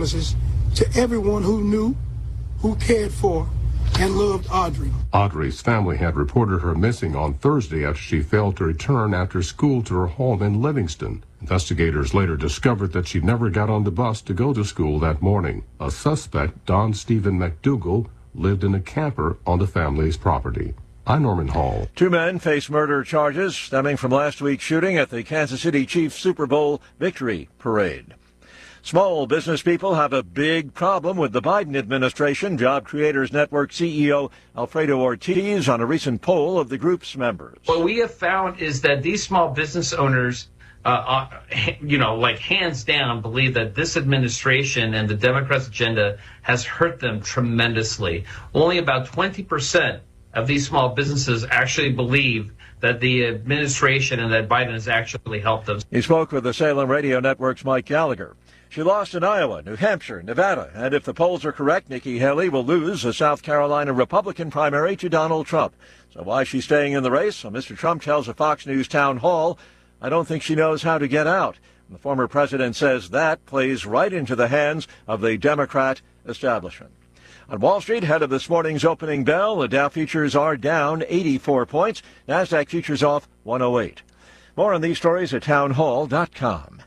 condolences to everyone who knew, who cared for, and loved Audrey. Audrey's family had reported her missing on Thursday after she failed to return after school to her home in Livingston. Investigators later discovered that she never got on the bus to go to school that morning. A suspect, Don Stephen McDougal, lived in a camper on the family's property. I'm Norman Hall. 2 men face murder charges stemming from last week's shooting at the Kansas City Chiefs Super Bowl victory parade. Small business people have a big problem with the Biden administration. Job Creators Network CEO Alfredo Ortiz on a recent poll of the group's members. What we have found is that these small business owners, hands down, believe that this administration and the Democrats' agenda has hurt them tremendously. Only about 20% of these small businesses actually believe that the administration and that Biden has actually helped them. He spoke with the Salem Radio Network's Mike Gallagher. She lost in Iowa, New Hampshire, Nevada, and if the polls are correct, Nikki Haley will lose the South Carolina Republican primary to Donald Trump. So why is she staying in the race? Well, Mr. Trump tells a Fox News town hall, "I don't think she knows how to get out." And the former president says that plays right into the hands of the Democrat establishment. On Wall Street, ahead of this morning's opening bell, the Dow futures are down 84 points. NASDAQ futures off 108. More on these stories at townhall.com.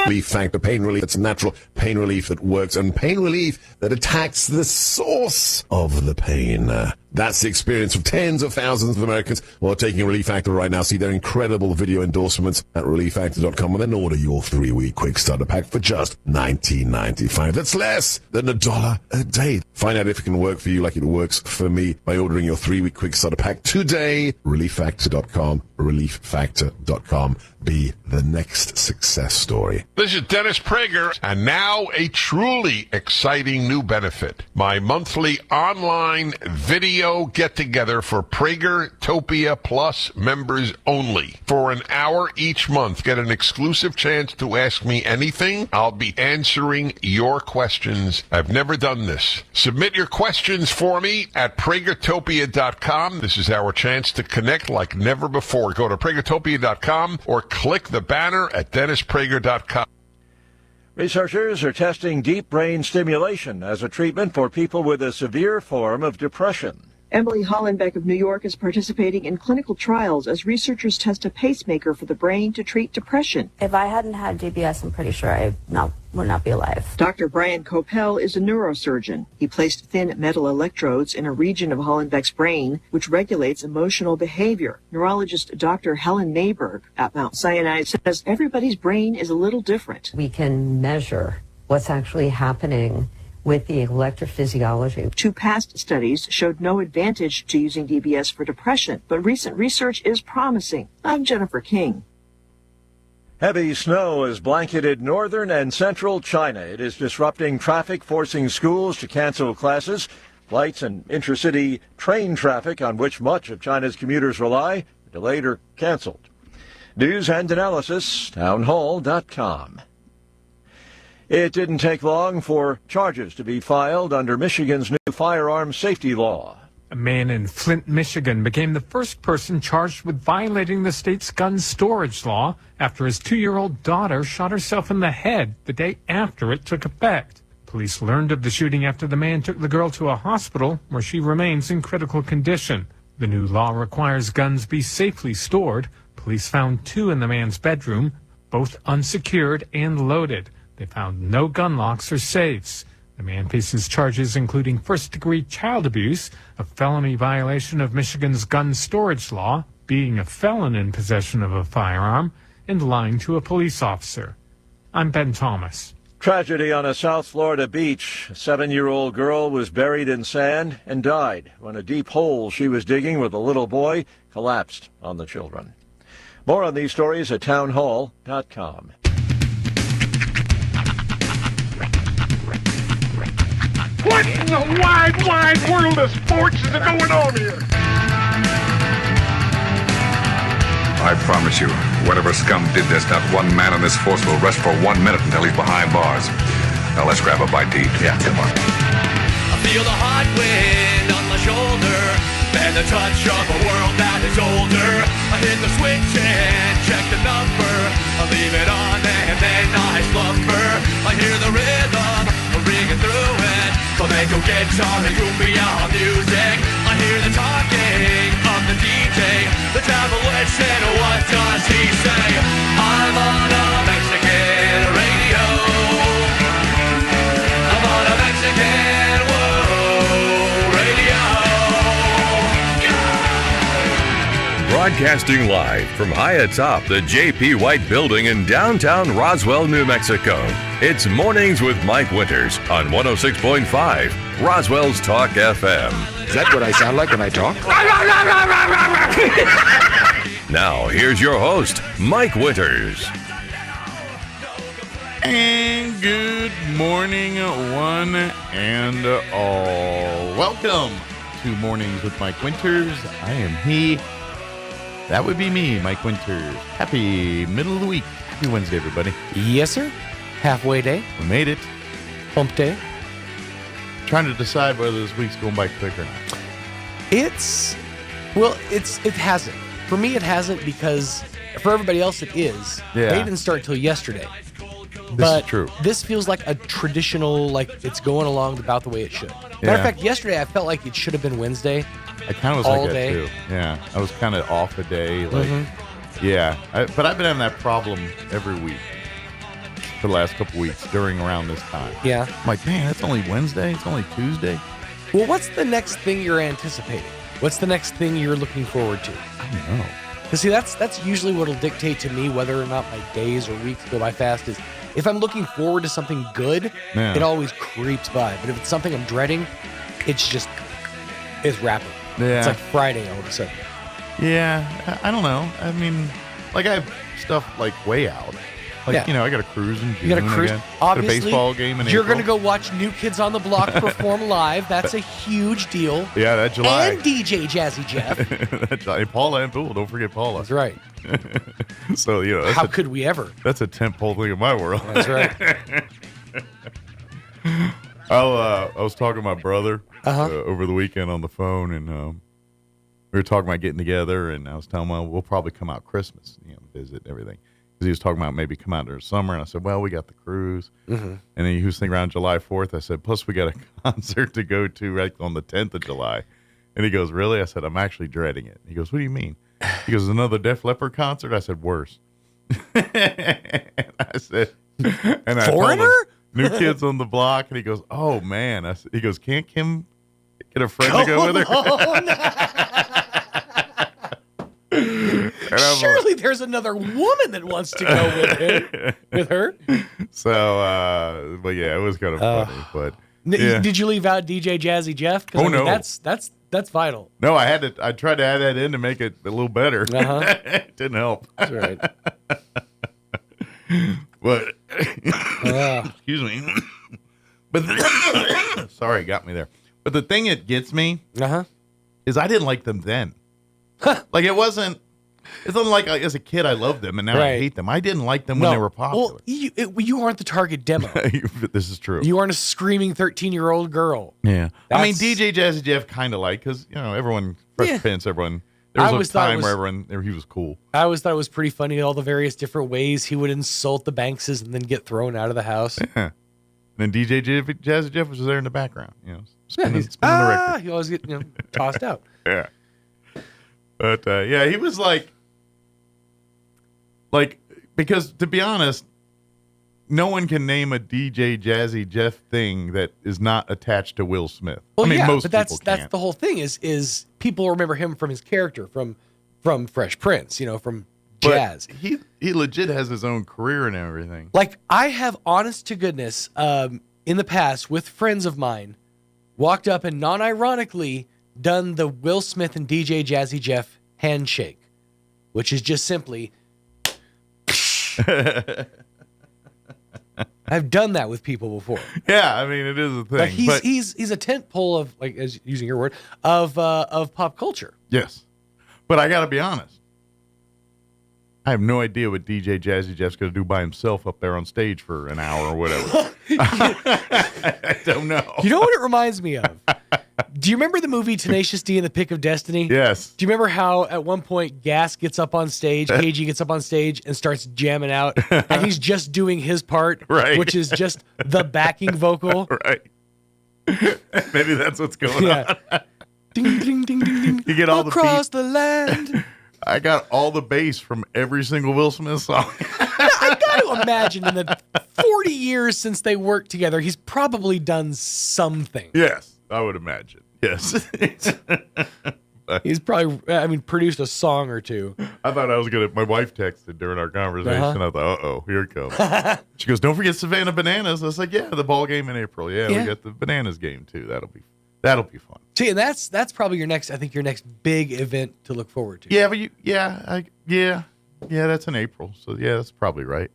Relief Factor, pain relief that's natural, pain relief that works, and pain relief that attacks the source of the pain. That's the experience of tens of thousands of Americans who are taking Relief Factor right now. See their incredible video endorsements at relieffactor.com and then order your 3-week quick starter pack for just $19.95. That's less than $1 a day. Find out if it can work for you like it works for me by ordering your 3-week quick starter pack today. Relieffactor.com, relieffactor.com. Be the next success story. This is Dennis Prager, and now a truly exciting new benefit. My monthly online video get-together for Pragertopia Plus members only. For an hour each month, get an exclusive chance to ask me anything. I'll be answering your questions. I've never done this. Submit your questions for me at Pragertopia.com. This is our chance to connect like never before. Go to Pragertopia.com or click the banner at DennisPrager.com. Researchers are testing deep brain stimulation as a treatment for people with a severe form of depression. Emily Hollenbeck of New York is participating in clinical trials as researchers test a pacemaker for the brain to treat depression. If I hadn't had DBS, I'm pretty sure I would not be alive. Dr. Brian Coppell is a neurosurgeon. He placed thin metal electrodes in a region of Hollenbeck's brain, which regulates emotional behavior. Neurologist Dr. Helen Mayberg at Mount Sinai says everybody's brain is a little different. We can measure what's actually happening with the electrophysiology. 2 past studies showed no advantage to using DBS for depression, but recent research is promising. I'm Jennifer King. Heavy snow has blanketed northern and central China. It is disrupting traffic, forcing schools to cancel classes. Flights and intercity train traffic, on which much of China's commuters rely, are delayed or canceled. News and analysis, townhall.com. It didn't take long for charges to be filed under Michigan's new firearms safety law. A man in Flint, Michigan became the first person charged with violating the state's gun storage law after his 2-year-old daughter shot herself in the head the day after it took effect. Police learned of the shooting after the man took the girl to a hospital where she remains in critical condition. The new law requires guns be safely stored. Police found 2 in the man's bedroom, both unsecured and loaded. They found no gun locks or safes. The man faces charges including first-degree child abuse, a felony violation of Michigan's gun storage law, being a felon in possession of a firearm, and lying to a police officer. I'm Ben Thomas. Tragedy on a South Florida beach. A 7-year-old girl was buried in sand and died when a deep hole she was digging with a little boy collapsed on the children. More on these stories at townhall.com. What in the wide, wide world of sports is going on here? I promise you, whatever scum did this, not one man on this force will rest for 1 minute until he's behind bars. Now let's grab a bite to eat. Yeah, come on. I feel the hot wind on my shoulder. and the touch of a world that is older. I hit the switch and check the number. I leave it on and then I slumber. I hear the rhythm ringing through it. Flamenco guitar and cumbia music. I hear the talking of the DJ. The devil listen, what does he say? I'm on a Mexican radio. I'm on a Mexican radio. Broadcasting live from high atop the J.P. White Building in downtown Roswell, New Mexico. It's Mornings with Mike Winters on 106.5 Roswell's Talk FM. Is that what I sound like when I talk? Now, here's your host, Mike Winters. And good morning, one and all. Welcome to Mornings with Mike Winters. I am he. That would be me, Mike Winters. Happy middle of the week. Happy Wednesday, everybody. Yes, sir. Halfway day. We made it. Hump day. Trying to decide whether this week's going by quick or not. It hasn't. For me, it hasn't, because for everybody else it is. Yeah. They didn't start till yesterday. This is true. This feels like a traditional, like it's going along about the way it should. Matter Yeah. of fact, yesterday I felt like it should have been Wednesday. I kind of was all like that day. too. Yeah, I was kind of off a day. Like, Mm-hmm. yeah, but I've been having that problem every week for the last couple weeks around this time. Yeah. I'm like, man, it's only Wednesday. It's only Tuesday. Well, what's the next thing you're anticipating? What's the next thing you're looking forward to? I don't know. Because see, that's usually what'll dictate to me whether or not my days or weeks go by fast. Is if I'm looking forward to something good, Yeah. it always creeps by. But if it's something I'm dreading, it's rapid. Yeah. It's like Friday all of a sudden. Yeah, I don't know. I mean, like I have stuff like way out. Like, Yeah. you know, I got a cruise in June. You got a cruise. Again. Obviously, got a baseball game in you're April. going to go watch New Kids on the Block perform live. That's a huge deal. Yeah, that July. And DJ Jazzy Jeff. That's July. Paula and Pool. Don't forget Paula. That's right. So, you know. How could we ever? That's a tentpole thing in my world. That's right. I was talking to my brother over the weekend on the phone, and we were talking about getting together, and I was telling him, we'll probably come out Christmas, visit and everything. Because he was talking about maybe come out during summer, and I said, well, we got the cruise. Mm-hmm. And then he was thinking around July 4th. I said, plus we got a concert to go to right on the 10th of July. And he goes, really? I said, I'm actually dreading it. He goes, what do you mean? He goes, another Def Leppard concert? I said, worse. And I said, and I told him, Foreigner? New Kids on the Block. And he goes, oh, man. He goes, can't Kim get a friend to go with her? Surely there's another woman that wants to go with her. So, but yeah, it was kind of funny. But yeah. Did you leave out DJ Jazzy Jeff? Oh, no. That's vital. No, I tried to add that in to make it a little better. It didn't help. That's right. But excuse me. But sorry, got me there. But the thing that gets me is I didn't like them then. Like it wasn't like as a kid I loved them and now I hate them. I didn't like them when they were popular. Well, you aren't the target demo. This is true. You aren't a screaming 13-year-old girl. Yeah. I mean, DJ Jazzy Jeff kind of like, because, everyone, Fresh Prince, everyone, there was a time where he was cool. I always thought it was pretty funny, all the various different ways he would insult the Bankses and then get thrown out of the house. Yeah. And then DJ Jazzy Jeff was there in the background, spinning the record. He always get tossed out. Yeah. But, yeah, he was like, because to be honest, no one can name a DJ Jazzy Jeff thing that is not attached to Will Smith. Well, most but people that's can't. the whole thing is people remember him from his character from Fresh Prince, from Jazz. But he legit has his own career and everything. Like I have, honest to goodness, in the past with friends of mine, walked up and non-ironically done the Will Smith and DJ Jazzy Jeff handshake, which is just simply. I've done that with people before. Yeah, I mean it is a thing. Like he's a tent pole of, like, as using your word, of pop culture. Yes, but I got to be honest. I have no idea what DJ Jazzy Jeff's going to do by himself up there on stage for an hour or whatever. I don't know. You know what it reminds me of? Do you remember the movie Tenacious D and the Pick of Destiny? Yes. Do you remember how at one point Gas gets up on stage, KG gets up on stage and starts jamming out, and he's just doing his part, right, which is just the backing vocal? Right. Maybe that's what's going on. Ding, ding, ding, ding, ding. You get all across the land. I got all the bass from every single Will Smith song. I got to imagine in the 40 years since they worked together, he's probably done something. Yes, I would imagine. Yes. He's probably, produced a song or two. I thought I was going to, my wife texted during our conversation. I thought, uh-oh, here it comes. She goes, don't forget Savannah Bananas. I was like, yeah, the ball game in April. Yeah, we got the Bananas game too. That'll be fun. See, and that's probably your next big event to look forward to. Yeah, but that's in April. So yeah, that's probably right.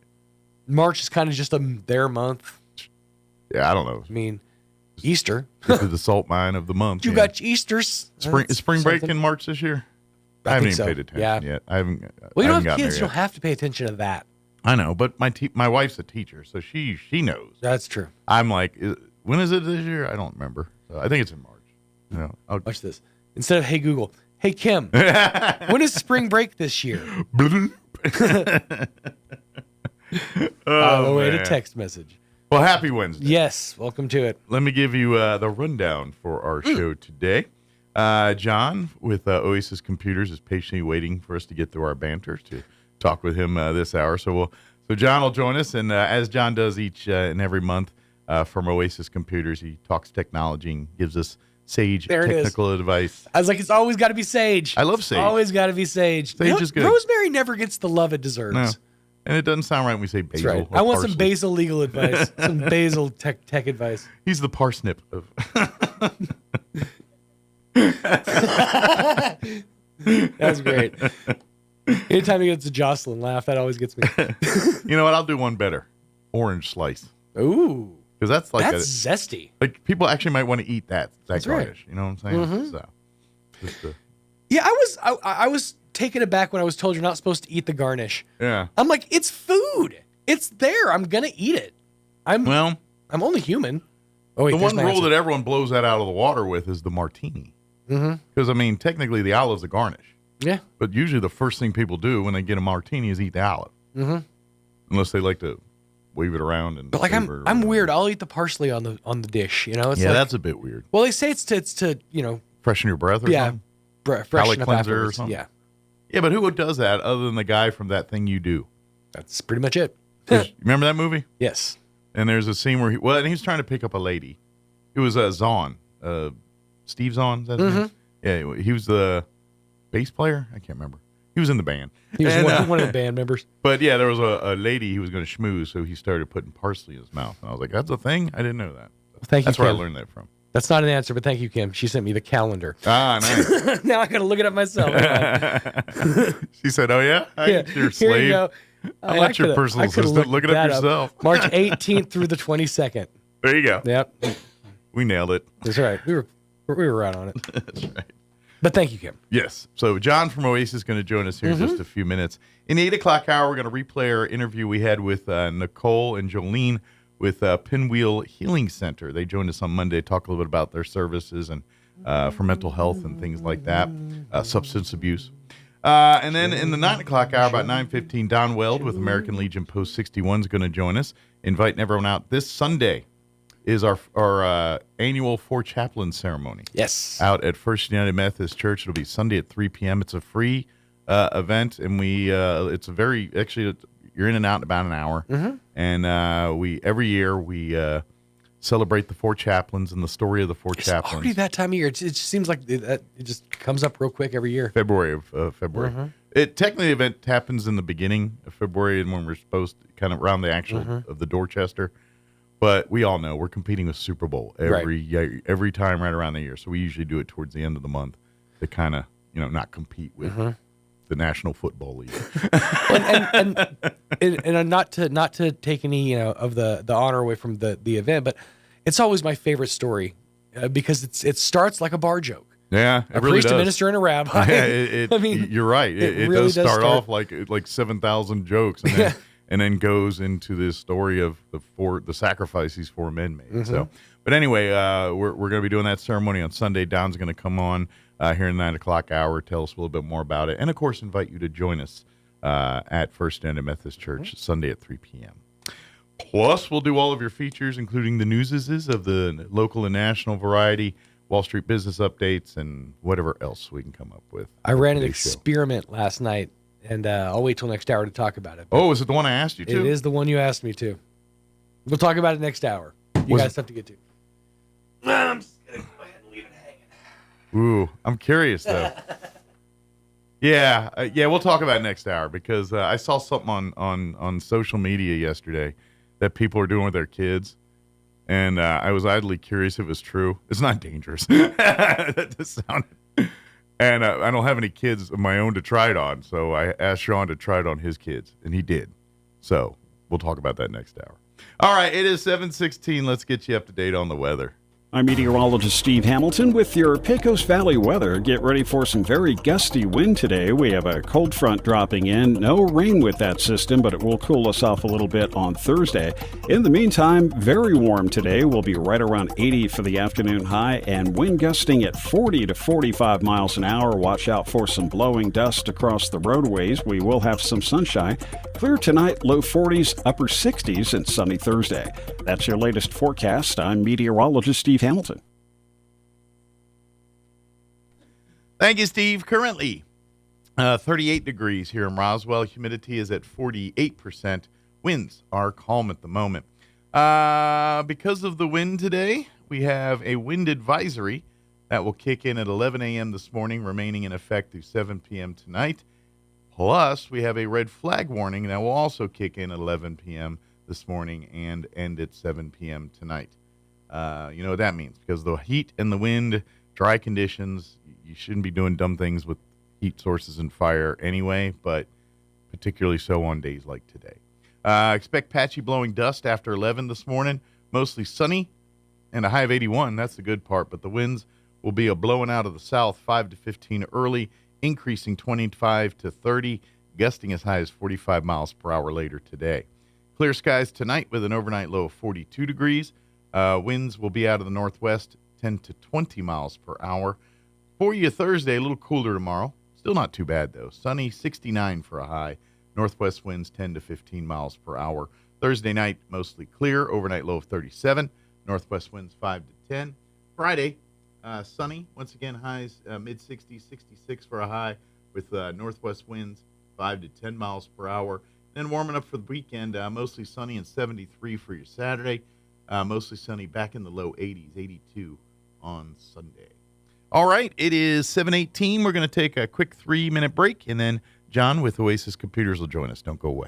March is kind of just their month. Yeah, I don't know. I mean, Easter. Get to the salt mine of the month. You got Easters. Is spring break in March this year? I haven't even paid attention yet. I haven't. Well, you don't have kids. You don't have to pay attention to that. I know, but my wife's a teacher, so she knows. That's true. I'm like, when is it this year? I don't remember. I think it's in March. I'll watch this. Instead of Hey Google, Hey Kim, when is spring break this year? The way to text message. Well, happy Wednesday. Yes, welcome to it. Let me give you the rundown for our show today. John with Oasis Computers is patiently waiting for us to get through our banter to talk with him this hour. So John will join us, and as John does each and every month from Oasis Computers, he talks technology and gives us sage technical advice. I was like, it's always got to be sage. I love sage. Always got to be sage. Sage is good. Rosemary never gets the love it deserves. No. And it doesn't sound right when we say basil. That's right. I want some basil legal advice. Some basil tech advice. He's the parsnip of. That's great. Anytime he gets a Jocelyn laugh, that always gets me. You know what? I'll do one better. Orange slice. Ooh. Because that's like zesty. Like people actually might want to eat that that's garnish. Right. You know what I'm saying? Mm-hmm. So, yeah, I was taken aback when I was told you're not supposed to eat the garnish. Yeah. I'm like, it's food. It's there. I'm gonna eat it. I'm only human. Oh wait, the one rule that everyone blows that out of the water with is the martini. Because technically the olive's a garnish. Yeah. But usually the first thing people do when they get a martini is eat the olive. Unless they like to wave it around and. But like I'm weird. I'll eat the parsley on the dish. It's like, that's a bit weird. Well, they say it's to freshen your breath or something. Freshen up cleanser afterwards. or something. Yeah. Yeah, but who does that other than the guy from That Thing You Do? That's pretty much it. Remember that movie? Yes. And there's a scene where he was trying to pick up a lady. It was Zahn, Steve Zahn. Is that his name? Yeah, he was the bass player. I can't remember. He was in the band. He was one of the band members. But yeah, there was a lady he was going to schmooze, so he started putting parsley in his mouth. And I was like, that's a thing? I didn't know that. Thank you, That's where I Kim. learned that from. That's not an answer, but thank you, Kim. She sent me the calendar. Ah, nice. Now I got to look it up myself. She said, oh, yeah? You're a slave. Here you go. I'll let your personal assistant look it up yourself. March 18th through the 22nd. There you go. Yep. We nailed it. That's right. We were right on it. That's right. But thank you, Kim. Yes. So John from Oasis is going to join us here in just a few minutes. In the 8 o'clock hour, we're going to replay our interview we had with Nicole and Jolene with Pinwheel Healing Center. They joined us on Monday to talk a little bit about their services and for mental health and things like that, substance abuse. And then in the 9 o'clock hour, about 9:15, Don Weld with American Legion Post 61 is going to join us, inviting everyone out. This Sunday is our annual Four Chaplains ceremony. Yes. Out at First United Methodist Church. It'll be Sunday at 3 p.m. It's a free event, and it's a very, actually, you're in and out in about an hour. And every year we celebrate the Four Chaplains and the story of the Four Chaplains. It's already that time of year. It just seems like it just comes up real quick every year. February. Technically, the event happens in the beginning of February, and when we're supposed to kind of around the actual of the Dorchester. But we all know we're competing with Super Bowl every time right around the year. So we usually do it towards the end of the month to kind of not compete with the National Football League. and not to take any of the honor away from the event, but it's always my favorite story because it starts like a bar joke. Yeah, a priest, a minister, and a rabbi. Yeah, I mean, you're right. It really does start off like 7,000 jokes, and and then goes into this story of the sacrifice these 4 men made. So, but anyway, we're going to be doing that ceremony on Sunday. Don's going to come on here in the 9 o'clock hour, tell us a little bit more about it, and of course, invite you to join us at First Standard Methodist Church Sunday at 3 p.m. Plus, we'll do all of your features, including the newses of the local and national variety, Wall Street business updates, and whatever else we can come up with. I ran an experiment last night, and I'll wait till next hour to talk about it. Oh, is it the one I asked you to? It is the one you asked me to. We'll talk about it next hour. You guys have to get to. I'm just going to go ahead and leave it hanging. Ooh, I'm curious, though. Yeah, we'll talk about it next hour, because I saw something on social media yesterday that people are doing with their kids, and I was idly curious if it was true. It's not dangerous. That just sounded... And I don't have any kids of my own to try it on, so I asked Sean to try it on his kids, and he did. So we'll talk about that next hour. All right, it is 7:16. Let's get you up to date on the weather. I'm meteorologist Steve Hamilton with your Pecos Valley weather. Get ready for some very gusty wind today. We have a cold front dropping in. No rain with that system, but it will cool us off a little bit on Thursday. In the meantime, very warm today. We'll be right around 80 for the afternoon high, and wind gusting at 40 to 45 miles an hour. Watch out for some blowing dust across the roadways. We will have some sunshine. Clear tonight, low 40s, upper 60s, and sunny Thursday. That's your latest forecast. I'm meteorologist Steve Hamilton. Thank you, Steve. Currently, 38 degrees here in Roswell. Humidity is at 48%. Winds are calm at the moment. Because of the wind today, we have a wind advisory that will kick in at 11 a.m. this morning, remaining in effect through 7 p.m. tonight. Plus, we have a red flag warning that will also kick in at 11 p.m. this morning and end at 7 p.m. tonight. You know what that means, because the heat and the wind, dry conditions, you shouldn't be doing dumb things with heat sources and fire anyway, but particularly so on days like today. Expect patchy blowing dust after 11 this morning, mostly sunny and a high of 81. That's the good part, but the winds will be a blowing out of the south, 5 to 15 early, increasing 25 to 30, gusting as high as 45 miles per hour later today. Clear skies tonight with an overnight low of 42 degrees. Winds will be out of the northwest, 10 to 20 miles per hour. For you Thursday, a little cooler tomorrow. Still not too bad, though. Sunny, 69 for a high. Northwest winds 10 to 15 miles per hour. Thursday night, mostly clear. Overnight low of 37. Northwest winds 5 to 10. Friday, sunny. Once again, highs mid-60s, 66 for a high with northwest winds 5 to 10 miles per hour. Then warming up for the weekend, mostly sunny and 73 for your Saturday. Mostly sunny, back in the low 80s, 82 on Sunday. All right, it is 7:18. We're going to take a quick 3-minute break, and then John with Oasis Computers will join us. Don't go away.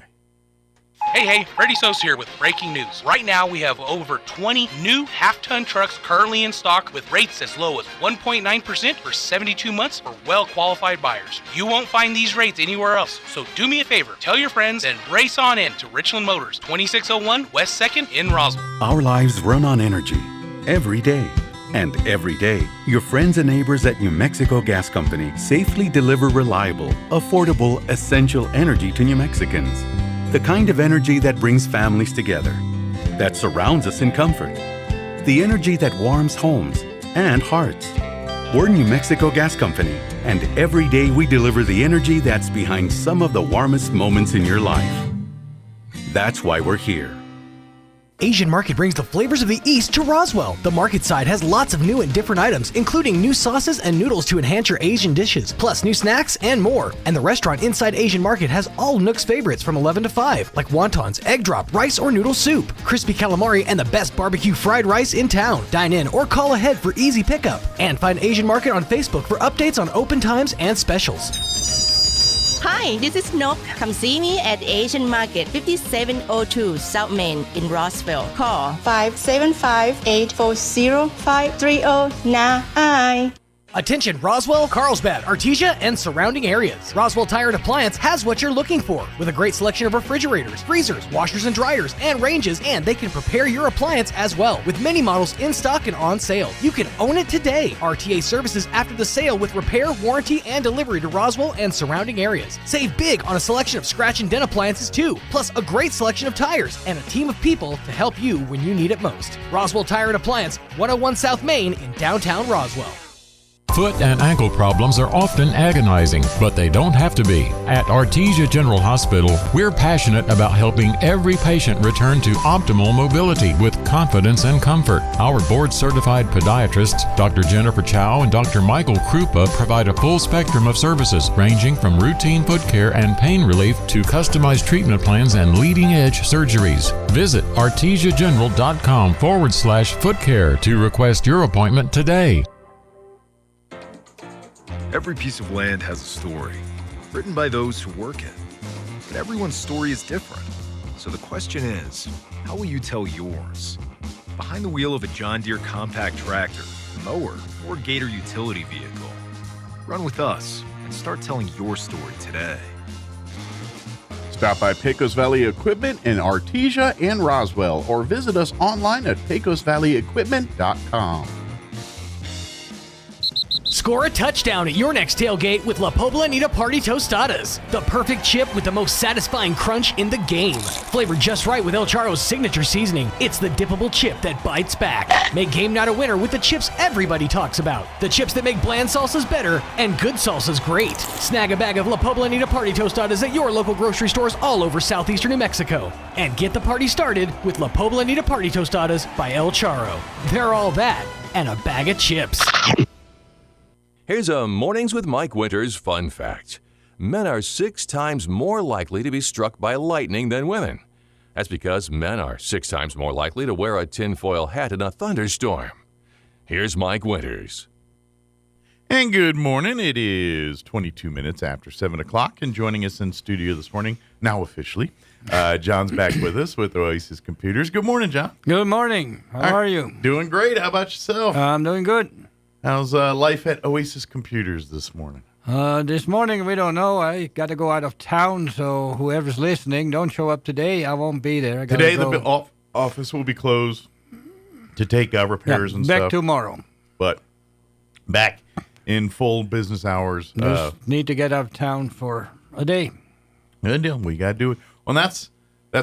Hey, Freddie Sos here with breaking news. Right now, we have over 20 new half-ton trucks currently in stock with rates as low as 1.9% for 72 months for well-qualified buyers. You won't find these rates anywhere else, so do me a favor. Tell your friends and race on in to Richland Motors, 2601 West 2nd in Roswell. Our lives run on energy every day. And every day, your friends and neighbors at New Mexico Gas Company safely deliver reliable, affordable, essential energy to New Mexicans. The kind of energy that brings families together, that surrounds us in comfort, the energy that warms homes and hearts. We're New Mexico Gas Company, and every day we deliver the energy that's behind some of the warmest moments in your life. That's why we're here. Asian Market brings the flavors of the East to Roswell. The market side has lots of new and different items, including new sauces and noodles to enhance your Asian dishes, plus new snacks and more. And the restaurant inside Asian Market has all Nook's favorites from 11 to 5, like wontons, egg drop, rice or noodle soup, crispy calamari, and the best barbecue fried rice in town. Dine in or call ahead for easy pickup. And find Asian Market on Facebook for updates on open times and specials. Hi, this is Nok. Come see me at Asian Market, 5702 South Main in Roswell. Call 575-840-5309. Attention Roswell, Carlsbad, Artesia, and surrounding areas. Roswell Tire and Appliance has what you're looking for with a great selection of refrigerators, freezers, washers and dryers, and ranges, and they can prepare your appliance as well with many models in stock and on sale. You can own it today. RTA services after the sale with repair, warranty, and delivery to Roswell and surrounding areas. Save big on a selection of scratch and dent appliances too, plus a great selection of tires and a team of people to help you when you need it most. Roswell Tire and Appliance, 101 South Main in downtown Roswell. Foot and ankle problems are often agonizing, but they don't have to be. At Artesia General Hospital, we're passionate about helping every patient return to optimal mobility with confidence and comfort. Our board-certified podiatrists, Dr. Jennifer Chow and Dr. Michael Krupa, provide a full spectrum of services ranging from routine foot care and pain relief to customized treatment plans and leading-edge surgeries. Visit artesiageneral.com/footcare to request your appointment today. Every piece of land has a story, written by those who work it. But everyone's story is different. So the question is, how will you tell yours? Behind the wheel of a John Deere compact tractor, mower, or Gator utility vehicle. Run with us and start telling your story today. Stop by Pecos Valley Equipment in Artesia and Roswell, or visit us online at pecosvalleyequipment.com. Score a touchdown at your next tailgate with La Poblanita Party Tostadas. The perfect chip with the most satisfying crunch in the game. Flavored just right with El Charro's signature seasoning, it's the dippable chip that bites back. Make game night a winner with the chips everybody talks about. The chips that make bland salsas better and good salsas great. Snag a bag of La Poblanita Party Tostadas at your local grocery stores all over southeastern New Mexico. And get the party started with La Poblanita Party Tostadas by El Charro. They're all that and a bag of chips. Here's a Mornings with Mike Winters fun fact. Men are 6 times more likely to be struck by lightning than women. That's because men are 6 times more likely to wear a tinfoil hat in a thunderstorm. Here's Mike Winters. And good morning. It is 22 minutes after 7 o'clock, and joining us in studio this morning, now officially, John's back with us with Oasis Computers. Good morning, John. Good morning. How are you? Doing great. How about yourself? I'm doing good. How's life at Oasis Computers this morning? This morning, we don't know. I got to go out of town, so whoever's listening, don't show up today. I won't be there. Today, the office will be closed to take repairs and stuff. Back tomorrow. But back in full business hours. Just need to get out of town for a day. Good deal. We got to do it. Well, that's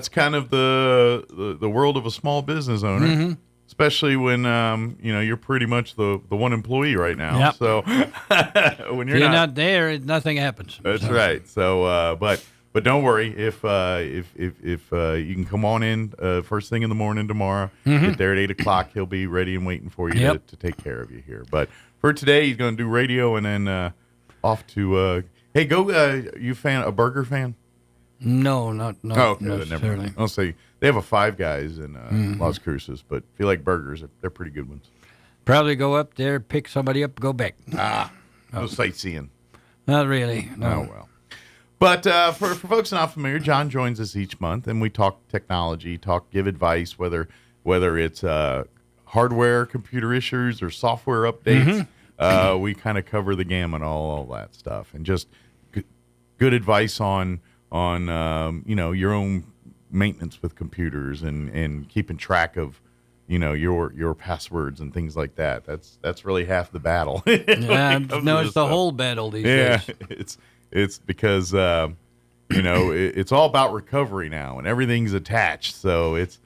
kind of the world of a small business owner. Mm-hmm. Especially when you're pretty much the one employee right now. Yep. So when you're not there, nothing happens. That's right. So but don't worry if you can come on in first thing in the morning tomorrow. Mm-hmm. Get there at 8 o'clock. He'll be ready and waiting for you to take care of you here. But for today, he's going to do radio and then off to hey, go. You a burger fan? No, not okay, necessarily. I'll say they have a Five Guys in Las Cruces, but if you like burgers, they're pretty good ones. Probably go up there, pick somebody up, go back. No sightseeing. Not really. No. Oh, well. But for folks not familiar, John joins us each month, and we talk technology, give advice, whether it's hardware, computer issues, or software updates. Mm-hmm. We kind of cover the gamut, all that stuff, and just good advice on your own maintenance with computers and keeping track of your passwords and things like that. That's really half the battle. Yeah, no, it's the whole battle these days. It's because it's all about recovery now, and everything's attached. So it's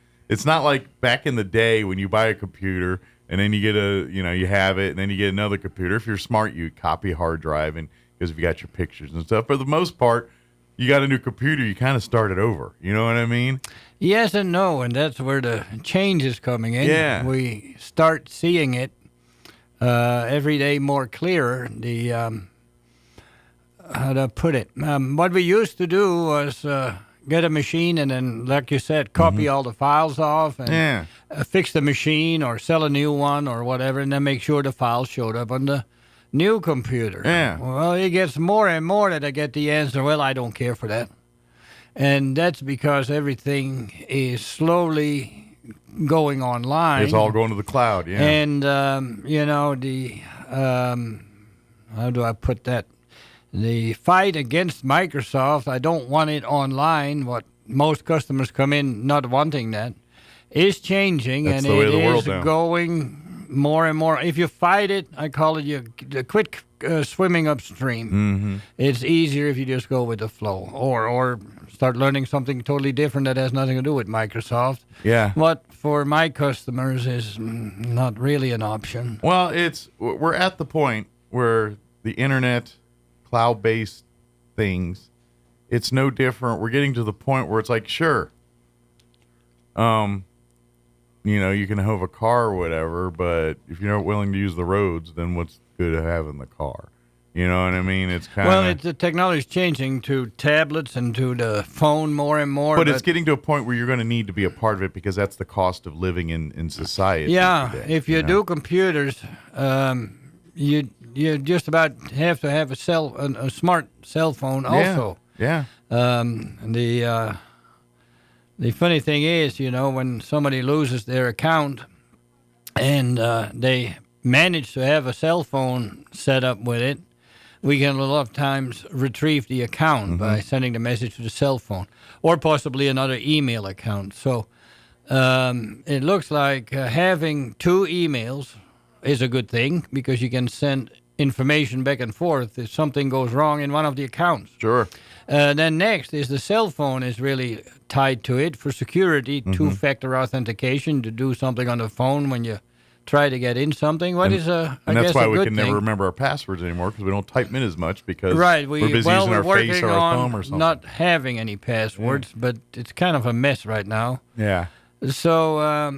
not like back in the day when you buy a computer and then you get you have it, and then you get another computer. If you're smart, you copy a hard drive, and because if you got your pictures and stuff. For the most part, you got a new computer, you kind of start it over. You know what I mean? Yes and no, and that's where the change is coming in. Yeah. We start seeing it every day more clearer. The how to put it? What we used to do was get a machine and then, like you said, copy all the files off and fix the machine or sell a new one or whatever, and then make sure the files showed up on the new computer. Yeah. Well, it gets more and more that I get the answer, well, I don't care for that. And that's because everything is slowly going online. It's all going to the cloud, yeah. And, how do I put that? The fight against Microsoft, I don't want it online. What most customers come in not wanting that is changing, That's and the way it of the world is now. going more and more. If you fight it, I call it you quit swimming upstream. Mm-hmm. It's easier if you just go with the flow, or start learning something totally different that has nothing to do with Microsoft. Yeah. What for my customers is not really an option. Well, we're at the point where the internet, cloud-based things, it's no different. We're getting to the point where it's like, sure, you can have a car or whatever, but if you're not willing to use the roads, then what's good of having the car? You know what I mean? It's kind of... Well, the technology's changing to tablets and to the phone more and more. But it's getting to a point where you're going to need to be a part of it because that's the cost of living in society. Yeah, today, if you do computers, you just about have to have a smart cell phone also. Yeah. The funny thing is, when somebody loses their account and they manage to have a cell phone set up with it, we can a lot of times retrieve the account by sending the message to the cell phone or possibly another email account. So it looks like having two emails is a good thing because you can send information back and forth if something goes wrong in one of the accounts. Sure. Then next is the cell phone is really tied to it for security, two-factor authentication to do something on the phone when you try to get in something. And that's why we can never remember our passwords anymore because we don't type them in as much because we're busy using our face or our thumb or something. Not having any passwords, but it's kind of a mess right now. Yeah. So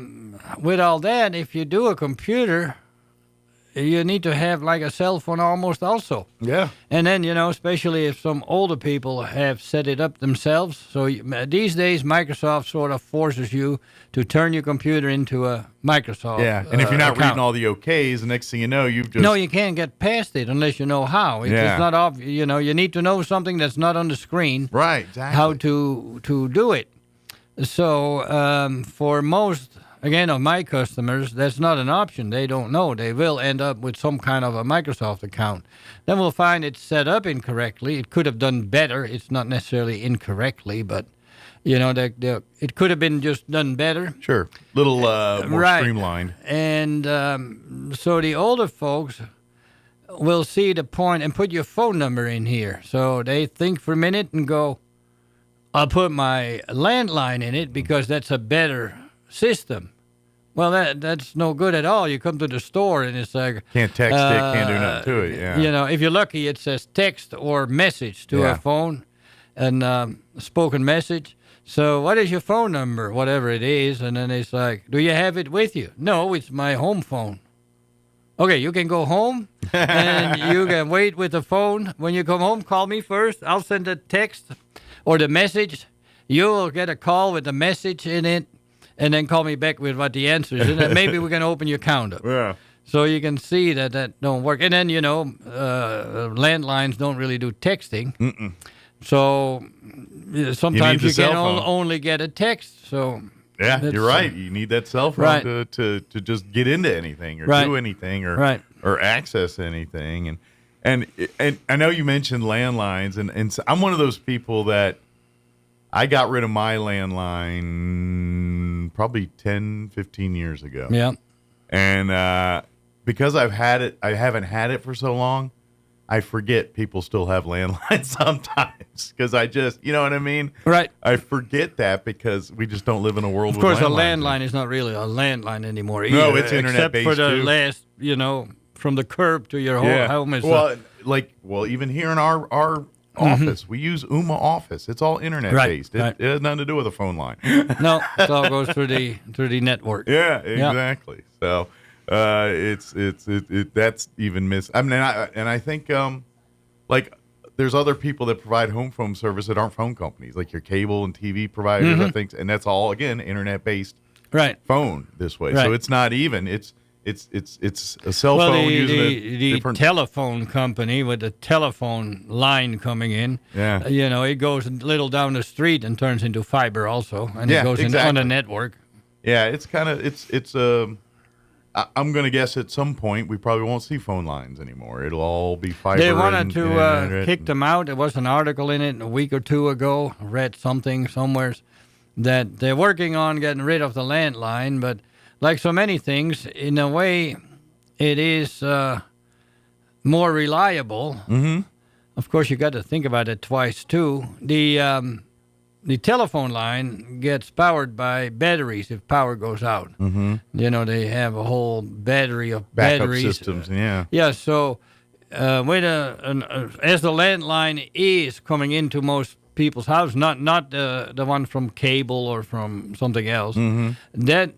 with all that, if you do a computer, you need to have like a cell phone almost also. Yeah. And then, especially if some older people have set it up themselves. So these days, Microsoft sort of forces you to turn your computer into a Microsoft Yeah, and if you're not account. reading all the OKs, the next thing you know, you've just... No, you can't get past it unless you know how. It's not obvious. You need to know something that's not on the screen. Right, exactly. How to do it. So for most... Again, of my customers, that's not an option. They don't know. They will end up with some kind of a Microsoft account. Then we'll find it's set up incorrectly. It could have done better. It's not necessarily incorrectly, but, it could have been just done better. Sure. Little more streamlined. And so the older folks will see the point and put your phone number in here. So they think for a minute and go, I'll put my landline in it because that's a better system. Well, that's no good at all. You come to the store and it's like... Can't text it, can't do nothing to it, yeah. If you're lucky, it says text or message to a phone and spoken message. So what is your phone number? Whatever it is. And then it's like, do you have it with you? No, it's my home phone. Okay, you can go home and you can wait with the phone. When you come home, call me first. I'll send the text or the message. You'll get a call with the message in it. And then call me back with what the answer is. And then maybe we can open your account up. Yeah. So you can see that don't work. And then, landlines don't really do texting. Mm-mm. So sometimes you can phone. only get a text. So yeah, you're right. You need that cell phone to just get into anything or do anything or access anything. And I know you mentioned landlines. And so I'm one of those people that I got rid of my landline probably 10, 15 years ago. Yeah. And because I haven't had it for so long, I forget people still have landlines sometimes because I just, you know what I mean? Right. I forget that because we just don't live in a world of course, with a landline is not really a landline anymore either. No, it's internet-based except for the too. last, from the curb to your home. Is even here in our office. We use Ooma Office. It's all internet based. It has nothing to do with a phone line. No, it all goes through the network. Yeah, exactly. So that's even I think there's other people that provide home phone service that aren't phone companies, like your cable and TV providers, I think, and that's all again internet based. Phone this way. So it's not even. It's a cell phone using the different telephone company with the telephone line coming in. Yeah. It goes a little down the street and turns into fiber also, and it goes on the network. Yeah, it's kind of I'm going to guess at some point we probably won't see phone lines anymore. It'll all be fiber. They wanted to internet. kick them out. There was an article in it a week or two ago. I read something somewhere that they're working on getting rid of the landline. But like so many things, in a way, it is more reliable. Mm-hmm. Of course, you got to think about it twice too. The telephone line gets powered by batteries if power goes out. Mm-hmm. You know, they have a whole battery of Backup batteries. systems, yeah. Yeah, so with as the landline is coming into most people's house, not the one from cable or from something else, that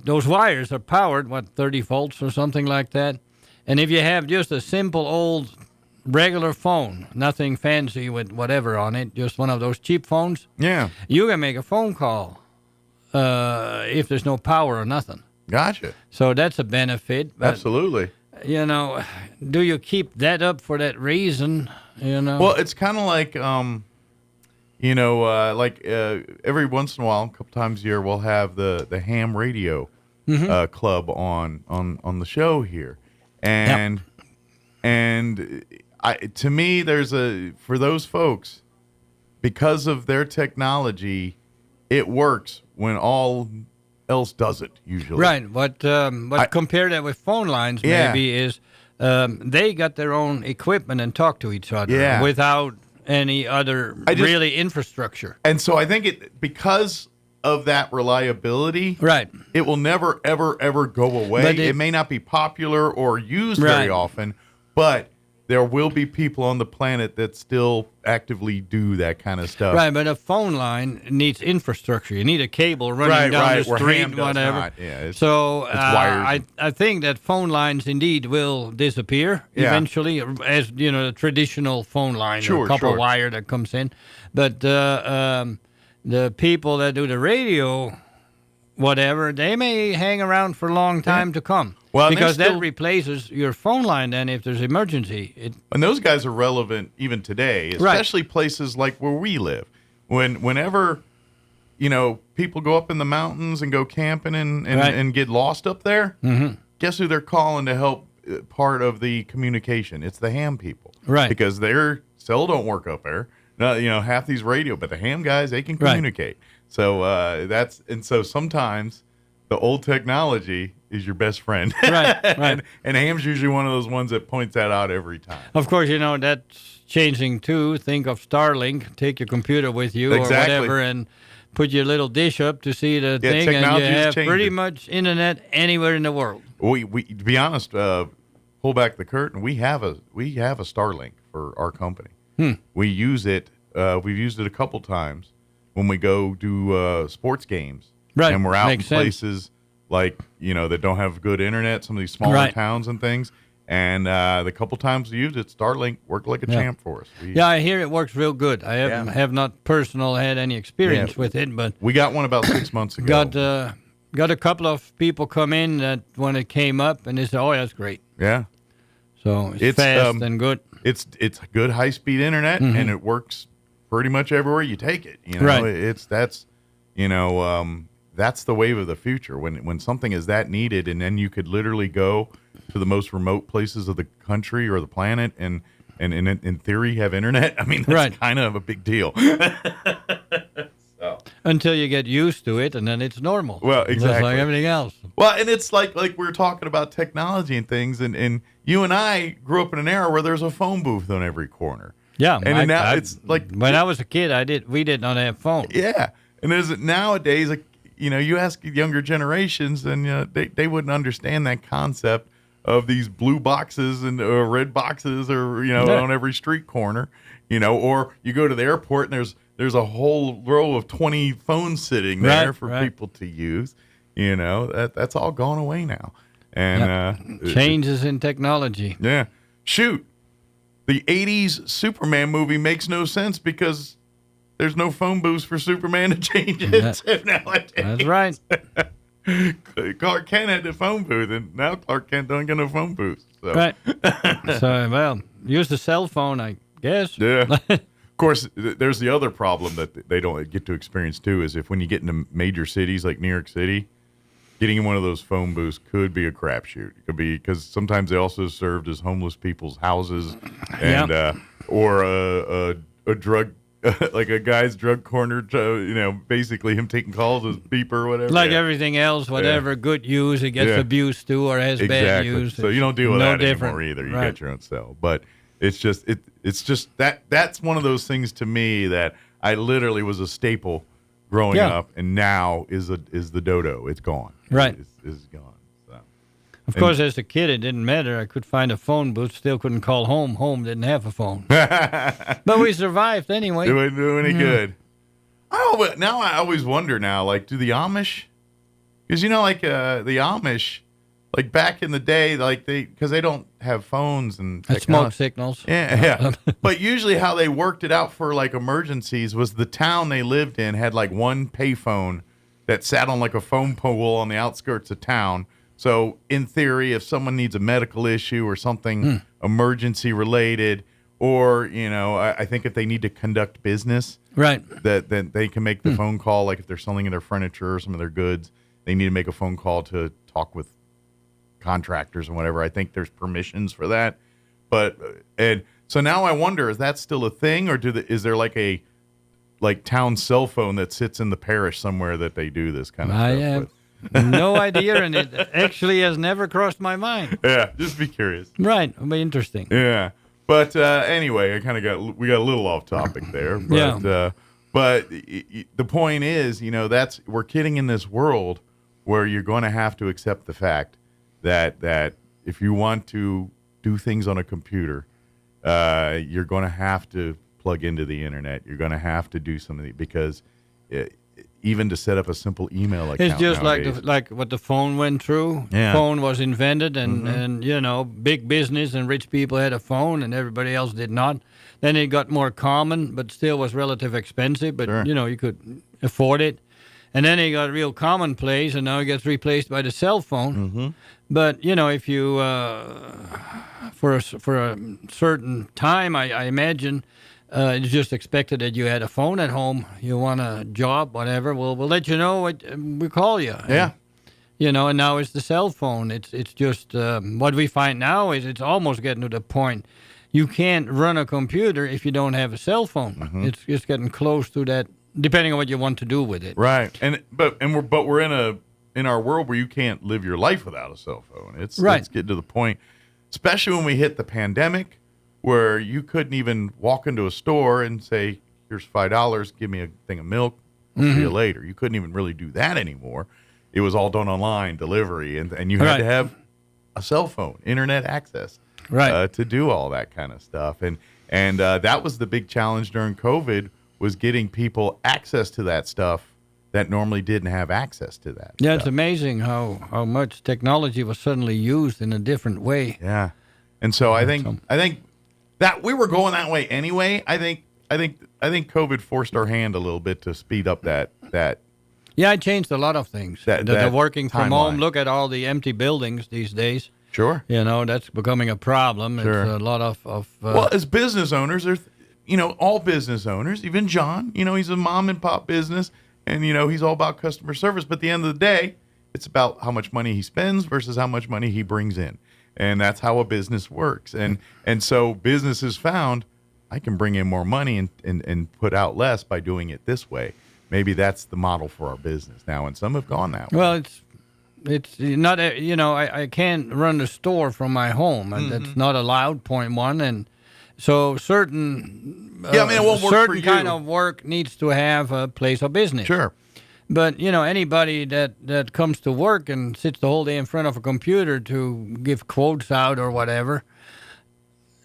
those wires are powered, 30 volts or something like that. And if you have just a simple old regular phone, nothing fancy with whatever on it, just one of those cheap phones. Yeah. You can make a phone call if there's no power or nothing. Gotcha. So that's a benefit. But, Absolutely. You know, do you keep that up for that reason? You know. Well, it's kind of like, every once in a while, a couple times a year, we'll have the ham radio club on the show here, and to me, for those folks, because of their technology, it works when all else doesn't usually. Right. But compare that with phone lines, maybe is they got their own equipment and talk to each other without any other infrastructure. And so I think because of that reliability, right, it will never ever ever go away. But it may not be popular or used very often, but there will be people on the planet that still actively do that kind of stuff. Right, but a phone line needs infrastructure. You need a cable running down the street, whatever. Yeah, so it's wired. I think that phone lines indeed will disappear eventually, as you know, the traditional phone line, a couple wire that comes in. But the people that do the radio, whatever, they may hang around for a long time to come. Well, because that replaces your phone line then if there's emergency. And those guys are relevant even today, especially places like where we live. Whenever, people go up in the mountains and go camping and get lost up there, guess who they're calling to help part of the communication? It's the ham people. Right. Because their cell don't work up there. Half these radio, but the ham guys, they can communicate. So so sometimes the old technology is your best friend. Right. and ham's usually one of those ones that points that out every time. Of course, that's changing too. Think of Starlink. Take your computer with you or whatever and put your little dish up to see the thing, and you have pretty much internet anywhere in the world. We to be honest, pull back the curtain. We have a Starlink for our company. We use it. We've used it a couple times when we go do sports games. Right. And we're out Makes in places like, that don't have good internet, some of these smaller towns and things. And the couple times we used it, Starlink worked like a champ for us. I hear it works real good. I have not personally had any experience with it, but we got one about 6 months ago. Got a couple of people come in that when it came up and they said, "Oh, that's great." Yeah. So it's fast and good. It's good high speed internet and it works pretty much everywhere you take it. That's the wave of the future when something is that needed, and then you could literally go to the most remote places of the country or the planet and in theory have internet. I mean, that's kind of a big deal. Until you get used to it, and then it's normal. Well, exactly. Just like everything else. Well, and it's like we were talking about technology and things, and you and I grew up in an era where there's a phone booth on every corner. Yeah, and now it's like when I was a kid, we did not have phones. Yeah, and there's nowadays, like you ask younger generations, and they wouldn't understand that concept of these blue boxes and red boxes, or on every street corner, or you go to the airport and there's a whole row of 20 phones sitting there for people to use. That's all gone away now, and changes in technology. Yeah, shoot. The 80s Superman movie makes no sense because there's no phone booths for Superman to change it to nowadays. That's right. Clark Kent had the phone booth, and now Clark Kent don't get no phone booth. So. Right. So, use the cell phone, I guess. Yeah. Of course, there's the other problem that they don't get to experience, too, is when you get into major cities like New York City, getting in one of those phone booths could be a crapshoot. It could be because sometimes they also served as homeless people's houses, and or a drug. Like a guy's drug corner, basically him taking calls as beeper or whatever. Like everything else, whatever good use it gets abused to or has bad use. So you don't deal with that different. anymore either. You got your own cell. But it's just that's one of those things to me that I literally was a staple growing up, and now is the dodo. It's gone. Right. It's gone. Of course, as a kid, it didn't matter. I could find a phone booth, still couldn't call home. Home didn't have a phone. But we survived anyway. It wouldn't do any good. Oh, but now I always wonder now, like, do the Amish, because, like, the Amish, like, back in the day, like, because they don't have phones and smoke signals. Yeah. But usually how they worked it out for, like, emergencies was the town they lived in had, like, one payphone that sat on, like, a phone pole on the outskirts of town. So, in theory, if someone needs a medical issue or something emergency related, or, I think if they need to conduct business, right, that they can make the phone call, like if they're selling their furniture or some of their goods, they need to make a phone call to talk with contractors and whatever. I think there's permissions for that. And so now I wonder, is that still a thing, or is there like a town cell phone that sits in the parish somewhere that they do this kind of stuff with? No idea, and it actually has never crossed my mind. Yeah, just be curious. Right, it'll be interesting. Yeah, but anyway, we got a little off topic there. But, but the point is, we're kidding in this world where you're going to have to accept the fact that if you want to do things on a computer, you're going to have to plug into the internet. You're going to have to do something because. Even to set up a simple email account. It's just nowadays. like what the phone went through. Yeah. Phone was invented, and big business and rich people had a phone, and everybody else did not. Then it got more common, but still was relatively expensive. But you could afford it. And then it got real commonplace, and now it gets replaced by the cell phone. But if you for a certain time, I imagine. It's just expected that you had a phone at home. You want a job, whatever. We'll let you know. We call you. Yeah. And now it's the cell phone. It's just what we find now is it's almost getting to the point you can't run a computer if you don't have a cell phone. It's just getting close to that, depending on what you want to do with it. Right. We're in our world where you can't live your life without a cell phone. It's getting to the point, especially when we hit the pandemic, where you couldn't even walk into a store and say, here's $5, give me a thing of milk, I'll see you later. You couldn't even really do that anymore. It was all done online, delivery, and you had to have a cell phone, internet access to do all that kind of stuff. And that was the big challenge during COVID, was getting people access to that stuff that normally didn't have access to that. Yeah, stuff. It's amazing how much technology was suddenly used in a different way. Yeah. And so I think that we were going that way anyway. I think COVID forced our hand a little bit to speed up that. Yeah, it changed a lot of things. The working from home. Look at all the empty buildings these days. Sure. That's becoming a problem. Sure. It's a lot of well, as business owners, there's all business owners, even John, he's a mom and pop business, and he's all about customer service. But at the end of the day, it's about how much money he spends versus how much money he brings in. And that's how a business works. And so businesses found, I can bring in more money and put out less by doing it this way. Maybe that's the model for our business now, and some have gone that way. Well, it's not, I can't run the store from my home, and that's not allowed, point one. And so certain it won't work for you. kind of work needs to have a place of business. Sure. But, anybody that comes to work and sits the whole day in front of a computer to give quotes out or whatever,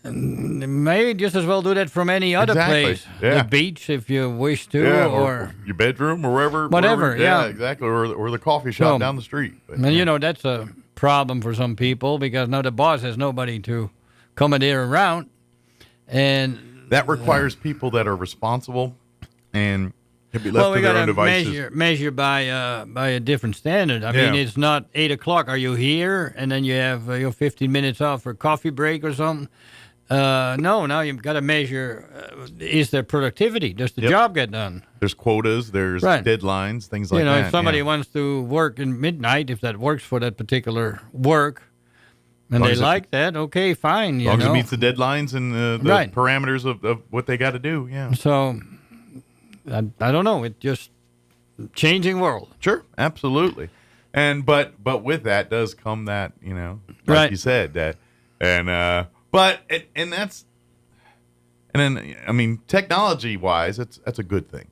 may just as well do that from any other place. Yeah. The beach, if you wish to, or your bedroom or wherever. Whatever, yeah. Exactly. Or the coffee shop down the street. But, that's a problem for some people because now the boss has nobody to commandeer around. And that requires people that are responsible and can be left to their own devices. Measure by a different standard. I mean, it's not 8 o'clock. Are you here? And then you have your 15 minutes off for a coffee break or something. No, now you've got to measure, is there productivity? Does the job get done? There's quotas, there's deadlines, things like that. If somebody wants to work in midnight, if that works for that particular work, and they like that, okay, fine. As long as it meets the deadlines and the parameters of what they got to do, So, I don't know. It's just changing world. Sure, absolutely. And but with that does come that, like you said, that and that's, and then I mean, technology wise, that's a good thing,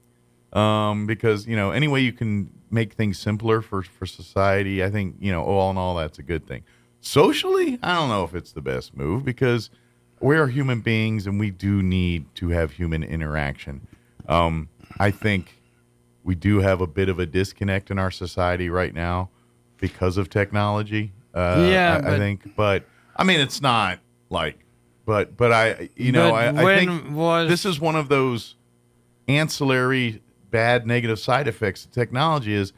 because any way you can make things simpler for society, I think all in all that's a good thing. Socially, I don't know if it's the best move, because we are human beings and we do need to have human interaction. I think we do have a bit of a disconnect in our society right now because of technology. I think, but I mean, it's not like, but I think this is one of those ancillary bad negative side effects of technology is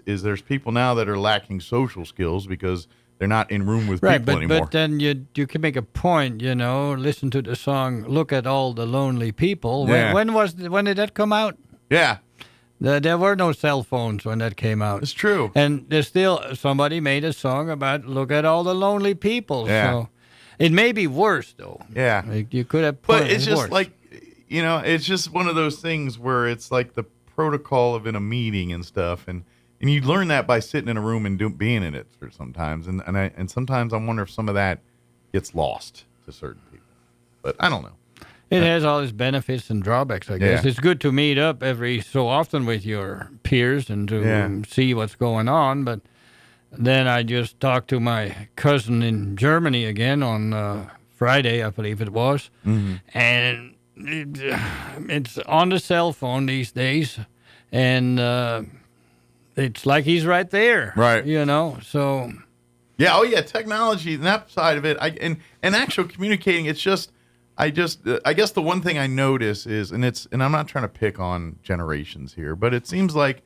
there's people now that are lacking social skills because they're not in room with people anymore. But then you can make a point, listen to the song, Look at All the Lonely People. Yeah. When did that come out? Yeah. There were no cell phones when that came out. It's true. And there's still, somebody made a song about look at all the lonely people. Yeah. So it may be worse, though. Yeah. Like, you could have put But it's just worse. like, it's just one of those things where it's like the protocol of in a meeting and stuff. And you learn that by sitting in a room and being in it sometimes. And sometimes I wonder if some of that gets lost to certain people. But I don't know. It has all its benefits and drawbacks, I guess. Yeah. It's good to meet up every so often with your peers and to see what's going on. But then I just talked to my cousin in Germany again on Friday, I believe it was. Mm-hmm. And it's on the cell phone these days. And it's like he's right there. Right. So. Yeah, oh yeah, technology and that side of it. And actual communicating, it's just... I guess the one thing I notice is, and I'm not trying to pick on generations here, but it seems like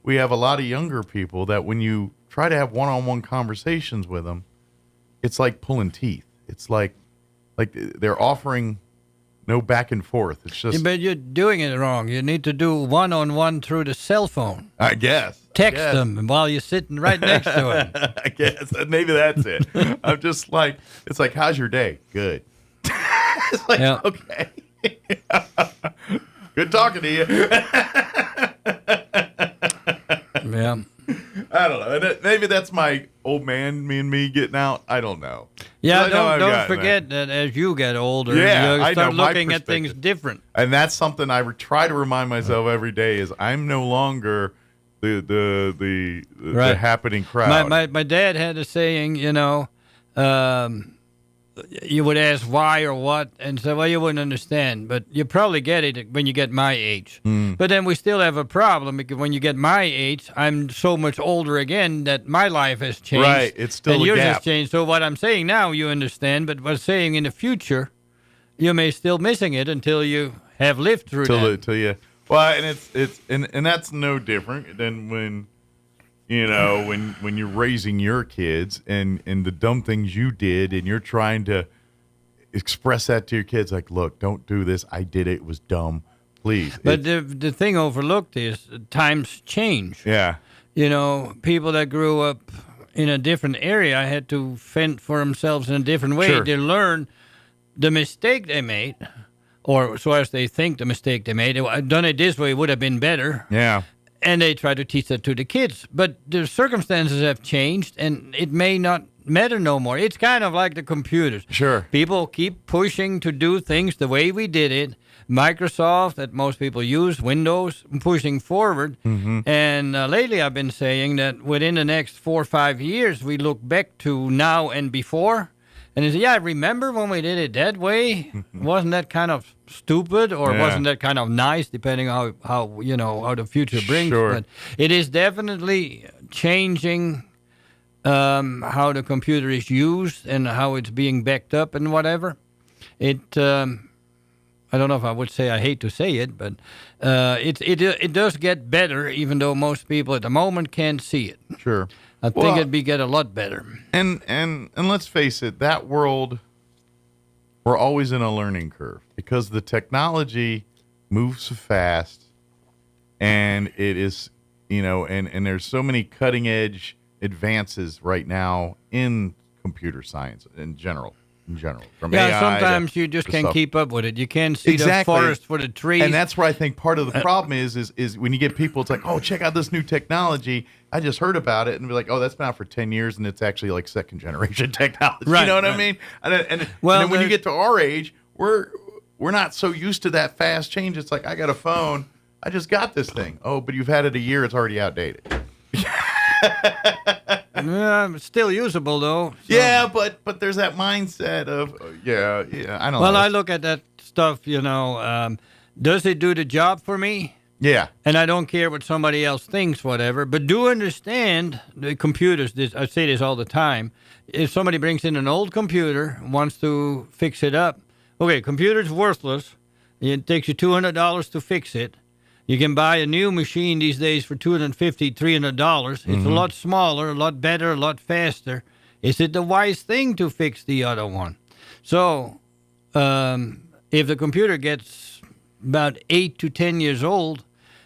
we have a lot of younger people that when you try to have one-on-one conversations with them, it's like pulling teeth. It's like they're offering no back and forth. It's just. But you're doing it wrong. You need to do one-on-one through the cell phone. I guess. Text them while you're sitting right next to them. I guess. Maybe that's it. I'm just like, it's like, how's your day? Good. It's like, okay. Good talking to you. Yeah. I don't know. Maybe that's my old man, me getting out. I don't know. Yeah, don't forget that as you get older, you start looking at things different. And that's something I try to remind myself every day is I'm no longer the happening crowd. My dad had a saying, you would ask why or what, and say, well, you wouldn't understand, but you probably get it when you get my age. But then we still have a problem, because when you get my age, I'm so much older again that my life has changed. Right, it's still and a yours gap. has changed. So what I'm saying now, you understand, but what I'm saying in the future, you may still missing it until you have lived through that. Well, and that's no different than when... when you're raising your kids and the dumb things you did and you're trying to express that to your kids, like, look, don't do this. I did it. It was dumb. Please. But the thing overlooked is times change. Yeah. People that grew up in a different area had to fend for themselves in a different way. Sure. They learn the mistake they made, or so as they think the mistake they made. Done it this way would have been better. Yeah. And they try to teach that to the kids. But the circumstances have changed, and it may not matter no more. It's kind of like the computers. Sure. People keep pushing to do things the way we did it. Microsoft, that most people use, Windows, pushing forward. Mm-hmm. And lately I've been saying that within the next 4 or 5 years, we look back to now and before. And they say, yeah, I remember when we did it that way. Wasn't that kind of stupid, or wasn't that kind of nice, depending on how the future brings. Sure. But it is definitely changing how the computer is used and how it's being backed up and whatever. I don't know if I would say, I hate to say it, but it does get better, even though most people at the moment can't see it. Sure. I think it'd get a lot better. And let's face it, that world we're always in a learning curve because the technology moves so fast, and it is, and there's so many cutting edge advances right now in computer science in general. From AI sometimes you just can't keep up with it. You can't see the forest for the trees. And that's where I think part of the problem is when you get people, it's like, oh, check out this new technology. I just heard about it. And be like, oh, that's been out for 10 years, and it's actually like second generation technology. Right, you know what I mean? And then when you get to our age, we're not so used to that fast change. It's like, I got a phone. I just got this thing. Oh, but you've had it a year. It's already outdated. Still usable though. So. Yeah, but there's that mindset of I don't know. Well, I look at that stuff, does it do the job for me? Yeah. And I don't care what somebody else thinks, whatever. But do understand the computers. I say this all the time. If somebody brings in an old computer, wants to fix it up, okay, computer's worthless. It takes you $200 to fix it. You can buy a new machine these days for $250, $300. It's a lot smaller, a lot better, a lot faster. Is it the wise thing to fix the other one? So, if the computer gets about 8 to 10 years old,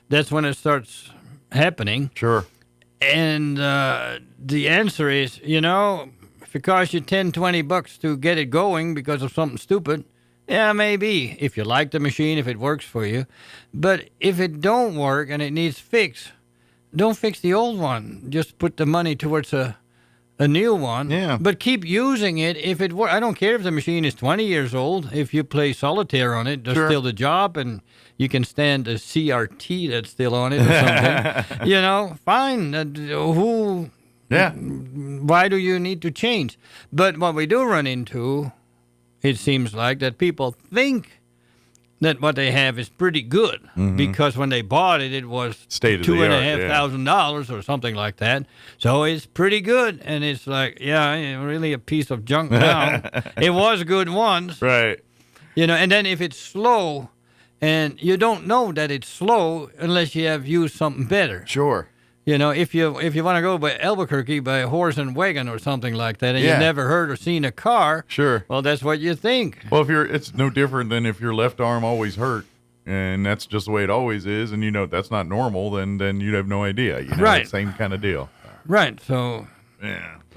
that's when it starts happening. Sure. And the answer is, if it costs you $10, $20 to get it going because of something stupid, yeah, maybe, if you like the machine, if it works for you. But if it don't work and it needs fix, don't fix the old one. Just put the money towards a new one. Yeah. But keep using it if it works. I don't care if the machine is 20 years old. If you play solitaire on it, does still the job, and you can stand a CRT that's still on it or something. Fine. Why do you need to change? But what we do run into, it seems like, that people think that what they have is pretty good because when they bought it, it was $2,500 or something like that. So it's pretty good, and it's like, really a piece of junk now. It was good once, right? And then if it's slow, and you don't know that it's slow unless you have used something better. Sure. If you want to go by Albuquerque by a horse and wagon or something like that, and you've never heard or seen a car, sure. Well, that's what you think. Well, it's no different than if your left arm always hurt, and that's just the way it always is, and that's not normal, then you'd have no idea. Right. Same kind of deal. Right. So,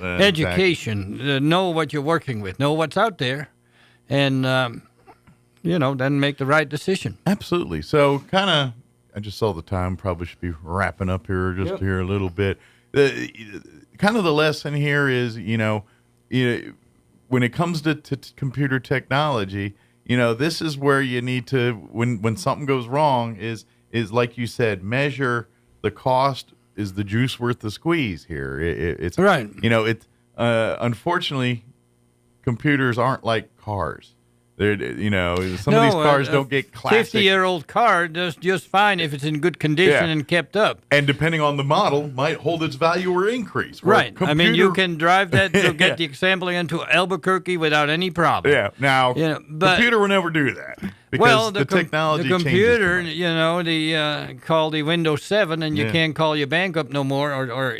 education, exactly. Know what you're working with, know what's out there, and then make the right decision. Absolutely. So, I just saw the time. Probably should be wrapping up here here a little bit. Kind of the lesson here is, when it comes to computer technology, this is where you need to, when something goes wrong, is like you said, measure the cost. Is the juice worth the squeeze here? It's right. Unfortunately, computers aren't like cars. Some of these cars don't get classic. 50-year-old car does just fine if it's in good condition and kept up. And depending on the model, might hold its value or increase. Right. You can drive that to get the assembly into Albuquerque without any problem. Yeah. Now, computer will never do that. Because the technology the computer, changes call the Windows 7, and you can't call your bank up no more or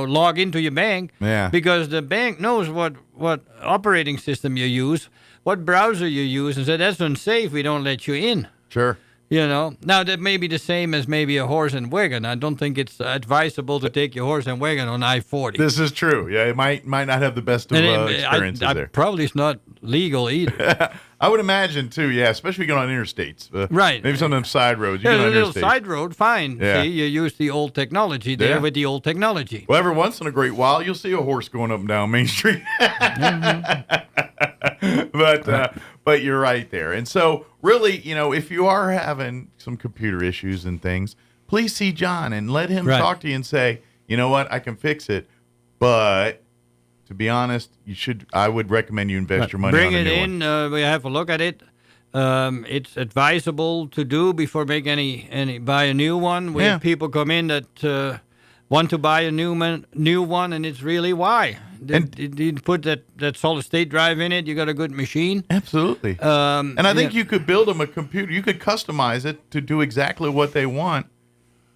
log into your bank. Yeah. Because the bank knows what operating system you use, what browser you use, and said, that's unsafe, we don't let you in. Sure. Now that may be the same as maybe a horse and wagon. I don't think it's advisable to take your horse and wagon on I-40. This is true. Yeah, it might not have the best of experiences there. Probably it's not legal either. I would imagine too. Yeah, especially going on interstates. Right. Maybe some of them side roads. A little side road, fine. Yeah. See, you use the old technology there with the old technology. Well, every once in a great while, you'll see a horse going up and down Main Street. But you're right there. And so really, if you are having some computer issues and things, please see John and let him talk to you and say, you know what, I can fix it. But to be honest, I would recommend you invest your money on a new one. Bring it in. We have a look at it. It's advisable to do before buy a new one. We have people come in that want to buy a new one, and it's really why. You put that solid state drive in it, you got a good machine. Absolutely. And I think you could build them a computer. You could customize it to do exactly what they want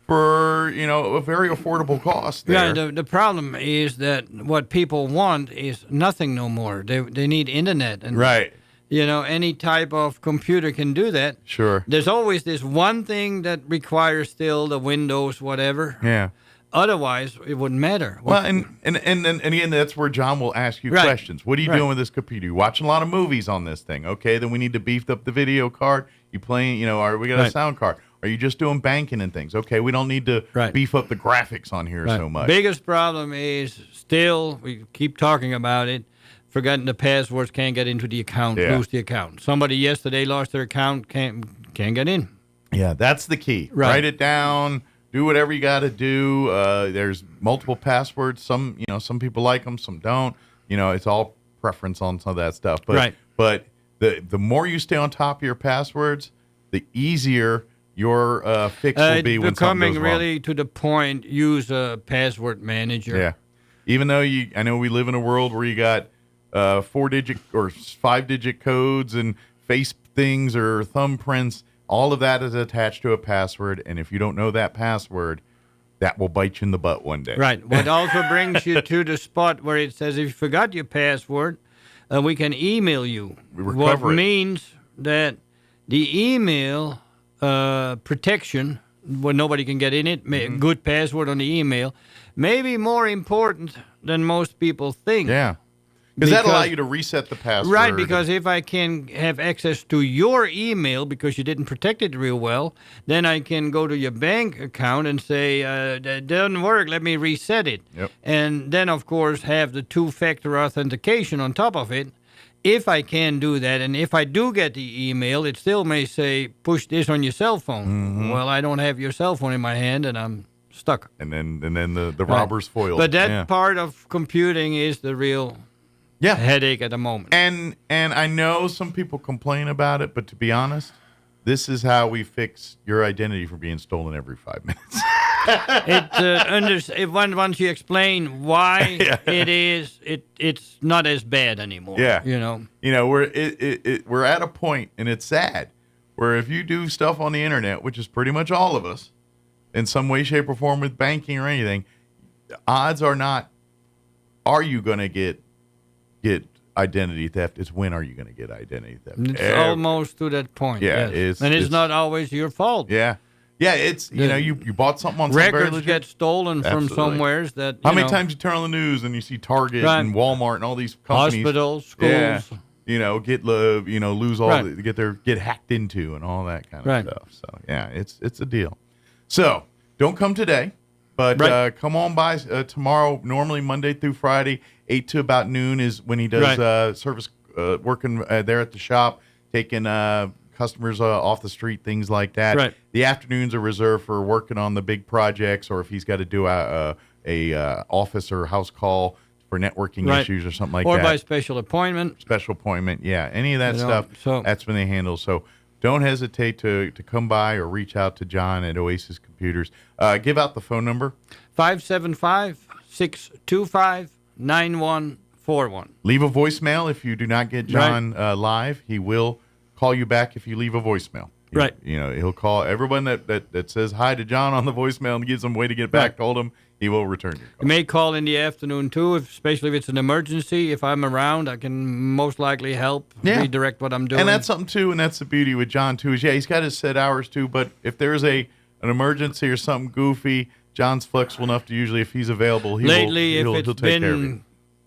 for a very affordable cost there. Yeah, the problem is that what people want is nothing no more. They need internet. And right. any type of computer can do that. Sure. There's always this one thing that requires still the Windows, whatever. Yeah. Otherwise, it wouldn't matter. Well, and again, that's where John will ask you questions. What are you doing with this computer? You're watching a lot of movies on this thing. Okay, then we need to beef up the video card. You playing, or we got a sound card. Are you just doing banking and things? Okay, we don't need to beef up the graphics on here so much. Biggest problem is still, we keep talking about it, forgotten the passwords, can't get into the account, lose the account. Somebody yesterday lost their account, can't get in. Yeah, that's the key. Right. Write it down. Do whatever you got to do. There's multiple passwords. Some people like them, some don't. It's all preference on some of that stuff. But the more you stay on top of your passwords, the easier your fix will be when something goes wrong. Really to the point, use a password manager. Yeah. Even though I know we live in a world where you got 4-digit or 5-digit codes and face things or thumbprints. All of that is attached to a password, and if you don't know that password, that will bite you in the butt one day. Right. What also brings you to the spot where it says if you forgot your password, we can email you. What means that the email protection, where nobody can get in it, good password on the email, may be more important than most people think. Yeah. Because that allows you to reset the password. Right, because if I can have access to your email because you didn't protect it real well, then I can go to your bank account and say, that doesn't work, let me reset it. Yep. And then, of course, have the two-factor authentication on top of it. If I can do that, and if I do get the email, it still may say, push this on your cell phone. Mm-hmm. Well, I don't have your cell phone in my hand, and I'm stuck. And then the robber's foiled. But that part of computing is the real... headache at the moment. And I know some people complain about it, but to be honest, this is how we fix your identity from being stolen every 5 minutes. Once you explain why it is, it's not as bad anymore. Yeah. We're at a point, and it's sad, where if you do stuff on the internet, which is pretty much all of us, in some way, shape, or form with banking or anything, the odds are not, are you going to get identity theft? It's when are you going to get identity theft? It's almost to that point. Yeah, yes. It's not always your fault. Yeah, it's you bought something on some records get stolen from somewheres that. How many times you turn on the news and you see Target and Walmart and all these companies, hospitals, schools, lose all get hacked into and all that kind of stuff. So it's a deal. So don't come today. But come on by tomorrow. Normally Monday through Friday, 8 to about noon is when he does service working there at the shop, taking customers off the street, things like that. Right. The afternoons are reserved for working on the big projects, or if he's got to do a office or house call for networking issues or something like that. Or by special appointment. Special appointment, yeah. Any of that stuff, that's when they handle. So don't hesitate to come by or reach out to John at Oasis Computers. Give out the phone number. 575-625-9141. Leave a voicemail if you do not get John live. He will call you back if you leave a voicemail. He'll call everyone that says hi to John on the voicemail and gives them a way to get back. Told him he will return your call. You may call in the afternoon, too, especially if it's an emergency. If I'm around, I can most likely help redirect what I'm doing. And that's something, too, and that's the beauty with John, too, is, he's got his set hours, too, but if there's an emergency or something goofy, John's flexible enough to usually, if he's available, he'll take care of you.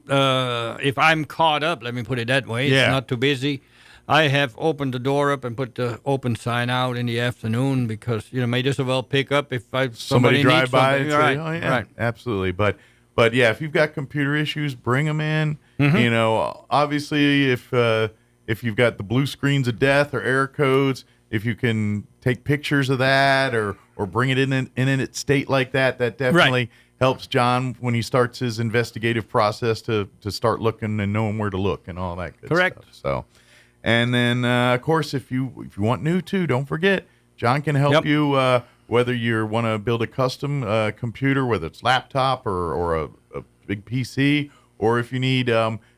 If I'm caught up, let me put it that way, it's not too busy, I have opened the door up and put the open sign out in the afternoon because, may just as well pick up if somebody drive needs by something. and say, right. Absolutely. But if you've got computer issues, bring them in. Mm-hmm. Obviously, if you've got the blue screens of death or error codes, if you can take pictures of that or bring it in its state like that definitely helps John when he starts his investigative process to start looking and knowing where to look and all that good stuff. So. And then, of course, if you want new, too, don't forget, John can help you whether you want to build a custom computer, whether it's laptop or a big PC, or if you need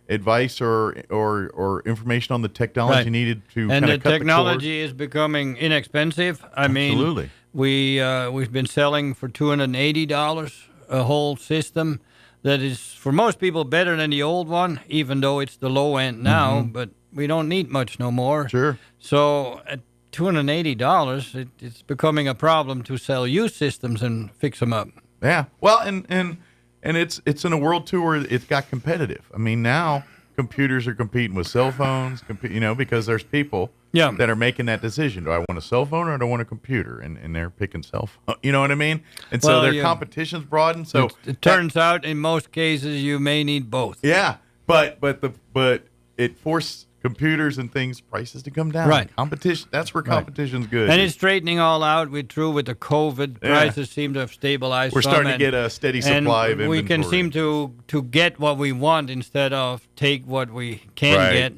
advice or information on the technology needed to kind of cut the cord. And the technology is becoming inexpensive. Absolutely. We've been selling for $280 a whole system that is, for most people, better than the old one, even though it's the low end now. Mm-hmm. But we don't need much no more. Sure. So at $280, it's becoming a problem to sell used systems and fix them up. Yeah. Well, and it's in a world too where it got competitive. I mean, now computers are competing with cell phones, because there's people that are making that decision. Do I want a cell phone or do I want a computer? And they're picking cell phone. You know what I mean? And so their competition's broadened. So it turns out in most cases you may need both. Yeah. But it forced computers and things prices to come down. Right. Competition. That's where competition's good. And it's straightening all out. We're through with the COVID. Prices seem to have stabilized. We're starting to get a steady supply of inventory. We can seem to get what we want instead of take what we can get.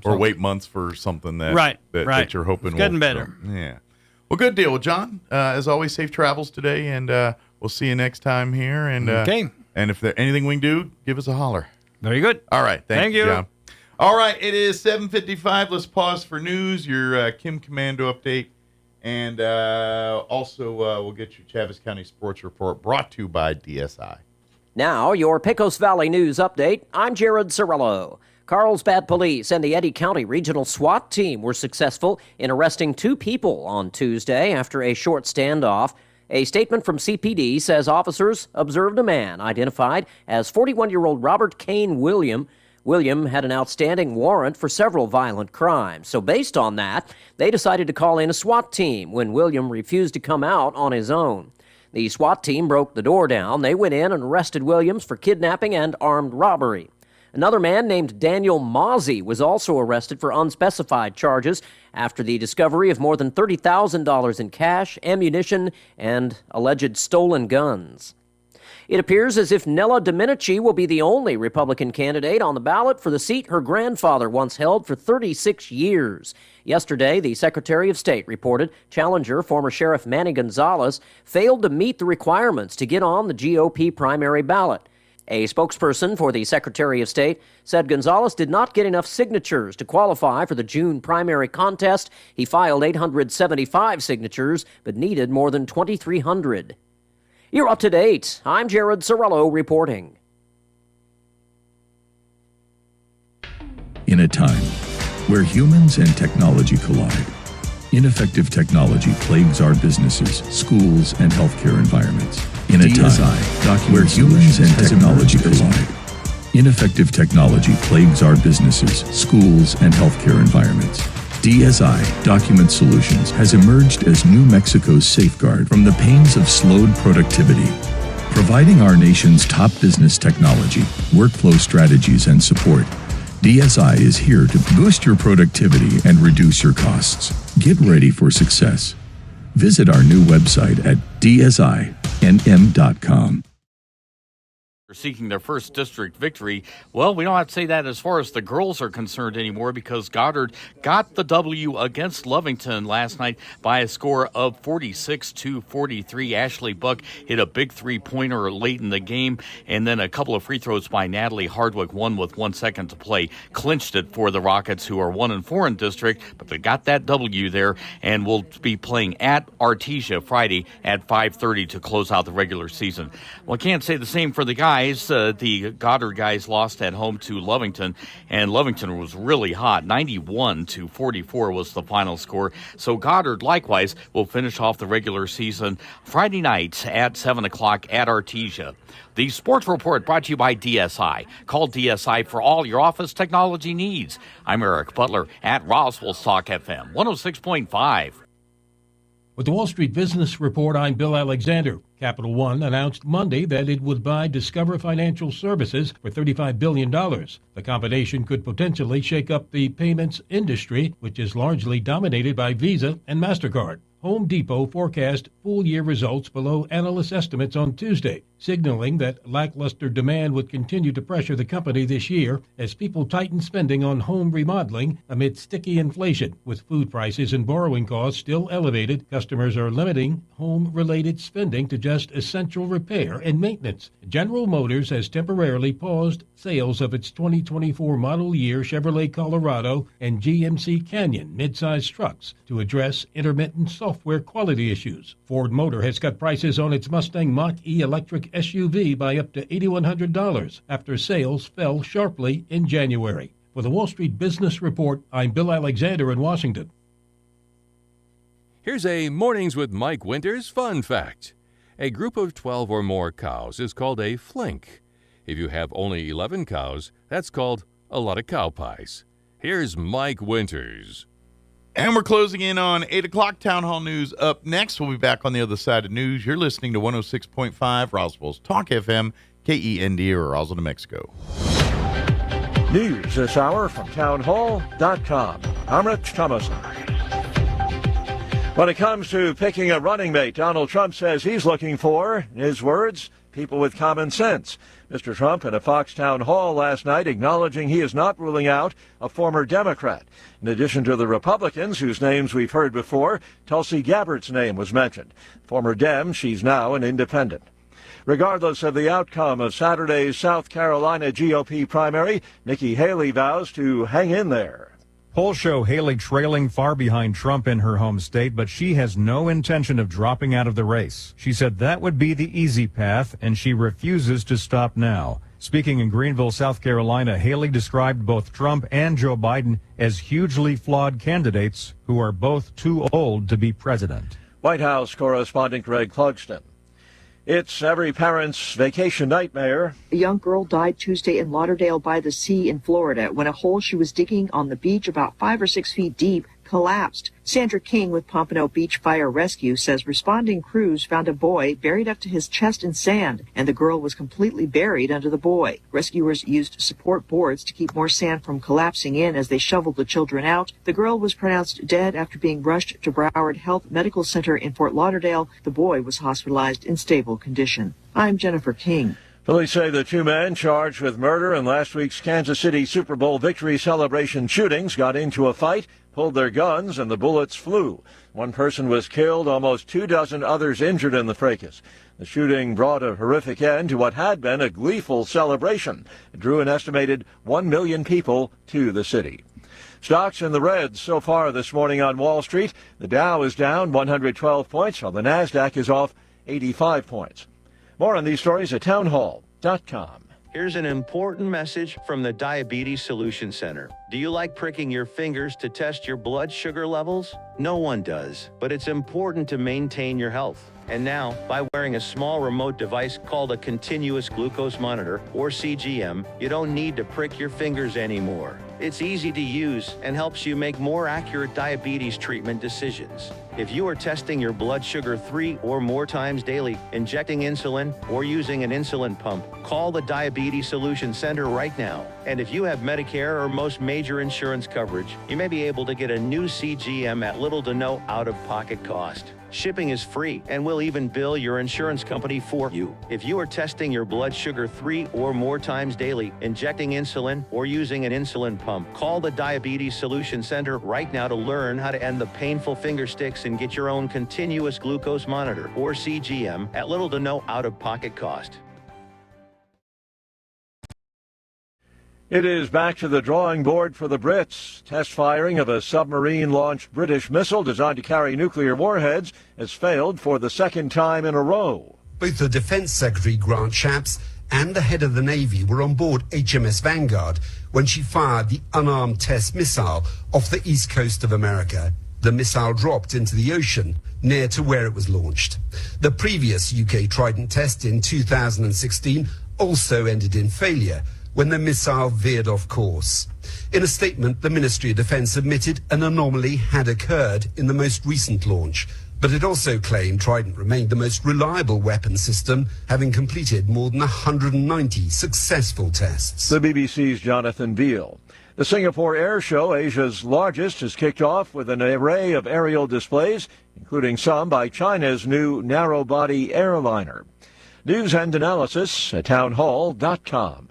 Or wait months for something that you're hoping it's getting better. Yeah. Well, good deal. Well, John, as always, safe travels today, and we'll see you next time here. And okay. And if there's anything we can do, give us a holler. Very good. All right. Thank you. John. All right. It is 7:55. Let's pause for news, your Kim Commando update, and also we'll get your Chaves County Sports Report brought to you by DSI. Now, your Pecos Valley News Update. I'm Jared Cirillo. Carlsbad Police and the Eddy County Regional SWAT Team were successful in arresting 2 people on Tuesday after a short standoff. A statement from CPD says officers observed a man identified as 41-year-old Robert Kane William. William had an outstanding warrant for several violent crimes. So based on that, they decided to call in a SWAT team when William refused to come out on his own. The SWAT team broke the door down. They went in and arrested Williams for kidnapping and armed robbery. Another man named Daniel Mozzie was also arrested for unspecified charges after the discovery of more than $30,000 in cash, ammunition, and alleged stolen guns. It appears as if Nella Domenici will be the only Republican candidate on the ballot for the seat her grandfather once held for 36 years. Yesterday, the Secretary of State reported challenger, former Sheriff Manny Gonzalez, failed to meet the requirements to get on the GOP primary ballot. A spokesperson for the Secretary of State said Gonzalez did not get enough signatures to qualify for the June primary contest. He filed 875 signatures, but needed more than 2,300. You're up to date. I'm Jared Cirillo reporting. In a time where humans and technology collide, ineffective technology plagues our businesses, schools, and healthcare environments. In a time where humans and technology collide, ineffective technology plagues our businesses, schools, and healthcare environments. DSI Document Solutions has emerged as New Mexico's safeguard from the pains of slowed productivity, providing our nation's top business technology, workflow strategies, and support. DSI is here to boost your productivity and reduce your costs. Get ready for success. Visit our new website at dsinm.com. Seeking their first district victory. Well, we don't have to say that as far as the girls are concerned anymore, because Goddard got the W against Lovington last night by a score of 46-43. Ashley Buck hit a big three-pointer late in the game, and then a couple of free throws by Natalie Hardwick, one with 1 second to play, clinched it for the Rockets, who are 1-4 in district, but they got that W there, and will be playing at Artesia Friday at 5:30 to close out the regular season. Well, I can't say the same for the guys. The Goddard guys lost at home to Lovington, and Lovington was really hot. 91-44 was the final score. So Goddard, likewise, will finish off the regular season Friday night at 7 o'clock at Artesia. The Sports Report brought to you by DSI. Call DSI for all your office technology needs. I'm Eric Butler at Roswell Talk FM 106.5. With the Wall Street Business Report, I'm Bill Alexander. Capital One announced Monday that it would buy Discover Financial Services for $35 billion. The combination could potentially shake up the payments industry, which is largely dominated by Visa and MasterCard. Home Depot forecast full-year results below analyst estimates on Tuesday, signaling that lackluster demand would continue to pressure the company this year as people tighten spending on home remodeling amid sticky inflation. With food prices and borrowing costs still elevated, customers are limiting home-related spending to just essential repair and maintenance. General Motors has temporarily paused sales of its 2024 model year Chevrolet Colorado and GMC Canyon midsize trucks to address intermittent software quality issues. Ford Motor has cut prices on its Mustang Mach-E electric SUV by up to $8,100 after sales fell sharply in January. For the Wall Street Business Report, I'm Bill Alexander in Washington. Here's a Mornings with Mike Winters fun fact. A group of 12 or more cows is called a flink. If you have only 11 cows, that's called a lot of cow pies. Here's Mike Winters. And we're closing in on 8 o'clock. Town Hall News up next. We'll be back on the other side of news. You're listening to 106.5 Roswell's Talk FM, KEND, or Roswell, New Mexico. News this hour from townhall.com. I'm Rich Thomas. When it comes to picking a running mate, Donald Trump says he's looking for, in his words, people with common sense. Mr. Trump in a Fox town hall last night acknowledging he is not ruling out a former Democrat. In addition to the Republicans, whose names we've heard before, Tulsi Gabbard's name was mentioned. Former Dem, she's now an independent. Regardless of the outcome of Saturday's South Carolina GOP primary, Nikki Haley vows to hang in there. Polls show Haley trailing far behind Trump in her home state, but she has no intention of dropping out of the race. She said that would be the easy path, and she refuses to stop now. Speaking in Greenville, South Carolina, Haley described both Trump and Joe Biden as hugely flawed candidates who are both too old to be president. White House correspondent Greg Clugston. It's every parent's vacation nightmare. A young girl died Tuesday in Lauderdale by the Sea in Florida when a hole she was digging on the beach about 5 or 6 feet deep collapsed. Sandra King with Pompano Beach Fire Rescue says responding crews found a boy buried up to his chest in sand, and the girl was completely buried under the boy. Rescuers used support boards to keep more sand from collapsing in as they shoveled the children out. The girl was pronounced dead after being rushed to Broward Health Medical Center in Fort Lauderdale. The boy was hospitalized in stable condition. I'm Jennifer King. Police say the two men charged with murder in last week's Kansas City Super Bowl victory celebration shootings got into a fight, pulled their guns, and the bullets flew. One person was killed, almost 24 others injured in the fracas. The shooting brought a horrific end to what had been a gleeful celebration. It drew an estimated 1 million people to the city. Stocks in the reds so far this morning on Wall Street. The Dow is down 112 points, while the NASDAQ is off 85 points. More on these stories at townhall.com. Here's an important message from the Diabetes Solution Center. Do you like pricking your fingers to test your blood sugar levels? No one does, but it's important to maintain your health. And now, by wearing a small remote device called a continuous glucose monitor, or CGM, you don't need to prick your fingers anymore. It's easy to use and helps you make more accurate diabetes treatment decisions. If you are testing your blood sugar 3 or more times daily, injecting insulin, or using an insulin pump, call the Diabetes Solution Center right now. And if you have Medicare or most major insurance coverage, you may be able to get a new CGM at little to no out-of-pocket cost. Shipping is free, and we'll even bill your insurance company for you. If you are testing your blood sugar 3 or more times daily, injecting insulin, or using an insulin pump, call the Diabetes Solution Center right now to learn how to end the painful finger sticks and get your own continuous glucose monitor, or CGM, at little to no out-of-pocket cost. It is back to the drawing board for the Brits. Test firing of a submarine-launched British missile designed to carry nuclear warheads has failed for the second time in a row. Both the Defense Secretary, Grant Shapps, and the head of the Navy were on board HMS Vanguard when she fired the unarmed test missile off the east coast of America. The missile dropped into the ocean near to where it was launched. The previous UK Trident test in 2016 also ended in failure when the missile veered off course. In a statement, the Ministry of Defence admitted an anomaly had occurred in the most recent launch, but it also claimed Trident remained the most reliable weapon system, having completed more than 190 successful tests. The BBC's Jonathan Beale. The Singapore Air Show, Asia's largest, has kicked off with an array of aerial displays, including some by China's new narrow-body airliner. News and analysis at townhall.com.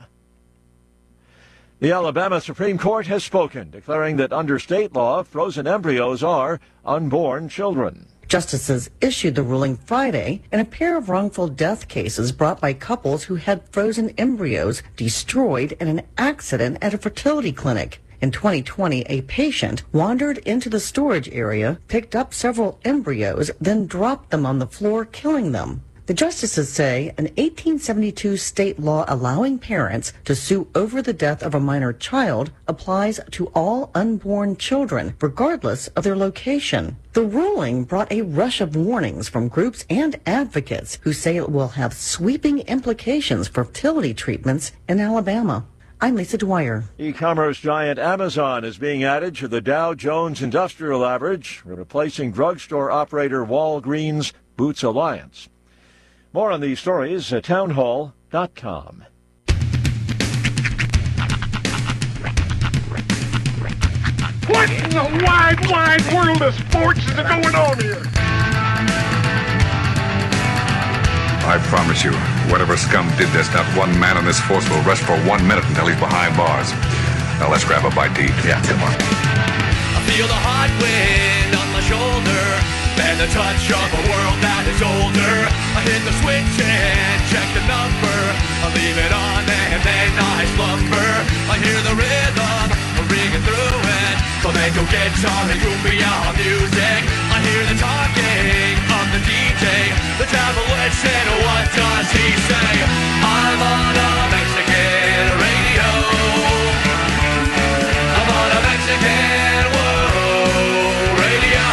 The Alabama Supreme Court has spoken, declaring that under state law, frozen embryos are unborn children. Justices issued the ruling Friday in a pair of wrongful death cases brought by couples who had frozen embryos destroyed in an accident at a fertility clinic. In 2020, a patient wandered into the storage area, picked up several embryos, then dropped them on the floor, killing them. The justices say an 1872 state law allowing parents to sue over the death of a minor child applies to all unborn children, regardless of their location. The ruling brought a rush of warnings from groups and advocates who say it will have sweeping implications for fertility treatments in Alabama. I'm Lisa Dwyer. E-commerce giant Amazon is being added to the Dow Jones Industrial Average, replacing drugstore operator Walgreens Boots Alliance. More on these stories at townhall.com. What in the wide, wide world of sports is going on here? I promise you, whatever scum did this, not one man on this force will rest for 1 minute until he's behind bars. Now let's grab a bite to eat. Yeah, come on. I feel the hot wind on my shoulder and the touch of a world that is older. I hit the switch and check the number. I leave it on and then I slumber. I hear the rhythm ringing through it. So then go get some and groovy on music. I hear the talking of the DJ. The devil listen, what does he say? I'm on a Mexican radio. I'm on a Mexican radio.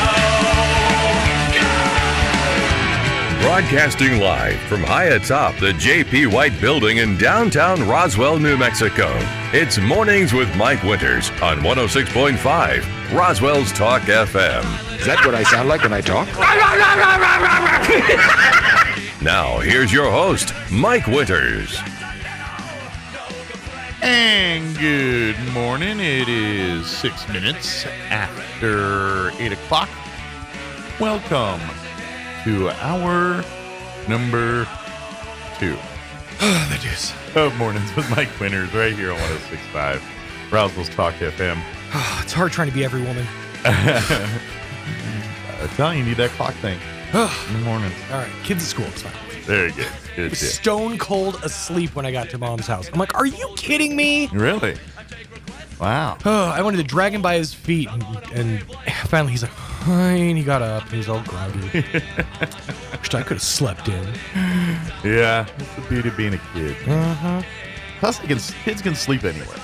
Broadcasting live from high atop the J.P. White Building in downtown Roswell, New Mexico. It's Mornings with Mike Winters on 106.5 Roswell's Talk FM. Is that what I sound like when I talk? Now, here's your host, Mike Winters. And good morning. It is 6 minutes after 8 o'clock. Welcome to hour number 2. That is. Of Mornings with Mike Winters right here on 106.5 Roswell's Talk FM. It's hard trying to be every woman. I'm telling you, need that clock thing in the morning. All right, kids at school, it's fine. There you go. Good. Stone cold asleep when I got to Mom's house. I'm like, are you kidding me? Really? Wow. I wanted to drag him by his feet, and finally he's like, fine. He got up, and he was all groggy. Wished I could have slept in. Yeah, that's the beauty of being a kid. Uh-huh. Plus, kids can sleep anywhere.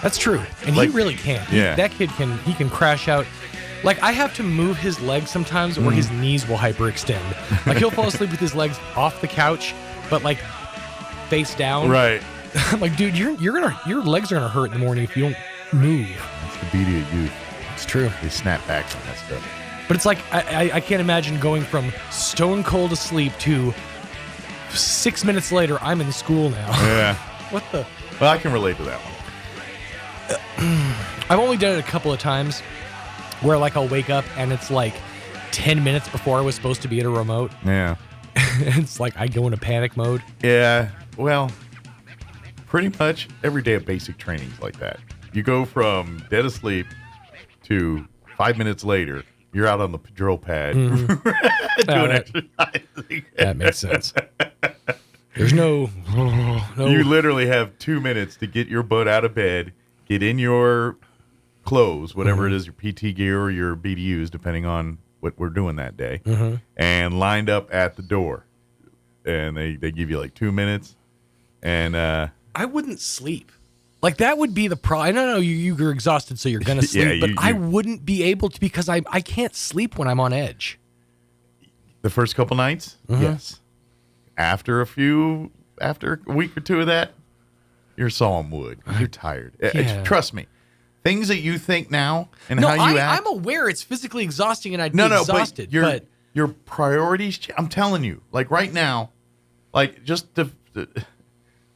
That's true, and he really can. Yeah. That kid can crash out. Like, I have to move his legs sometimes, or his knees will hyperextend. Like, he'll fall asleep with his legs off the couch, but like face down. Right. I'm like, dude, your legs are gonna hurt in the morning if you don't move. That's the beauty of youth. It's true. They snap back from that stuff. But it's like I can't imagine going from stone cold asleep to 6 minutes later. I'm in school now. Yeah. What the? Well, I can relate to that one. I've only done it a couple of times where like I'll wake up and it's like 10 minutes before I was supposed to be at a remote. Yeah. It's like I go into panic mode. Yeah. Well, pretty much every day of basic training's like that. You go from dead asleep to 5 minutes later, you're out on the drill pad doing exercise. That makes sense. There's no. You literally have 2 minutes to get your butt out of bed, get in your clothes, whatever it is, your PT gear or your BDUs, depending on what we're doing that day, and lined up at the door. And they give you like 2 minutes. And I wouldn't sleep. Like, that would be the problem. I know you're exhausted, so you're going to sleep, but I wouldn't be able to because I can't sleep when I'm on edge. The first couple nights? Yes. After a week or two of that, you're sawing wood. You're tired. Yeah. Trust me. Things that you think now and how you act. I'm aware it's physically exhausting and I'd be exhausted. But your priorities, I'm telling you, like right now, like just and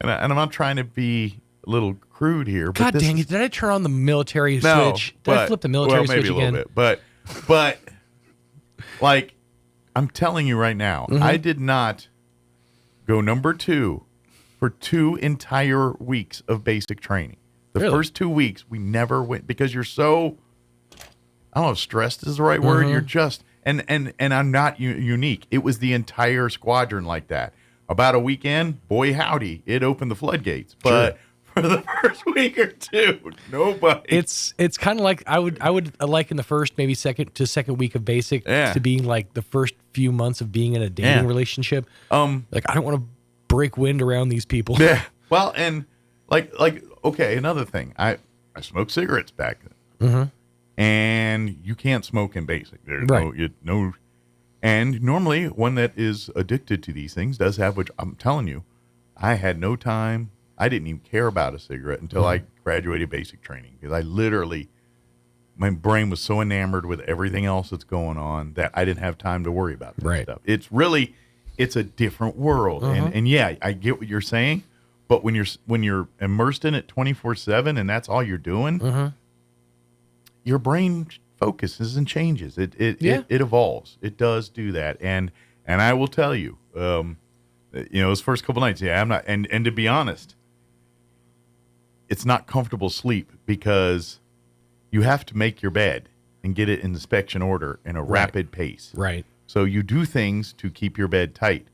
I'm not trying to be a little crude here. God but dang it. Did I turn on the military switch? Did I flip the military switch again? Maybe a little bit. But like, I'm telling you right now, I did not go number 2 for 2 entire weeks of basic training. The first 2 weeks, we never went because you're so, I don't know if stressed is the right word. You're just, and I'm not unique. It was the entire squadron like that. About a weekend, boy howdy, it opened the floodgates. But for the first week or two. Nobody. It's kind of like I would liken the first maybe second week of basic to being like the first few months of being in a dating relationship. Like I don't want to break wind around these people. Yeah. Well, and like okay, another thing. I smoked cigarettes back then. Mm-hmm. And you can't smoke in basic. There's Right. no. And normally, one that is addicted to these things does have, which I'm telling you, I had no time. I didn't even care about a cigarette until I graduated basic training because I literally, my brain was so enamored with everything else that's going on that I didn't have time to worry about that stuff. It's a different world, and yeah, I get what you're saying, but when you're immersed in it 24/7 and that's all you're doing, your brain focuses and changes. It evolves. It does do that, and I will tell you, those first couple nights, I'm not, and to be honest, it's not comfortable sleep because you have to make your bed and get it in inspection order in a rapid pace. Right. So you do things to keep your bed tight,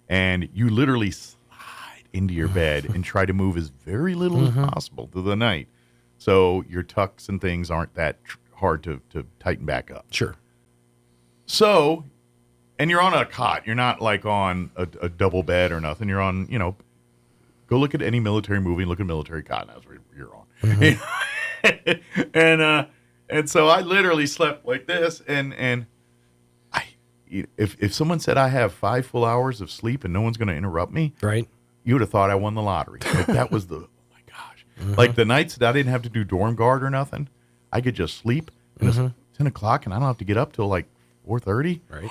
and you literally slide into your bed and try to move as very little as possible through the night. So your tucks and things aren't that hard to tighten back up. Sure. So, and you're on a cot. You're not like on a double bed or nothing. You're on, go look at any military movie and look at a military cot. That's where you're on. And so I literally slept like this. And if someone said I have 5 full hours of sleep and no one's going to interrupt me, right? You would have thought I won the lottery. Like, that was the, oh my gosh. Like the nights that I didn't have to do dorm guard or nothing, I could just sleep. And it's 10 o'clock and I don't have to get up till like 4:30. Right.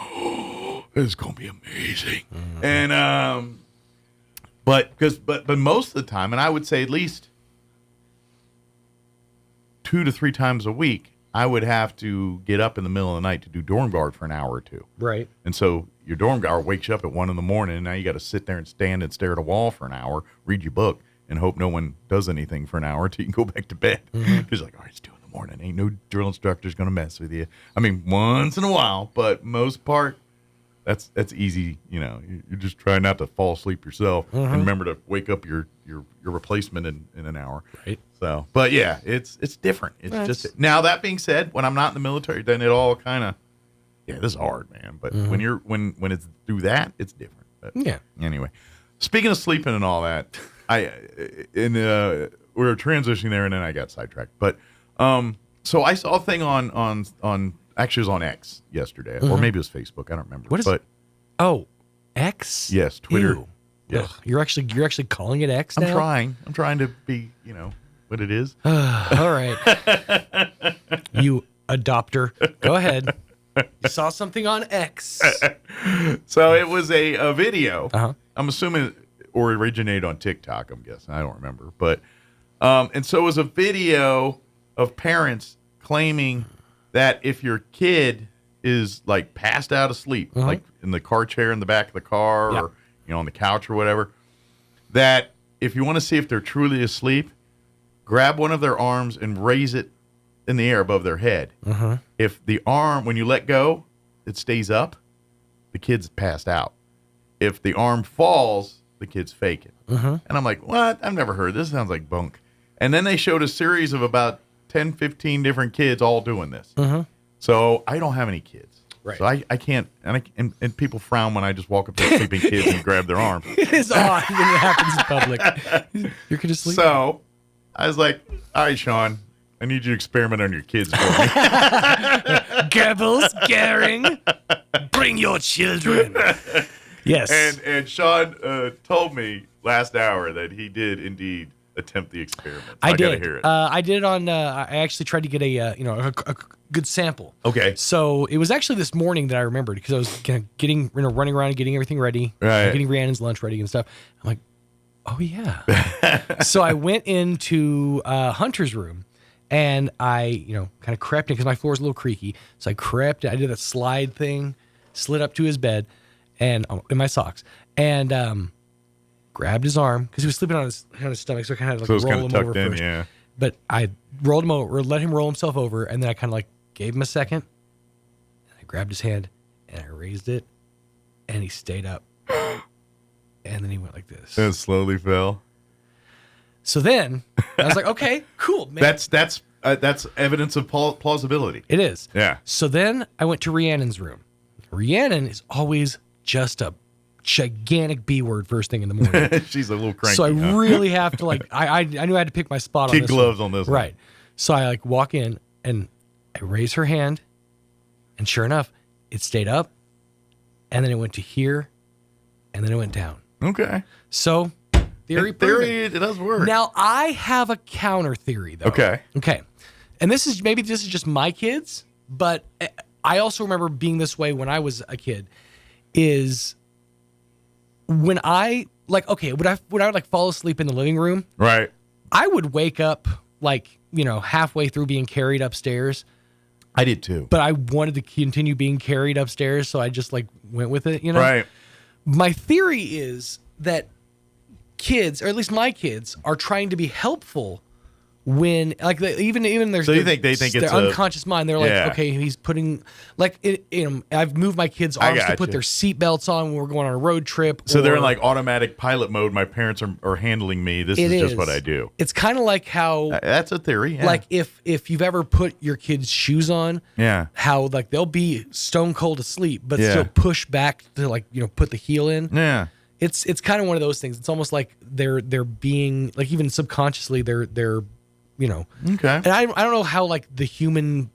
It's going to be amazing. And, but most of the time, and I would say at least 2 to 3 times a week, I would have to get up in the middle of the night to do dorm guard for an hour or two. Right. And so your dorm guard wakes you up at 1 a.m. and now you got to sit there and stand and stare at a wall for an hour, read your book, and hope no one does anything for an hour until you can go back to bed. Because like, all right, it's 2 a.m. Ain't no drill instructor's going to mess with you. I mean, once in a while, but most part, that's easy. You're just trying not to fall asleep yourself and remember to wake up your replacement in an hour. Right. So, but yeah, it's different. It's just, now that being said, when I'm not in the military, then it all kind of, this is hard, man. But when it's through that, it's different. But anyway, speaking of sleeping and all that, we were transitioning there and then I got sidetracked. But, so I saw a thing on actually it was on X yesterday, or maybe it was Facebook. I don't remember. What is it? Oh, X? Yes, Twitter. Ew. Yes. Ugh, you're actually calling it X now? I'm trying to be, what it is. All right. You adopter. Go ahead. You saw something on X. So it was a video. I'm assuming, or originated on TikTok, I'm guessing. I don't remember. But, and so it was a video of parents claiming that if your kid is like passed out of sleep, like in the car chair in the back of the car or on the couch or whatever, that if you want to see if they're truly asleep, grab one of their arms and raise it in the air above their head. If the arm, when you let go, it stays up, the kid's passed out. If the arm falls, the kid's faking. And I'm like, what? I've never heard this. Sounds like bunk. And then they showed a series of about 10, 15 different kids all doing this. So I don't have any kids. Right. So I can't, and people frown when I just walk up to sleeping kids and grab their arms. It is odd when it happens in public. You're going to sleep. So I was like, all right, Sean, I need you to experiment on your kids for me. Goebbels, Goering, bring your children. Yes. And Sean told me last hour that he did indeed attempt the experiment. So I did. Gotta hear it. I did it on. I actually tried to get a good sample. Okay. So it was actually this morning that I remembered because I was kind of getting running around and getting everything ready, right? Getting Rhiannon's lunch ready and stuff. I'm like, oh yeah. So I went into Hunter's room and I kind of crept in because my floor is a little creaky. So I crept. I did that slide thing, slid up to his bed, and in my socks and. Grabbed his arm because he was sleeping on his stomach, so I kind of like roll him over first. Yeah. But I rolled him over, let him roll himself over, and then I kind of like gave him a second. And I grabbed his hand and I raised it, and he stayed up. And then he went like this. And slowly fell. So then I was like, okay, cool. Man. That's evidence of plausibility. It is. Yeah. So then I went to Rhiannon's room. Rhiannon is always just a gigantic B word first thing in the morning. She's a little cranky. So I really have to I knew I had to pick my spot on Kid this gloves one. on this right. So I walk in and I raise her hand, and sure enough, it stayed up, and then it went to here, and then it went down. Okay. So theory, it does work. Now I have a counter theory though. Okay. And this is just my kids, but I also remember being this way when I was a kid. Is when I would I fall asleep in the living room? Right. I would wake up halfway through being carried upstairs. I did too. But I wanted to continue being carried upstairs, so I just went with it, Right. My theory is that kids, or at least my kids, are trying to be helpful when even there's so you think they think their it's unconscious mind. They're like, okay, he's putting I've moved my kids' arms to put their seatbelts on when we're going on a road trip. So they're in automatic pilot mode. My parents are handling me. This is just what I do. It's kind of like how that's a theory. Yeah. Like if you've ever put your kids' shoes on, how they'll be stone cold asleep, but still push back to put the heel in. Yeah. It's kind of one of those things. It's almost like they're being even subconsciously they're Okay. And I don't know how the human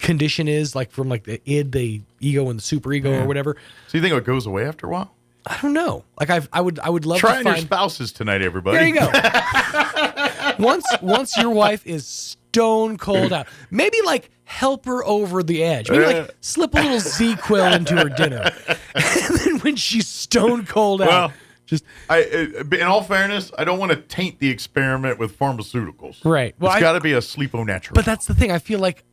condition is from the id, the ego, and the superego or whatever. So you think it goes away after a while? I don't know. I would love Try to on find your spouses tonight, everybody. There you go. once your wife is stone cold out, maybe help her over the edge. Maybe slip a little Z-Quil into her dinner, and then when she's stone cold out. In all fairness, I don't want to taint the experiment with pharmaceuticals. Right. Well, it's got to be a sleepo natural. But that's the thing. I feel like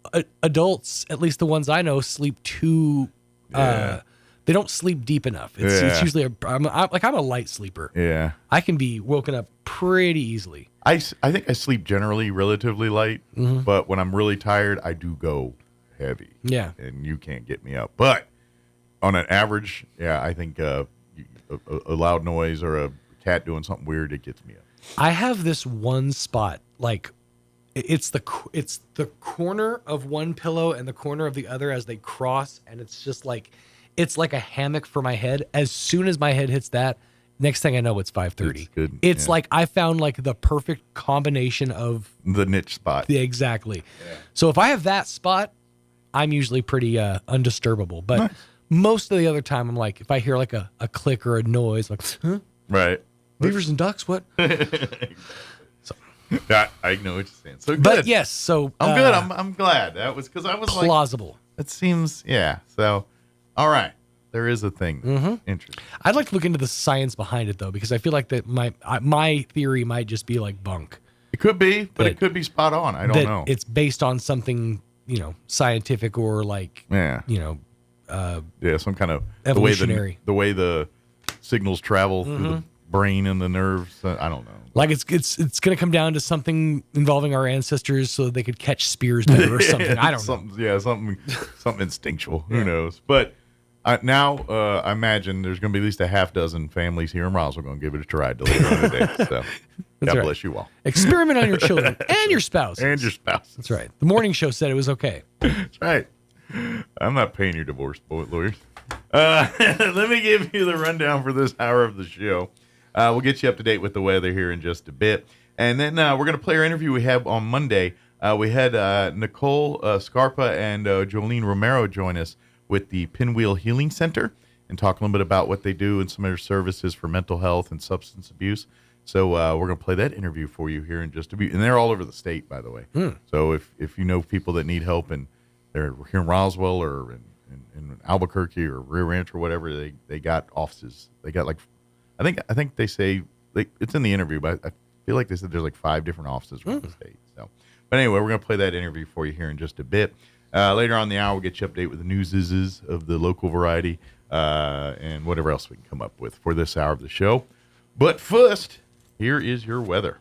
adults, at least the ones I know, sleep too. They don't sleep deep enough. It's usually I'm a light sleeper. Yeah. I can be woken up pretty easily. I think I sleep generally relatively light, but when I'm really tired, I do go heavy. Yeah. And you can't get me up. But on an average, I think a loud noise or a cat doing something weird, it gets me up. I have this one spot, it's the corner of one pillow and the corner of the other as they cross, and it's just it's like a hammock for my head. As soon as my head hits that, next thing I know, it's 5:30. It's good. It's I found the perfect combination of the niche spot. Exactly. Yeah. So if I have that spot, I'm usually pretty undisturbable. But nice. Most of the other time, I'm if I hear a click or a noise, huh? Right. Beavers and ducks, what? Yeah, I know what you're saying. So good. But yes, so I'm good. I'm glad. That was because I was plausible. It seems, So, all right, there is a thing. Interesting. I'd like to look into the science behind it though, because I feel like that my theory might just be bunk. It could be, but it could be spot on. I don't know. It's based on something scientific or some kind of evolutionary. The way the signals travel through the brain and the nerves. I don't know. It's going to come down to something involving our ancestors so they could catch spears better or something. I don't know. Yeah, something instinctual. Who knows? But now I imagine there's going to be at least a half dozen families here in Roswell going to give it a try later on today. So God bless you all. Experiment on your children and your spouse. And your spouse. That's right. The morning show said it was okay. That's right. I'm not paying your divorce lawyers. Let me give you the rundown for this hour of the show. We'll get you up to date with the weather here in just a bit. And then we're going to play our interview we had on Monday. We had Nicole Scarpa and Jolene Romero join us with the Pinwheel Healing Center and talk a little bit about what they do and some of their services for mental health and substance abuse. So we're going to play that interview for you here in just a bit. And they're all over the state, by the way. So if you know people that need help and they're here in Roswell or in Albuquerque or Rio Rancho or whatever, they got offices. They got I think they say it's in the interview, but I feel like they said there's 5 different offices around the state. So, but anyway, we're gonna play that interview for you here in just a bit. Later on in the hour, we'll get you update with the news of the local variety and whatever else we can come up with for this hour of the show. But first, here is your weather.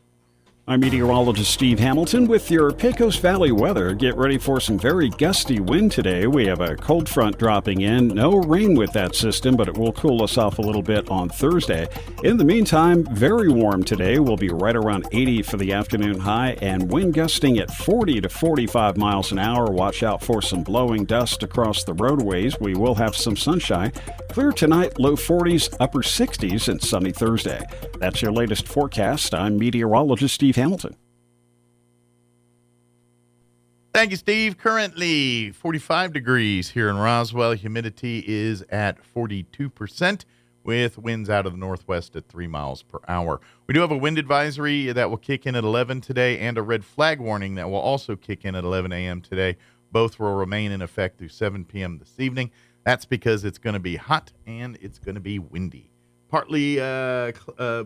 I'm meteorologist Steve Hamilton with your Pecos Valley weather. Get ready for some very gusty wind today. We have a cold front dropping in. No rain with that system, but it will cool us off a little bit on Thursday. In the meantime, very warm today. We'll be right around 80 for the afternoon high and wind gusting at 40 to 45 miles an hour. Watch out for some blowing dust across the roadways. We will have some sunshine. Clear tonight, low 40s, upper 60s, and sunny Thursday. That's your latest forecast. I'm meteorologist Steve Hamilton. Thank you, Steve. Currently 45 degrees here in Roswell. Humidity is at 42% with winds out of the northwest at 3 miles per hour. We do have a wind advisory that will kick in at 11 today and a red flag warning that will also kick in at 11 a.m. today. Both will remain in effect through 7 p.m. this evening. That's because it's going to be hot and it's going to be windy. Partly,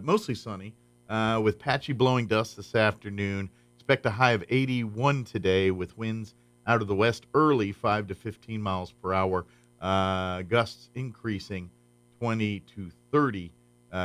mostly sunny with patchy blowing dust this afternoon. Expect a high of 81 today with winds out of the west early, 5 to 15 miles per hour. Gusts increasing 20 to 30,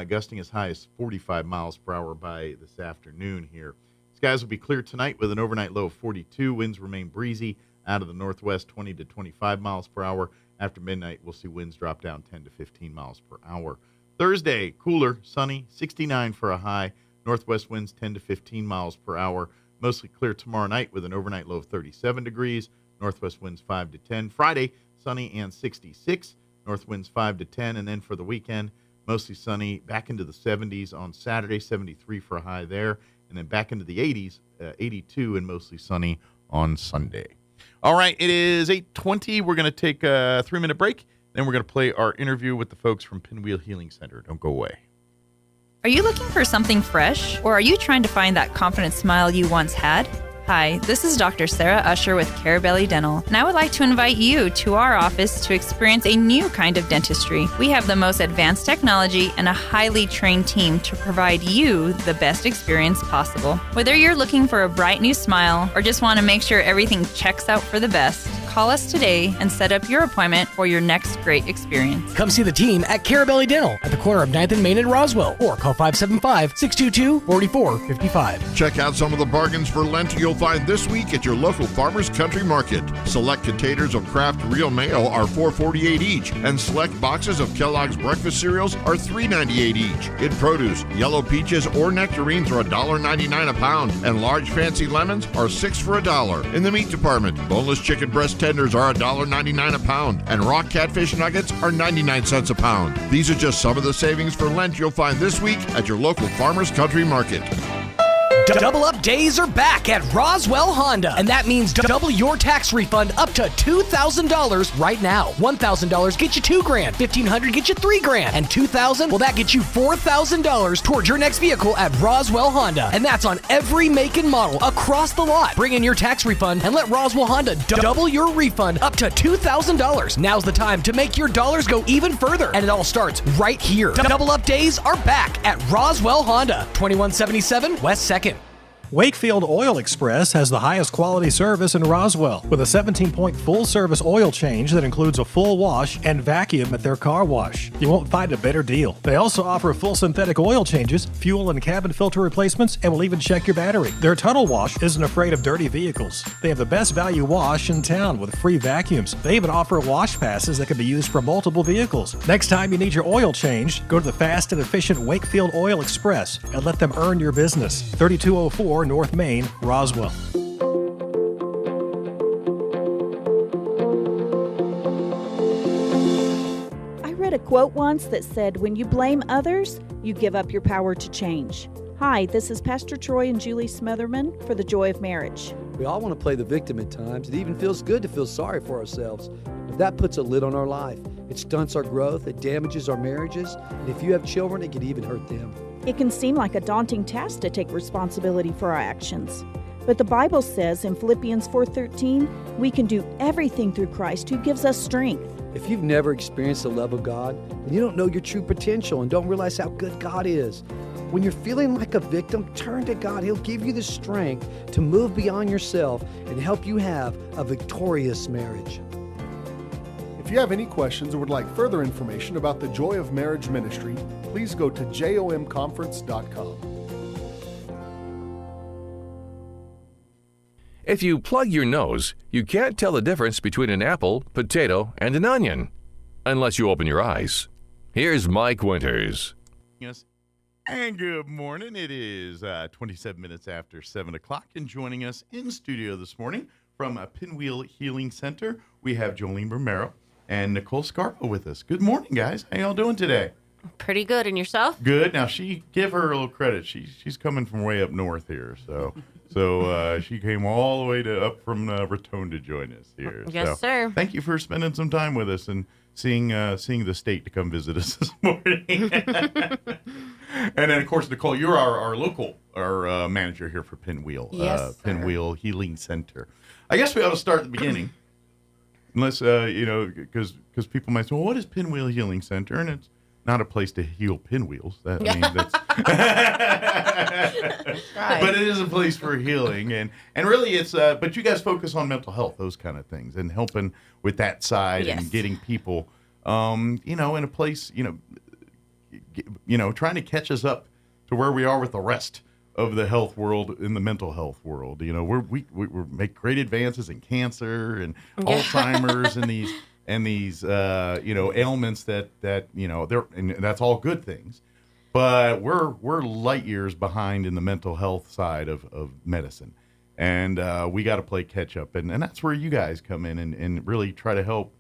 gusting as high as 45 miles per hour by this afternoon here. Skies will be clear tonight with an overnight low of 42. Winds remain breezy out of the northwest, 20 to 25 miles per hour. After midnight, we'll see winds drop down 10 to 15 miles per hour. Thursday, cooler, sunny, 69 for a high. Northwest winds 10 to 15 miles per hour. Mostly clear tomorrow night with an overnight low of 37 degrees. Northwest winds 5 to 10. Friday, sunny and 66. North winds 5 to 10. And then for the weekend, mostly sunny, back into the 70s on Saturday, 73 for a high there. And then back into the 80s, 82 and mostly sunny on Sunday. All right, it is 8:20. We're going to take a 3-minute break. Then we're going to play our interview with the folks from Pinwheel Healing Center. Don't go away. Are you looking for something fresh, or are you trying to find that confident smile you once had? Hi, this is Dr. Sarah Usher with Carabelli Dental, and I would like to invite you to our office to experience a new kind of dentistry. We have the most advanced technology and a highly trained team to provide you the best experience possible. Whether you're looking for a bright new smile or just want to make sure everything checks out for the best, call us today and set up your appointment for your next great experience. Come see the team at Carabelli Dental at the corner of 9th and Main in Roswell, or call 575-622-4455. Check out some of the bargains for Lent you'll find this week at your local Farmers Country Market. Select containers of Kraft Real Mayo are $4.48 each, and select boxes of Kellogg's breakfast cereals are $3.98 each. In produce, yellow peaches or nectarines are $1.99 a pound, and large fancy lemons are $6 for $1. In the meat department, boneless chicken breast tenders are $1.99 a pound, and raw catfish nuggets are 99 cents a pound. These are just some of the savings for Lent you'll find this week at your local Farmers Country Market. Double Up Days are back at Roswell Honda, and that means double your tax refund up to $2,000 right now. $1,000 gets you $2,000, $1,500 gets you $3,000, and $2,000, well, that gets you $4,000 towards your next vehicle at Roswell Honda, and that's on every make and model across the lot. Bring in your tax refund and let Roswell Honda double your refund up to $2,000. Now's the time to make your dollars go even further, and it all starts right here. Double Up Days are back at Roswell Honda, 2177 West 2nd. Wakefield Oil Express has the highest quality service in Roswell with a 17-point full-service oil change that includes a full wash and vacuum at their car wash. You won't find a better deal. They also offer full synthetic oil changes, fuel and cabin filter replacements, and will even check your battery. Their tunnel wash isn't afraid of dirty vehicles. They have the best value wash in town with free vacuums. They even offer wash passes that can be used for multiple vehicles. Next time you need your oil changed, go to the fast and efficient Wakefield Oil Express and let them earn your business. 3204 North Main, Roswell. I read a quote once that said, "When you blame others, you give up your power to change." Hi, this is Pastor Troy and Julie Smotherman for The Joy of Marriage. We all want to play the victim at times. It even feels good to feel sorry for ourselves. But that puts a lid on our life. It stunts our growth, it damages our marriages, and if you have children, it can even hurt them. It can seem like a daunting task to take responsibility for our actions. But the Bible says in Philippians 4:13, we can do everything through Christ who gives us strength. If you've never experienced the love of God, then you don't know your true potential and don't realize how good God is. When you're feeling like a victim, turn to God. He'll give you the strength to move beyond yourself and help you have a victorious marriage. If you have any questions or would like further information about the Joy of Marriage Ministry, please go to jomconference.com. If you plug your nose, you can't tell the difference between an apple, potato, and an onion. Unless you open your eyes. Here's Mike Winters. Yes. And good morning. It is 27 minutes after 7 o'clock. And joining us in studio this morning from Pinwheel Healing Center, we have Jolene Romero and Nicole Scarpa with us. Good morning, guys. How y'all doing today? Pretty good. And yourself? Good. Now, give her a little credit. She's coming from way up north here. So she came all the way up from Raton to join us here. Yes, sir. Thank you for spending some time with us and seeing the state to come visit us this morning. And then, of course, Nicole, you're our local manager here for Pinwheel. Yes, Pinwheel Healing Center. I guess we ought to start at the beginning. Unless, because people might say, well, what is Pinwheel Healing Center? And it's not a place to heal pinwheels. That's right. But it is a place for healing, and really it's. But you guys focus on mental health, those kind of things, and helping with that side and getting people, in a place, trying to catch us up to where we are with the rest of the health world in the mental health world. We make great advances in cancer and Alzheimer's and these ailments that they're, and that's all good things, but we're light years behind in the mental health side of medicine, and we got to play catch up, and that's where you guys come in and really try to help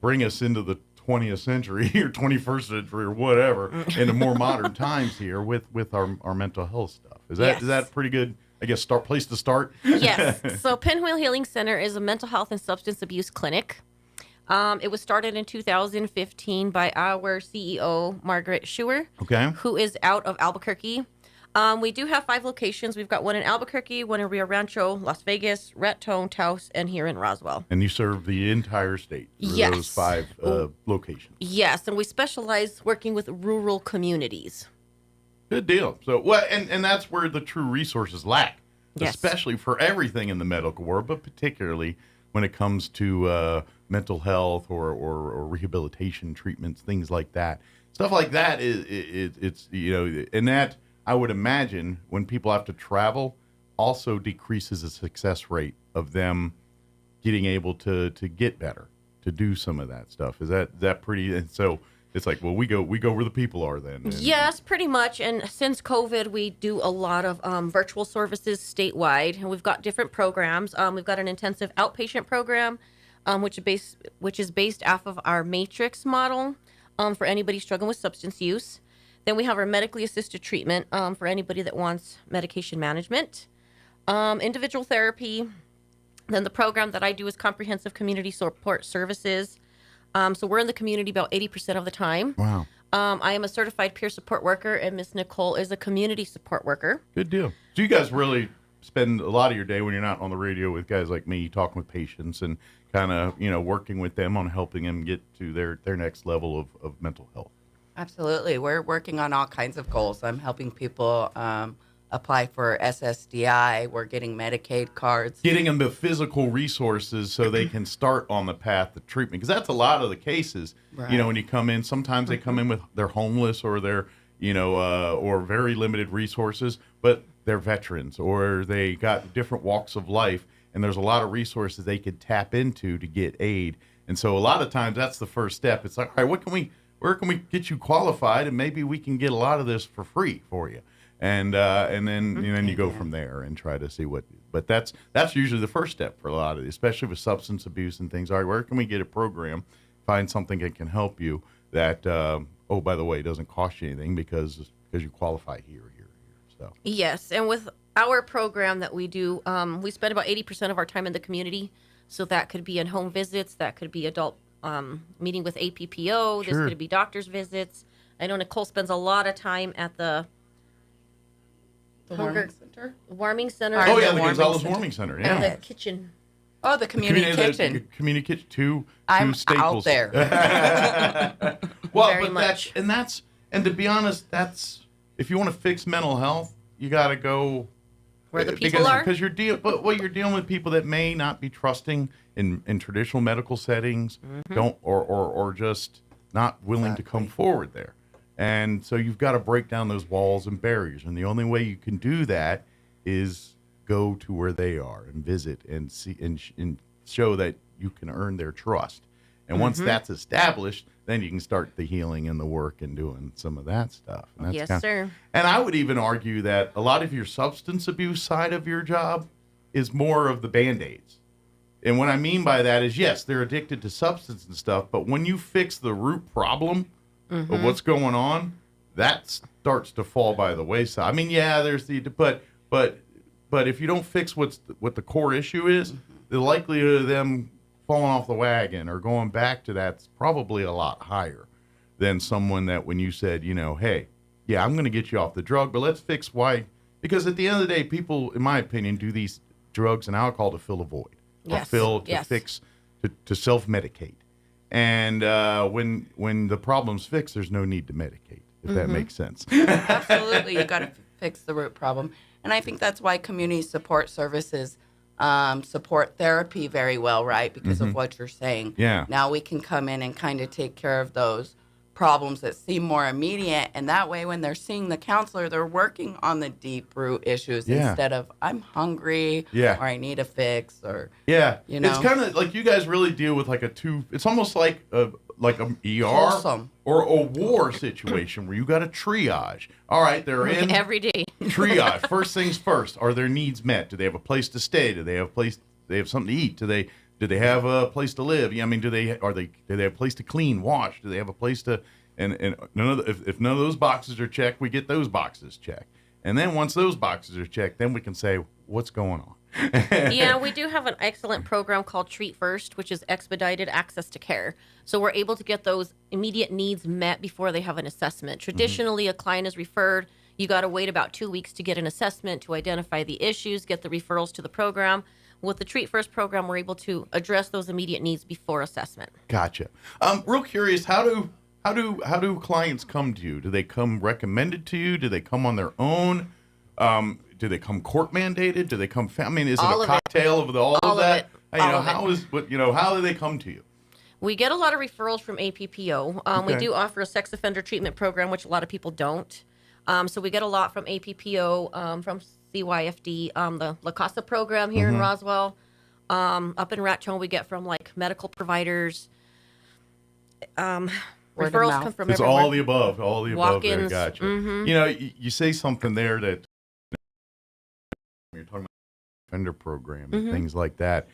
bring us into the 20th century or 21st century or whatever, into more modern times here with our mental health stuff. Is that pretty good? I guess place to start. Yes. So Pinwheel Healing Center is a mental health and substance abuse clinic. It was started in 2015 by our CEO, Margaret Schuer, who is out of Albuquerque. We do have 5 locations. We've got one in Albuquerque, one in Rio Rancho, Las Vegas, Raton, Taos, and here in Roswell. And you serve the entire state through those 5 locations. Yes, and we specialize working with rural communities. Good deal. So, and that's where the true resources lack, especially for everything in the medical world, but particularly when it comes to mental health or rehabilitation treatments, things like that. Stuff like that it's and that I would imagine when people have to travel also decreases the success rate of them getting able to get better, to do some of that stuff. Is that pretty? And so it's like, well, we go where the people are then. Yes, pretty much. And since COVID, we do a lot of virtual services statewide, and we've got different programs. We've got an intensive outpatient program, which is based off of our matrix model for anybody struggling with substance use. Then we have our medically assisted treatment for anybody that wants medication management, individual therapy. Then the program that I do is comprehensive community support services. So we're in the community about 80% of the time. Wow. I am a certified peer support worker, and Miss Nicole is a community support worker. Good deal. So you guys really spend a lot of your day when you're not on the radio with guys like me, talking with patients and kind of, working with them on helping them get to their next level of mental health. Absolutely. We're working on all kinds of goals. I'm helping people apply for SSDI. We're getting Medicaid cards. Getting them the physical resources so they can start on the path of treatment. Because that's a lot of the cases, Right. when you come in, sometimes they come in with they're homeless or they're, or very limited resources, but they're veterans or they got different walks of life. And there's a lot of resources they could tap into to get aid. And so a lot of times that's the first step. It's like, all right, where can we get you qualified? And maybe we can get a lot of this for free for you. And then you go from there and try to see what. But that's usually the first step for a lot of, especially with substance abuse and things. All right, where can we get a program, find something that can help you that, by the way, doesn't cost you anything because you qualify here. So Yes, and with our program that we do, we spend about 80% of our time in the community. So that could be in home visits, that could be adult meeting with APPO. This could be doctor's visits. I know Nicole spends a lot of time at the warming center. Warming center. Oh yeah, the Gonzalez Warming Center. Yeah. And the kitchen. Oh, the community kitchen. Community kitchen. Two I'm staples. out there. Well, Very but much. and to be honest, that's if you want to fix mental health, you got to go where the people are. Because you're dealing with people that may not be trusting in traditional medical settings, don't or just not willing to come forward there. And so you've got to break down those walls and barriers. And the only way you can do that is go to where they are and visit and see and show that you can earn their trust. And once that's established, then you can start the healing and the work and doing some of that stuff. And that's Yes, sir. And I would even argue that a lot of your substance abuse side of your job is more of the Band-Aids. And what I mean by that is, yes, they're addicted to substance and stuff, but when you fix the root problem of what's going on, that starts to fall by the wayside. I mean, yeah, there's but if you don't fix what the core issue is, the likelihood of them falling off the wagon or going back to that's probably a lot higher than someone that when you said, hey, yeah, I'm going to get you off the drug, but let's fix why. Because at the end of the day, people, in my opinion, do these drugs and alcohol to fill a void. Yes. Or yes. fix, to self-medicate. And when the problem's fixed, there's no need to medicate, if that makes sense. Absolutely. You got to fix the root problem. And I think that's why community support services support therapy very well, right? Because of what you're saying. Yeah. Now we can come in and kind of take care of those problems that seem more immediate. And that way, when they're seeing the counselor, they're working on the deep root issues instead of I'm hungry or I need a fix or, It's kind of like you guys really deal with like it's almost like a ER Wholesome. or a war situation where you got a triage. All right, they're in every day. triage. First things first. Are their needs met? Do they have a place to stay? Do they have something to eat? Do they have a place to live? I mean, do they have a place to clean, wash? Do they have a place to and if none of those boxes are checked, we get those boxes checked. And then once those boxes are checked, then we can say what's going on. Yeah, we do have an excellent program called Treat First, which is expedited access to care. So we're able to get those immediate needs met before they have an assessment. Traditionally, a client is referred. You got to wait about 2 weeks to get an assessment to identify the issues, get the referrals to the program. With the Treat First program, we're able to address those immediate needs before assessment. Gotcha. Real curious, how do clients come to you? Do they come recommended to you? Do they come on their own? Do they come court mandated? Do they come? Is it a cocktail of all of that? How do they come to you? We get a lot of referrals from APPO. We do offer a sex offender treatment program, which a lot of people don't. So we get a lot from APPO, from CYFD, the La Casa program here in Roswell. Up in Raton, we get from like medical providers. Referrals come from it's everywhere. all the above. All the above. There. Walk-ins. Gotcha. Mm-hmm. You say something there that you're talking about offender program and things like that.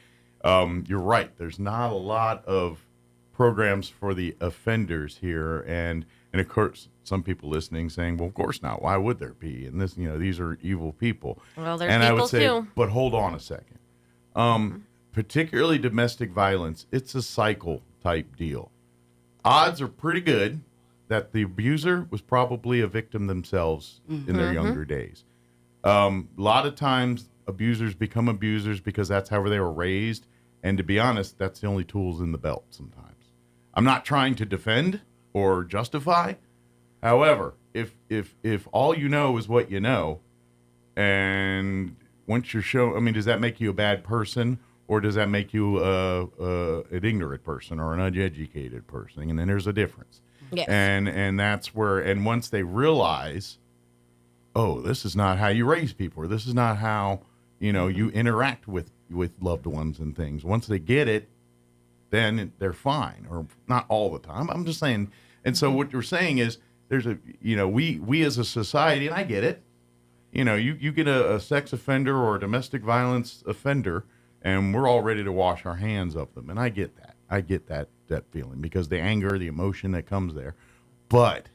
You're right. There's not a lot of programs for the offenders here, and of course, some people listening saying, "Well, of course not. Why would there be?" And this, these are evil people. Well, there's and people I would say, too. but hold on a second. Particularly domestic violence, it's a cycle type deal. Odds are pretty good that the abuser was probably a victim themselves in their younger days. A lot of times abusers become abusers because that's how they were raised. And to be honest, that's the only tools in the belt sometimes. I'm not trying to defend or justify. However, if all you know is what you know, and once you're shown, does that make you a bad person? Or does that make you an ignorant person or an uneducated person? And then there's a difference. Yes. And that's where, and once they realize, oh, this is not how you raise people, or this is not how, you interact with loved ones and things. Once they get it, then they're fine, or not all the time. I'm just saying. And so what you're saying is there's we as a society, and I get it, you get a sex offender or a domestic violence offender, and we're all ready to wash our hands of them. And I get that. I get that feeling because the anger, the emotion that comes there. But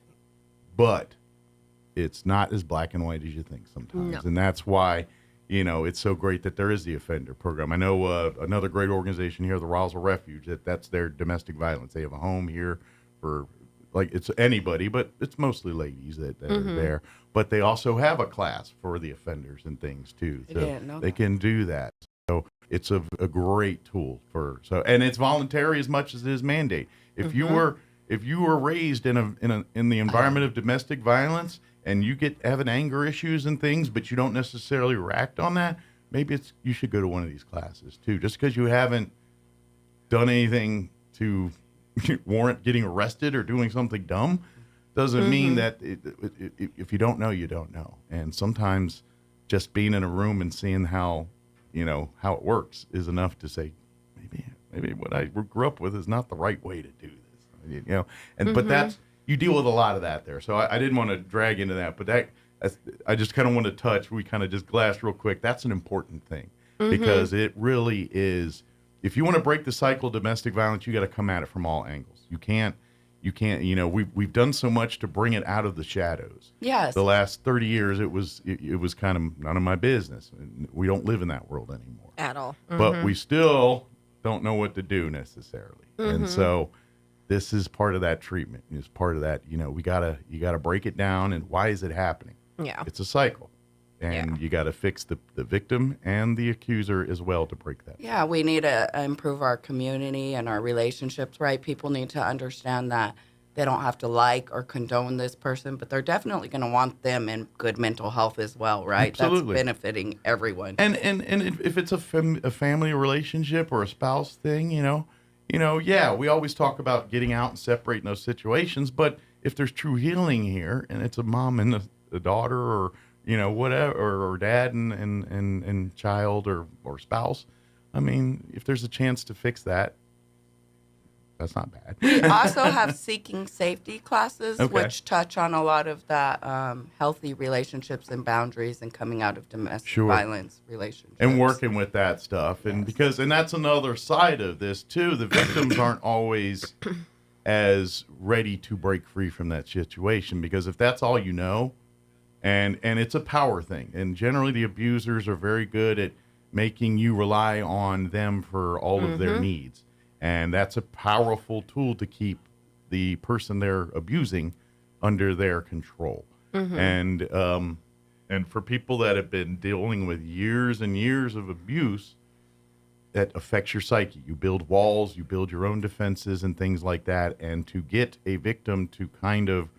it's not as black and white as you think sometimes. No. And that's why, it's so great that there is the offender program. I know another great organization here, the Roswell Refuge, that's their domestic violence. They have a home here for, it's anybody, but it's mostly ladies that are there. But they also have a class for the offenders and things, too. So they can do that. So it's a great tool and it's voluntary as much as it is mandate. If you were raised in the environment of domestic violence and you have an anger issues and things, but you don't necessarily react on that, maybe you should go to one of these classes too. Just because you haven't done anything to warrant getting arrested or doing something dumb doesn't mean that if you don't know, you don't know. And sometimes just being in a room and seeing how it works is enough to say, maybe what I grew up with is not the right way to do this, but that's, you deal with a lot of that there. So I didn't want to drag into that, but I just kind of want to touch, we kind of just glassed real quick. That's an important thing because it really is, if you want to break the cycle of domestic violence, you got to come at it from all angles. You can't, we've done so much to bring it out of the shadows. Yes. The last 30 years, it was kind of none of my business. We don't live in that world anymore. At all. But we still don't know what to do necessarily. And so this is part of that treatment. It's part of that, you gotta break it down. And why is it happening? Yeah. It's a cycle. And you got to fix the victim and the accuser as well to break that. Yeah, we need to improve our community and our relationships, right? People need to understand that they don't have to like or condone this person, but they're definitely going to want them in good mental health as well, right? Absolutely. That's benefiting everyone. And if it's a family relationship or a spouse thing, we always talk about getting out and separating those situations, but if there's true healing here and it's a mom and a daughter or whatever, or dad and child or spouse. I mean, if there's a chance to fix that, that's not bad. We also have seeking safety classes, which touch on a lot of that healthy relationships and boundaries and coming out of domestic violence relationships. And working with that stuff. And and that's another side of this too. The victims aren't always as ready to break free from that situation, because if that's all you know, and it's a power thing. And generally the abusers are very good at making you rely on them for all of their needs. And that's a powerful tool to keep the person they're abusing under their control. And for people that have been dealing with years and years of abuse, that affects your psyche. You build walls, you build your own defenses and things like that. And to get a victim to kind of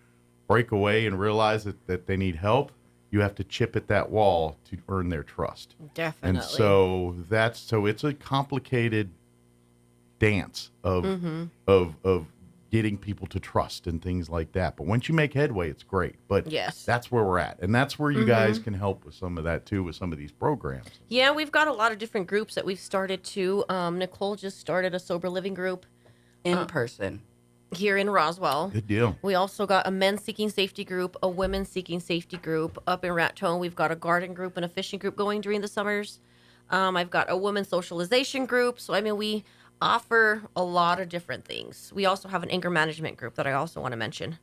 break away and realize that they need help, you have to chip at that wall to earn their trust. Definitely. And so it's a complicated dance of getting people to trust and things like that. But once you make headway, it's great. But that's where we're at. And that's where you guys can help with some of that too, with some of these programs. Yeah, we've got a lot of different groups that we've started too. Nicole just started a sober living group. In person. Here in Roswell. Good deal. We also got a men's seeking safety group, a women's seeking safety group. Up in Raton, we've got a garden group and a fishing group going during the summers. I've got a women's socialization group. So, we offer a lot of different things. We also have an anger management group that I also want to mention.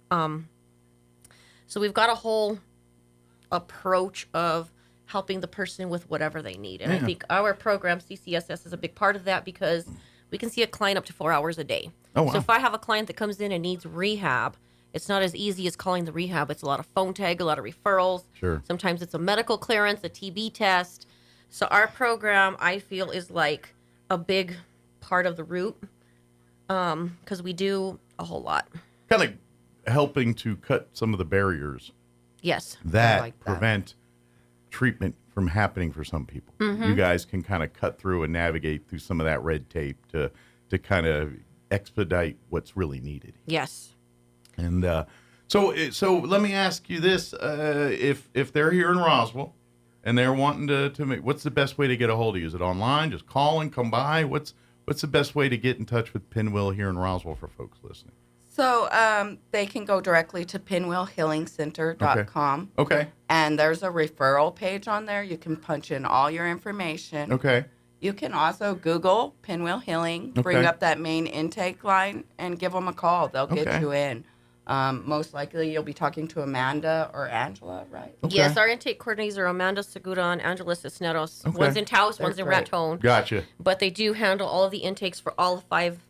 So we've got a whole approach of helping the person with whatever they need. And I think our program, CCSS, is a big part of that because we can see a client up to 4 hours a day. Oh, wow. So if I have a client that comes in and needs rehab, it's not as easy as calling the rehab. It's a lot of phone tag, a lot of referrals. Sure. Sometimes it's a medical clearance, a TB test. So our program, I feel, is like a big part of the route because we do a whole lot. Kind of helping to cut some of the barriers. Yes. That prevent treatment from happening for some people. You guys can kind of cut through and navigate through some of that red tape to kind of expedite what's really needed. Yes. And so let me ask you this: if they're here in Roswell and they're wanting to make, what's the best way to get a hold of you? Is it online? Just call and come by? What's the best way to get in touch with Pinwheel here in Roswell for folks listening? So they can go directly to pinwheelhealingcenter.com. Okay. And there's a referral page on there. You can punch in all your information. Okay. You can also Google Pinwheel Healing, bring up that main intake line, and give them a call. They'll get you in. Most likely you'll be talking to Amanda or Angela, right? Okay. Yes, our intake coordinators are Amanda Segura and Angela Cisneros. Okay. One's in Taos, They're one's in great. Raton. Gotcha. But they do handle all of the intakes for all 5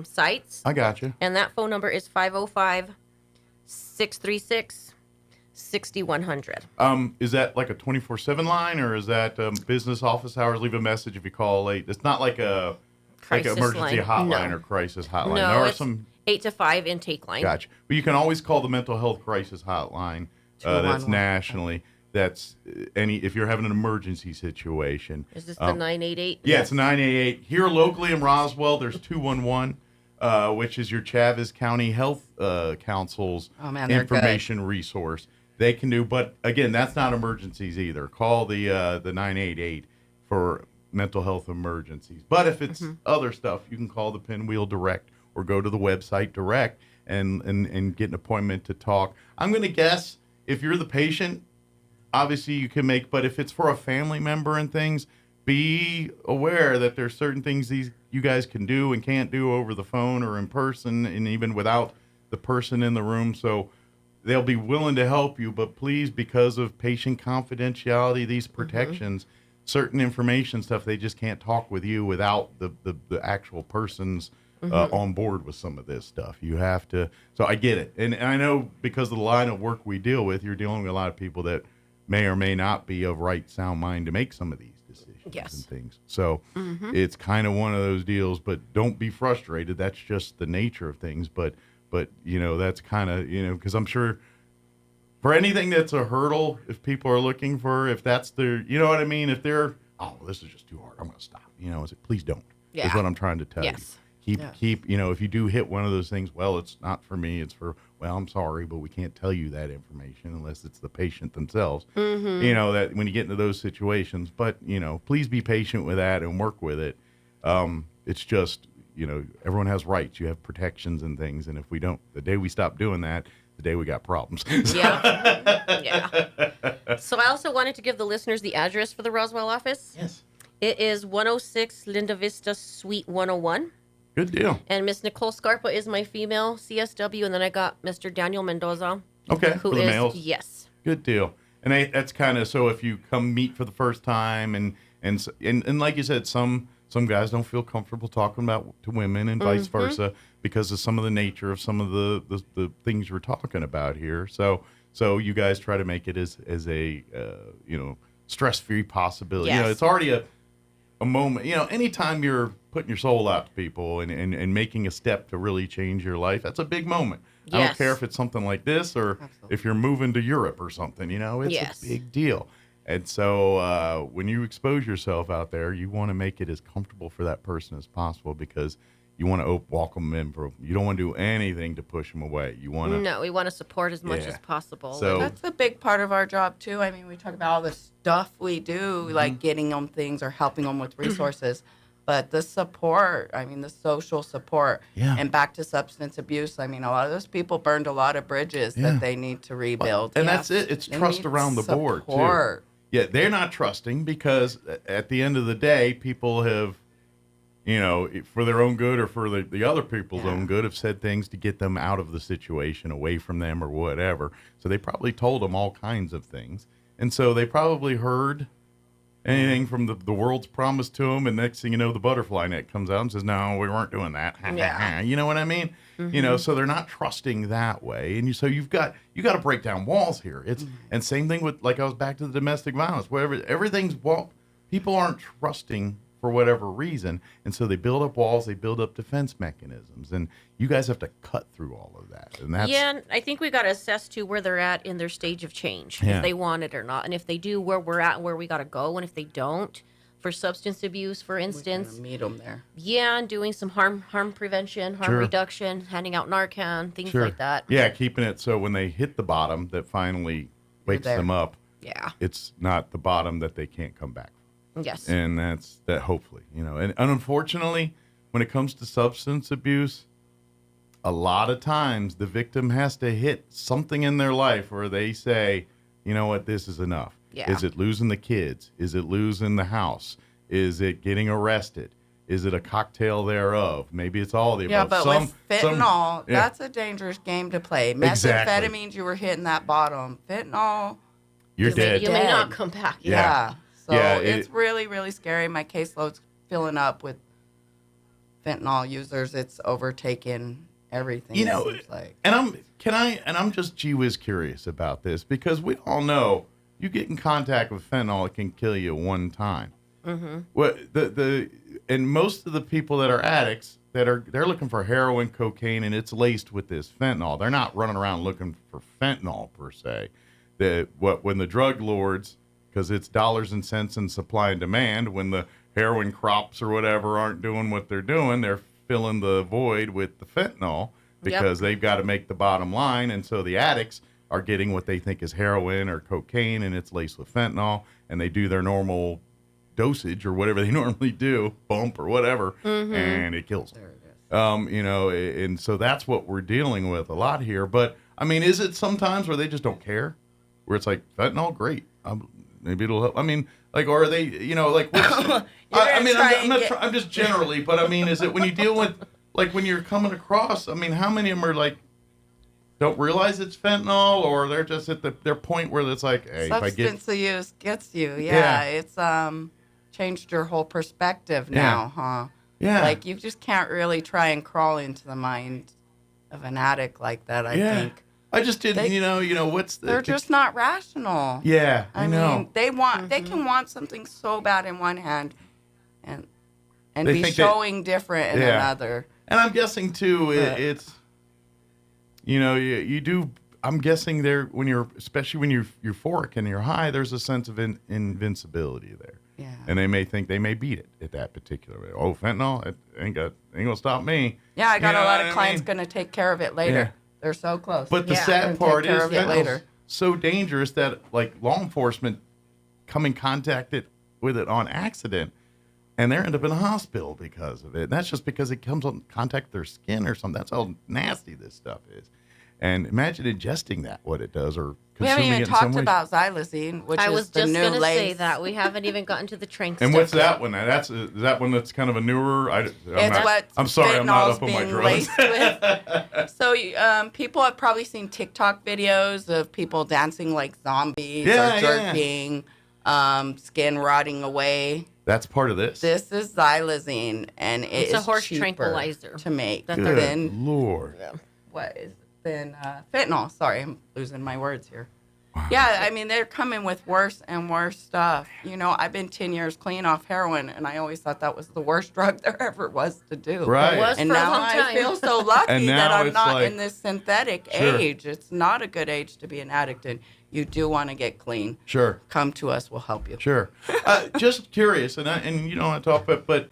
sites. I gotcha. And that phone number is 505-636-6100. Is that like a 24/7 line, or is that business office hours? Leave a message if you call late. It's not like a Crisis emergency line. hotline No. or crisis hotline. No, There are it's some 8 to 5 intake line. Gotcha. But you can always call the mental health crisis hotline. That's nationally. That's if you're having an emergency situation. Is this the 988? Yeah, it's 988. Here locally in Roswell, there's 211, which is your Chaves County Health Council's Oh, man, they're information resource. they can do. But again, that's not emergencies either. Call the 988 for mental health emergencies. But if it's other stuff, you can call the Pinwheel direct or go to the website direct and get an appointment to talk. I'm going to guess if you're the patient, obviously you can make, but if it's for a family member and things, be aware that there's certain things you guys can do and can't do over the phone or in person, and even without the person in the room. So they'll be willing to help you, but please, because of patient confidentiality, these protections, certain information stuff, they just can't talk with you without the actual person's on board with some of this stuff. You have to. So I get it. And I know because of the line of work we deal with, you're dealing with a lot of people that may or may not be of right sound mind to make some of these decisions and things. So it's kind of one of those deals, but don't be frustrated. That's just the nature of things. But that's kind of, because I'm sure for anything that's a hurdle, if people are looking for, if that's their, you know what I mean? If they're, this is just too hard, I'm going to stop. Please don't. Yeah. Is what I'm trying to tell you. Keep, if you do hit one of those things, well, it's not for me, it's for, well, I'm sorry, but we can't tell you that information unless it's the patient themselves. That when you get into those situations, but, please be patient with that and work with it. It's just, everyone has rights. You have protections and things. And if we don't, the day we stop doing that, the day we got problems. Yeah. So I also wanted to give the listeners the address for the Roswell office. Yes. It is 106 Linda Vista Suite 101. Good deal. And Miss Nicole Scarpa is my female CSW, and then I got Mr. Daniel Mendoza. Okay, who for the is males. Yes. Good deal. And that's kind of, so if you come meet for the first time and like you said, some guys don't feel comfortable talking about to women and vice versa because of some of the nature of some of the things we're talking about here. So you guys try to make it as a stress-free possibility. Yes. It's already a moment. Anytime you're putting your soul out to people and making a step to really change your life, that's a big moment. Yes. I don't care if it's something like this or if you're moving to Europe or something, it's a big deal. And so when you expose yourself out there, you want to make it as comfortable for that person as possible because you want to welcome them in. You don't want to do anything to push them away. You want to. No, we want to support as much as possible. So that's a big part of our job too. I mean, we talk about all the stuff we do, like getting them things or helping them with resources. But the support, the social support, and back to substance abuse. A lot of those people burned a lot of bridges that they need to rebuild. And that's it. It's trust around the board too. Yeah, they're not trusting because at the end of the day, people have, for their own good or for the other people's own good, have said things to get them out of the situation, away from them or whatever. So they probably told them all kinds of things. And so they probably heard anything from the world's promised to them, and next thing you know, the butterfly net comes out and says, no, we weren't doing that. You know what I mean? So they're not trusting that way. And so you got to break down walls here. And same thing with, like I was back to the domestic violence, where people aren't trusting for whatever reason. And so they build up walls, they build up defense mechanisms, and you guys have to cut through all of that. And that's, and I think we got to assess too where they're at in their stage of change, if they want it or not, and if they do, where we're at and where we got to go, and if they don't, for substance abuse, for instance, meet them there. Yeah, and doing some harm prevention, harm reduction, handing out Narcan, things like that. Yeah, keeping it so when they hit the bottom, that finally wakes them up. Yeah, it's not the bottom that they can't come back. Yes. And that's that, hopefully, and unfortunately, when it comes to substance abuse, a lot of times the victim has to hit something in their life where they say, you know what, this is enough. Yeah. Is it losing the kids? Is it losing the house? Is it getting arrested? Is it a cocktail thereof? Maybe it's all the above. Yeah, but with fentanyl, that's a dangerous game to play. Exactly. Methamphetamines, you were hitting that bottom. Fentanyl, you're dead. You may not come back. Yeah. So it's really, really scary. My caseload's filling up with fentanyl users. It's overtaken everything. It seems like. And I'm just gee whiz curious about this because we all know you get in contact with fentanyl, it can kill you one time. What and most of the people that are addicts they're looking for heroin, cocaine, and it's laced with this fentanyl. They're not running around looking for fentanyl per se. When the drug lords, because it's dollars and cents and supply and demand, when the heroin crops or whatever aren't doing what they're doing, they're filling the void with the fentanyl because they've got to make the bottom line. And so the addicts are getting what they think is heroin or cocaine, and it's laced with fentanyl, and they do their normal dosage or whatever they normally do, bump or whatever, and it kills them. And so that's what we're dealing with a lot here. But I mean, is it sometimes where they just don't care? Where it's like fentanyl, great, maybe it'll help. I mean, like, or are they, like, what's, I'm just generally, but I mean, is it when you deal with, like, when you're coming across? I mean, how many of them are like don't realize it's fentanyl, or they're just at their point where it's like, hey, substance use gets you. Yeah, it's changed your whole perspective now, huh? Yeah. Like, you just can't really try and crawl into the mind of an addict like that, I think. I just didn't, what's the... They're just not rational. Yeah, I know. Mean, they can want something so bad in one hand and They be showing different in another. And I'm guessing, too, it's, you do... I'm guessing especially when you're euphoric and you're high, there's a sense of invincibility there. Yeah. And they may think they may beat it at that particular way. Oh, fentanyl, it ain't gonna stop me. Yeah, I got a lot of clients going to take care of it later. Yeah. They're so close. But the sad part is fentanyl's so dangerous that, like, law enforcement come in contact with it on accident, and they end up in a hospital because of it. And that's just because it comes on contact with their skin or something. That's how nasty this stuff is. And imagine ingesting that, what it does, or we consuming haven't even it in some talked way. about xylazine, which I is was the just new going to lace. say that. We haven't even gotten to the train And stuff what's that yet. one? Is that one that's kind of a newer? I'm sorry, I'm fentanyl's not up on my being drugs. laced with. So people have probably seen TikTok videos of people dancing like zombies or jerking, skin rotting away. That's part of this. This is xylazine, and it's a horse cheaper tranquilizer to make Good Lord. than fentanyl. Sorry, I'm losing my words here. Wow. Yeah, I mean, they're coming with worse and worse stuff. I've been 10 years clean off heroin, and I always thought that was the worst drug there ever was to do. Right. It was and for now a long time. I feel so lucky now that I'm it's not like, in this synthetic age. It's not a good age to be an addict, and you do want to get clean. Sure. Come to us, we'll help you. Sure. Just curious, and you don't want to talk about, but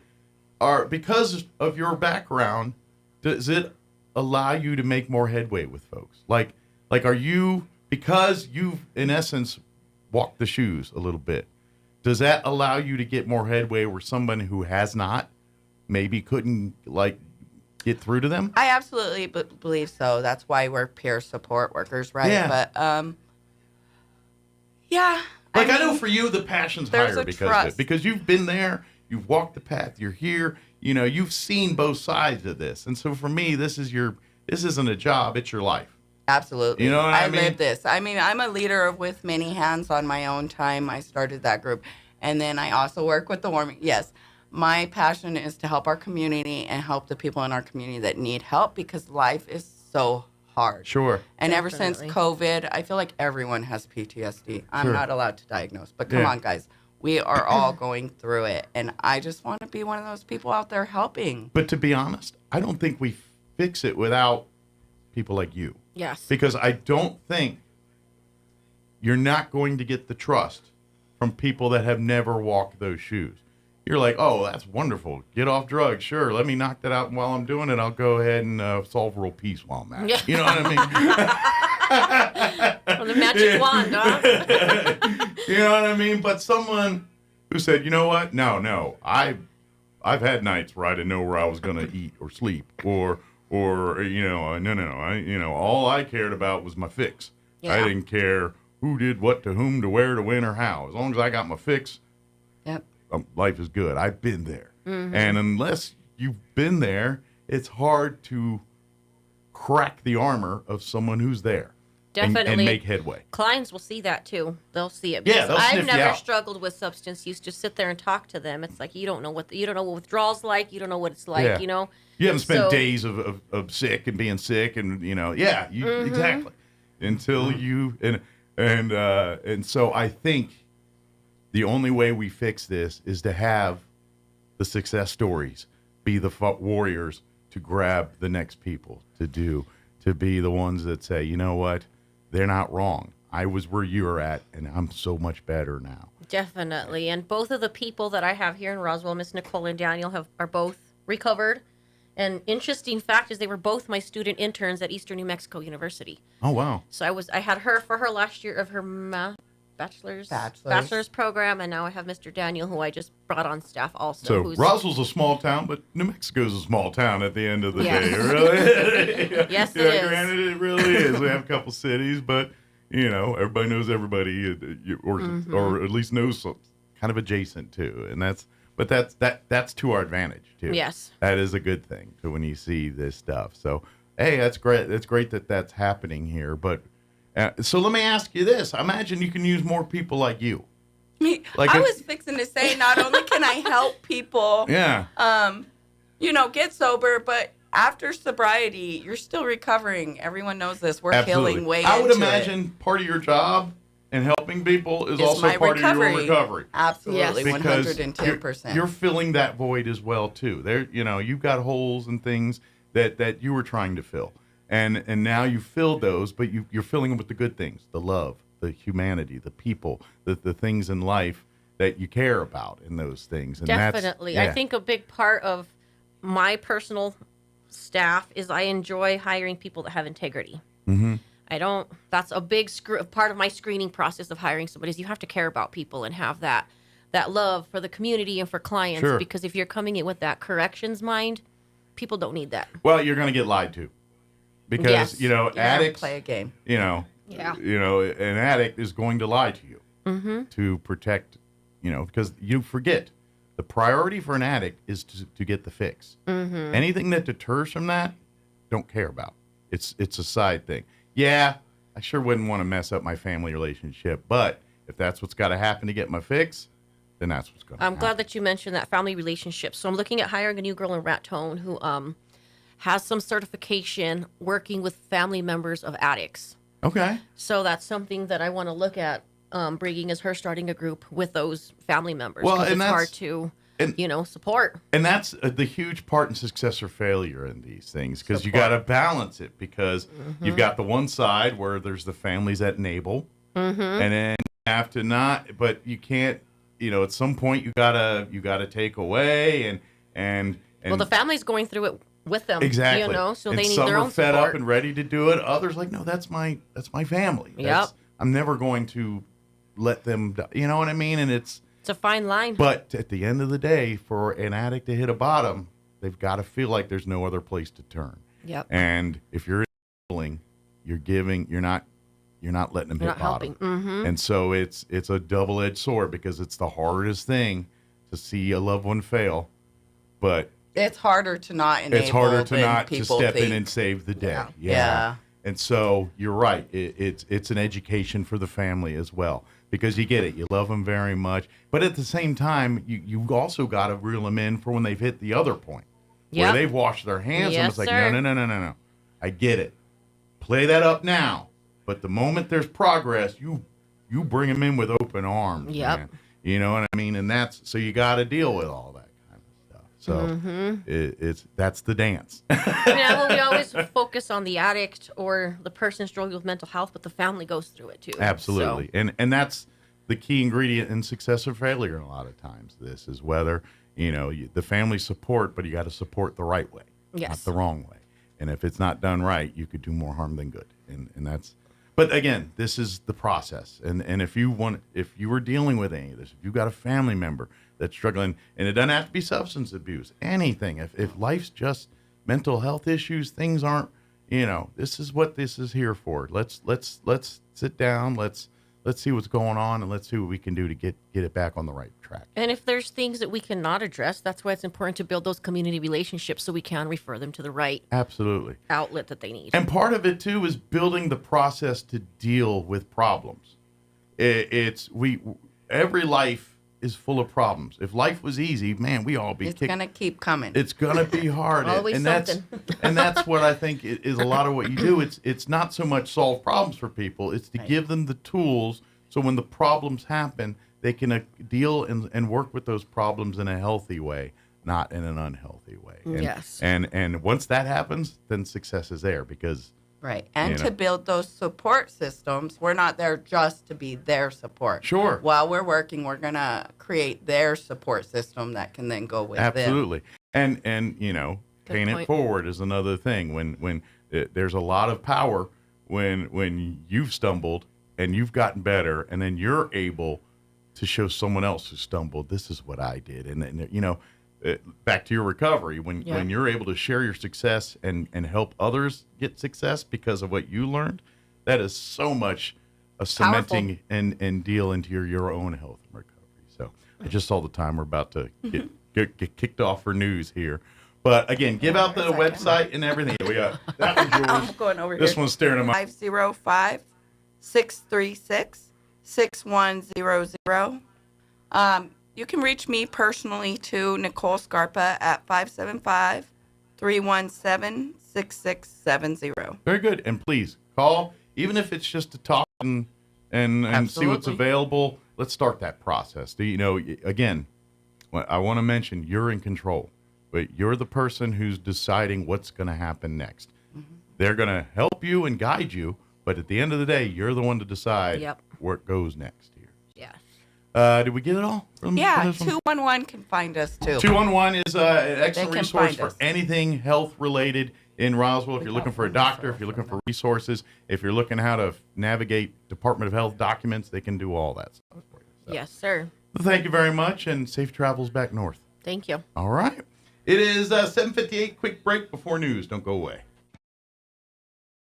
because of your background, does it allow you to make more headway with folks? Like are you, because you've in essence walked the shoes a little bit, does that allow you to get more headway where someone who has not maybe couldn't get through to them? I absolutely believe so. That's why we're peer support workers, right? Yeah. But yeah. I know for you the passion's higher because of it. Because you've been there, you've walked the path, you're here, you've seen both sides of this. And so for me, this isn't a job, it's your life. Absolutely. You know what I mean? live this. I mean, I'm a leader with many hands on my own time. I started that group. And then I also work with the warming. Yes, my passion is to help our community and help the people in our community that need help, because life is so hard. Sure. And ever since COVID, I feel like everyone has PTSD. I'm not allowed to diagnose. But come on, guys. We are all going through it. And I just want to be one of those people out there helping. But to be honest, I don't think we fix it without people like you. Yes. Because I don't think you're not going to get the trust from people that have never walked those shoes. You're like, oh, that's wonderful. Get off drugs. Sure, let me knock that out. And while I'm doing it, I'll go ahead and solve world peace while I'm at it. You know what I mean? Well, the magic wand, huh? You know what I mean? But someone who said, you know what? No, I've had nights where I didn't know where I was going to eat or sleep, or no. All I cared about was my fix. Yeah. I didn't care who did what to whom to where to when or how. As long as I got my fix, life is good. I've been there. Mm-hmm. And unless you've been there, it's hard to crack the armor of someone who's there. Definitely. And make headway. Clients will see that too. They'll see it. Yeah, they'll sniff I've you never out. struggled with substance use. Just sit there and talk to them. It's like you don't know what withdrawal's like. You don't know what it's like. Yeah. You haven't spent So- days of sick and being sick and exactly until you and so I think the only way we fix this is to have the success stories be the warriors to grab the next people to be the ones that say, you know what, they're not wrong. I was where you were at, and I'm so much better now. Definitely. And both of the people that I have here in Roswell, Miss Nicole and Daniel, are both recovered. And interesting fact is they were both my student interns at Eastern New Mexico University. Oh, wow. So I had her for her last year of her bachelor's program, and now I have Mr. Daniel, who I just brought on staff also. So Roswell's a small town, but New Mexico's a small town at the end of the Yes. day, really. Yes, it is. Granted, it really is. We have a couple cities, but everybody knows everybody, or at least knows some, kind of adjacent to, and that's to our advantage too. Yes, that is a good thing. So when you see this stuff, so hey, that's great. That's great that that's happening here, but. So let me ask you this. I imagine you can use more people like you. I was fixing to say, not only can I help people, get sober, but after sobriety, you're still recovering. Everyone knows this. We're healing way I would into imagine part of your job and helping people is also my part recovery. of your recovery. Absolutely, Because 110%. You're filling that void as well too. There, you've got holes and things that you were trying to fill. And now you filled those, but you're filling them with the good things, the love, the humanity, the people, the things in life that you care about in those things. And definitely. I think a big part of my personal staff is I enjoy hiring people that have integrity. Mm-hmm. That's a big part of my screening process of hiring somebody is you have to care about people and have that love for the community and for clients. Sure. Because if you're coming in with that corrections mind, people don't need that. Well, you're going to get lied to. Because, addicts play a game. An addict is going to lie to you to protect, because you forget the priority for an addict is to get the fix. Mm-hmm. Anything that deters from that, don't care about. It's a side thing. Yeah, I sure wouldn't want to mess up my family relationship, but if that's what's got to happen to get my fix, then that's what's going to happen. I'm glad that you mentioned that family relationship. So I'm looking at hiring a new girl in Raton who has some certification working with family members of addicts. Okay. So that's something that I want to look at bringing as her starting a group with those family members. Well, and it's hard to, support. And that's the huge part in success or failure in these things, because you got to balance it, because you've got the one side where there's the families that enable, and then you have to not, but you can't, at some point you gotta take away and well, the family's going through it with them, exactly. So and they need some their are own fed support. up and ready to do it. Others like, no, that's my family. Yep. I'm never going to let them die. You know what I mean? And it's a fine line. But at the end of the day, for an addict to hit a bottom, they've got to feel like there's no other place to turn. Yep. And if you're enabling, you're giving, you're not letting them hit bottom. Mm-hmm. And so it's a double-edged sword, because it's the hardest thing to see a loved one fail, but it's harder to not enable. It's harder to than not to people step think. in and save the day. Yeah. And so you're right. It's an education for the family as well, because you get it. You love them very much, but at the same time, you also got to reel them in for when they've hit the other point where they've washed their hands. And it's like, no. I get it. Play that up now, but the moment there's progress, you bring them in with open arms. Yep. Man. You know what I mean? And so you got to deal with all that. So that's the dance. Well, we always focus on the addict or the person struggling with mental health, but the family goes through it too. Absolutely. So. And that's the key ingredient in success or failure a lot of times. This is whether, the family support, but you got to support the right way, not the wrong way. And if it's not done right, you could do more harm than good. And that's, but again, this is the process. And if you were dealing with any of this, if you've got a family member that's struggling, and it doesn't have to be substance abuse, anything. If life's just mental health issues, things aren't, this is what this is here for. Let's sit down, let's see what's going on, and let's see what we can do to get it back on the right track. And if there's things that we cannot address, that's why it's important to build those community relationships so we can refer them to the right Absolutely outlet that they need. And part of it too is building the process to deal with problems. Every life is full of problems. If life was easy, man, we all be It's going to keep coming. It's going to be hard. Always and something. that's what I think is a lot of what you do. It's not so much solve problems for people. It's to give them the tools so when the problems happen, they can deal and work with those problems in a healthy way, not in an unhealthy way. Yes. And once that happens, then success is there, because right. And to build those support systems, we're not there just to be their support. Sure. While we're working, we're going to create their support system that can then go with Absolutely. them. And paying it forward is another thing. When there's a lot of power when you've stumbled and you've gotten better, and then you're able to show someone else who stumbled, this is what I did. And then, you know, back to your recovery, when you're able to share your success and help others get success because of what you learned, that is so much a cementing and deal into your own health and recovery. So I just saw the time we're about to get kicked off for news here. But again, give out the website and everything. We got that one's yours. I'm going over this here. One's staring at my 505-636-6100. You can reach me personally to Nicole Scarpa at 575-317-6670. Very good. And please call, even if it's just to talk and see what's available. Let's start that process. You know, again, I want to mention you're in control, but you're the person who's deciding what's going to happen next. They're going to help you and guide you, but at the end of the day, you're the one to decide where it goes next here. Yes. Did we get it all? Yeah, 211 can find us too. 211 is an excellent resource for anything health related in Roswell. If you're looking for a doctor, if you're looking for resources, if you're looking how to navigate Department of Health documents, they can do all that stuff for you. So. Yes, sir. Well, thank you very much, and safe travels back north. Thank you. All right. It is 7:58. Quick break before news. Don't go away.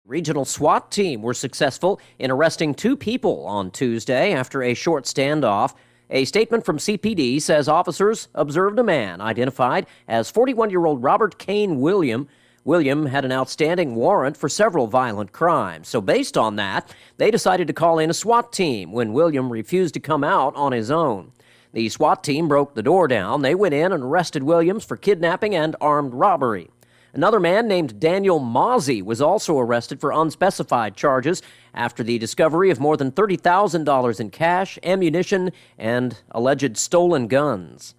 Regional SWAT team were successful in arresting 2 people on Tuesday after a short standoff. A statement from CPD says officers observed a man identified as 41-year-old Robert Kane William. William had an outstanding warrant for several violent crimes. So based on that, they decided to call in a SWAT team when William refused to come out on his own. The SWAT team broke the door down. They went in and arrested Williams for kidnapping and armed robbery. Another man named Daniel Mozzie was also arrested for unspecified charges after the discovery of more than $30,000 in cash, ammunition, and alleged stolen guns.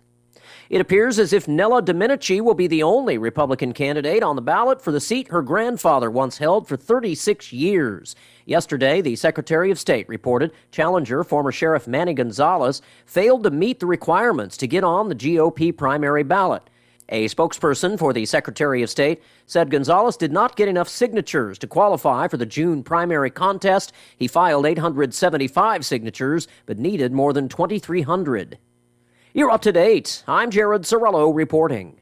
It appears as if Nella Domenici will be the only Republican candidate on the ballot for the seat her grandfather once held for 36 years. Yesterday, the Secretary of State reported challenger, former Sheriff Manny Gonzalez, failed to meet the requirements to get on the GOP primary ballot. A spokesperson for the Secretary of State said Gonzalez did not get enough signatures to qualify for the June primary contest. He filed 875 signatures, but needed more than 2,300. You're up to date. I'm Jared Sorello reporting.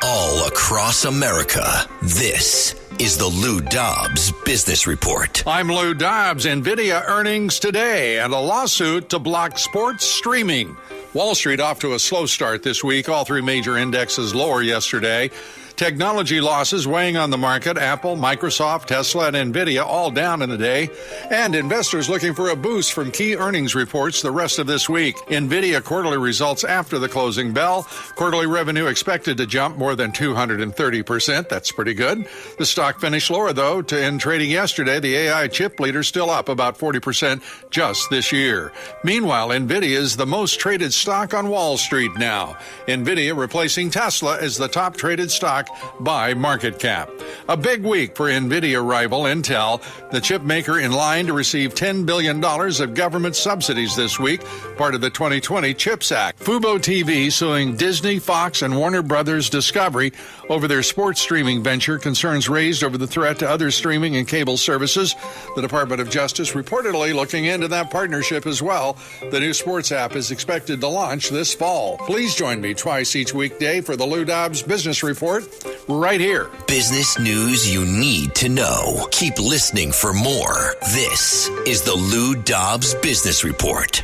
All across America, this is the Lou Dobbs Business Report. I'm Lou Dobbs. NVIDIA earnings today and a lawsuit to block sports streaming. Wall Street off to a slow start this week. All 3 major indexes lower yesterday. Technology losses weighing on the market. Apple, Microsoft, Tesla, and NVIDIA all down in the day. And investors looking for a boost from key earnings reports the rest of this week. NVIDIA quarterly results after the closing bell. Quarterly revenue expected to jump more than 230%. That's pretty good. The stock finished lower, though, to end trading yesterday. The AI chip leader still up about 40% just this year. Meanwhile, NVIDIA is the most traded stock on Wall Street now. NVIDIA replacing Tesla as the top traded stock by market cap. A big week for NVIDIA rival Intel, the chip maker in line to receive $10 billion of government subsidies this week, part of the 2020 CHIPS Act. Fubo TV suing Disney, Fox, and Warner Brothers Discovery over their sports streaming venture, concerns raised over the threat to other streaming and cable services. The Department of Justice reportedly looking into that partnership as well. The new sports app is expected to launch this fall. Please join me twice each weekday for the Lou Dobbs Business Report, right here. Business news you need to know. Keep listening for more. This is the Lou Dobbs Business Report.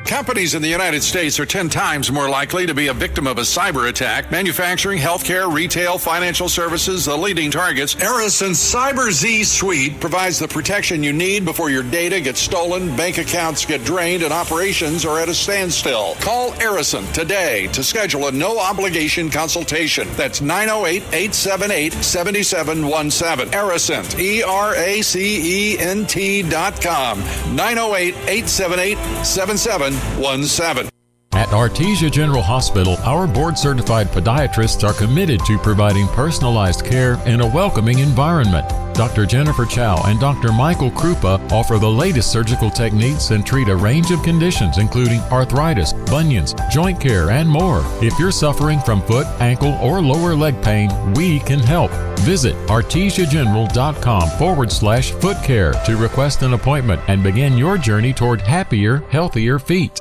Companies in the United States are 10 times more likely to be a victim of a cyber attack. Manufacturing, healthcare, retail, financial services, the leading targets. Arison's Cyber Z Suite provides the protection you need before your data gets stolen, bank accounts get drained, and operations are at a standstill. Call Arison today to schedule a no-obligation consultation. That's 908-878-7717. Arison, ERACENT.com. 908-878-7717. At Artesia General Hospital, our board-certified podiatrists are committed to providing personalized care in a welcoming environment. Dr. Jennifer Chow and Dr. Michael Krupa offer the latest surgical techniques and treat a range of conditions including arthritis, bunions, joint care, and more. If you're suffering from foot, ankle, or lower leg pain, we can help. Visit artesiageneral.com/foot care to request an appointment and begin your journey toward happier, healthier feet.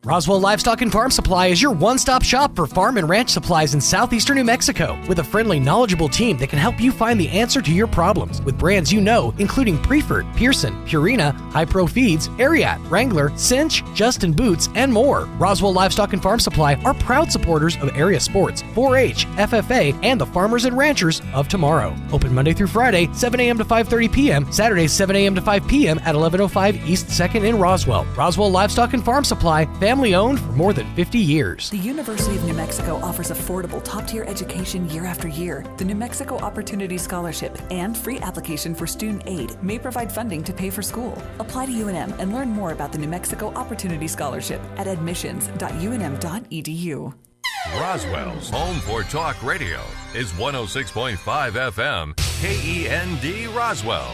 Roswell Livestock and Farm Supply is your one-stop shop for farm and ranch supplies in southeastern New Mexico, with a friendly, knowledgeable team that can help you find the answer to your problems with brands you know, including Prefert, Pearson, Purina, High Pro Feeds, Ariat, Wrangler, Cinch, Justin Boots, and more. Roswell Livestock and Farm Supply are proud supporters of area sports, 4-H, FFA, and the farmers and ranchers of tomorrow. Open Monday through Friday, 7 a.m. to 5:30 p.m., Saturdays 7 a.m. to 5 p.m. at 1105 East 2nd in Roswell. Roswell Livestock and Farm Supply, family owned for more than 50 years. The University of New Mexico offers affordable, top-tier education year after year. The New Mexico Opportunity Scholarship and free application for student aid may provide funding to pay for school. Apply to UNM and learn more about the New Mexico Opportunity Scholarship at admissions.unm.edu. Roswell's home for talk radio is 106.5 FM, KEND Roswell.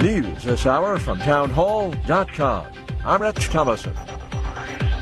News this hour from townhall.com. I'm Rich Thomason.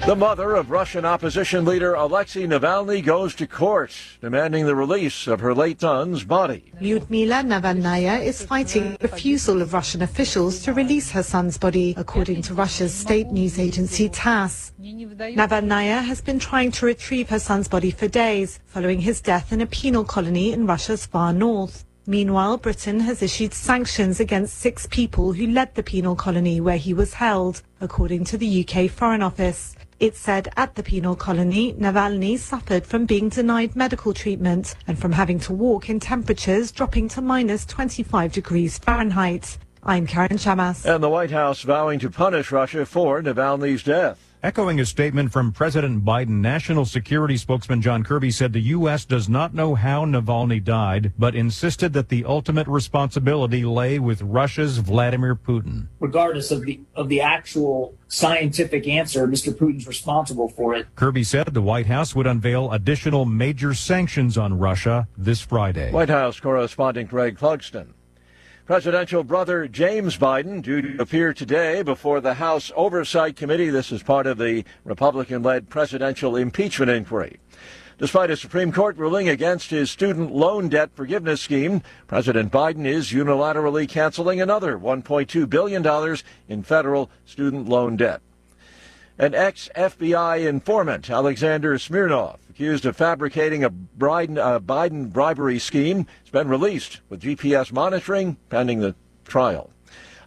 The mother of Russian opposition leader Alexei Navalny goes to court, demanding the release of her late son's body. Lyudmila Navalnaya is fighting the refusal of Russian officials to release her son's body, according to Russia's state news agency TASS. Navalnaya has been trying to retrieve her son's body for days, following his death in a penal colony in Russia's far north. Meanwhile, Britain has issued sanctions against 6 people who led the penal colony where he was held, according to the UK Foreign Office. It said at the penal colony, Navalny suffered from being denied medical treatment and from having to walk in temperatures dropping to minus 25 degrees Fahrenheit. I'm Karen Chamas. And the White House vowing to punish Russia for Navalny's death. Echoing a statement from President Biden, National Security spokesman John Kirby said the U.S. does not know how Navalny died, but insisted that the ultimate responsibility lay with Russia's Vladimir Putin. Regardless of the actual scientific answer, Mr. Putin's responsible for it. Kirby said the White House would unveil additional major sanctions on Russia this Friday. White House correspondent Greg Clugston. Presidential brother James Biden due to appear today before the House Oversight Committee. This is part of the Republican-led presidential impeachment inquiry. Despite a Supreme Court ruling against his student loan debt forgiveness scheme, President Biden is unilaterally canceling another $1.2 billion in federal student loan debt. An ex-FBI informant, Alexander Smirnov, accused of fabricating a Biden bribery scheme, has been released with GPS monitoring pending the trial.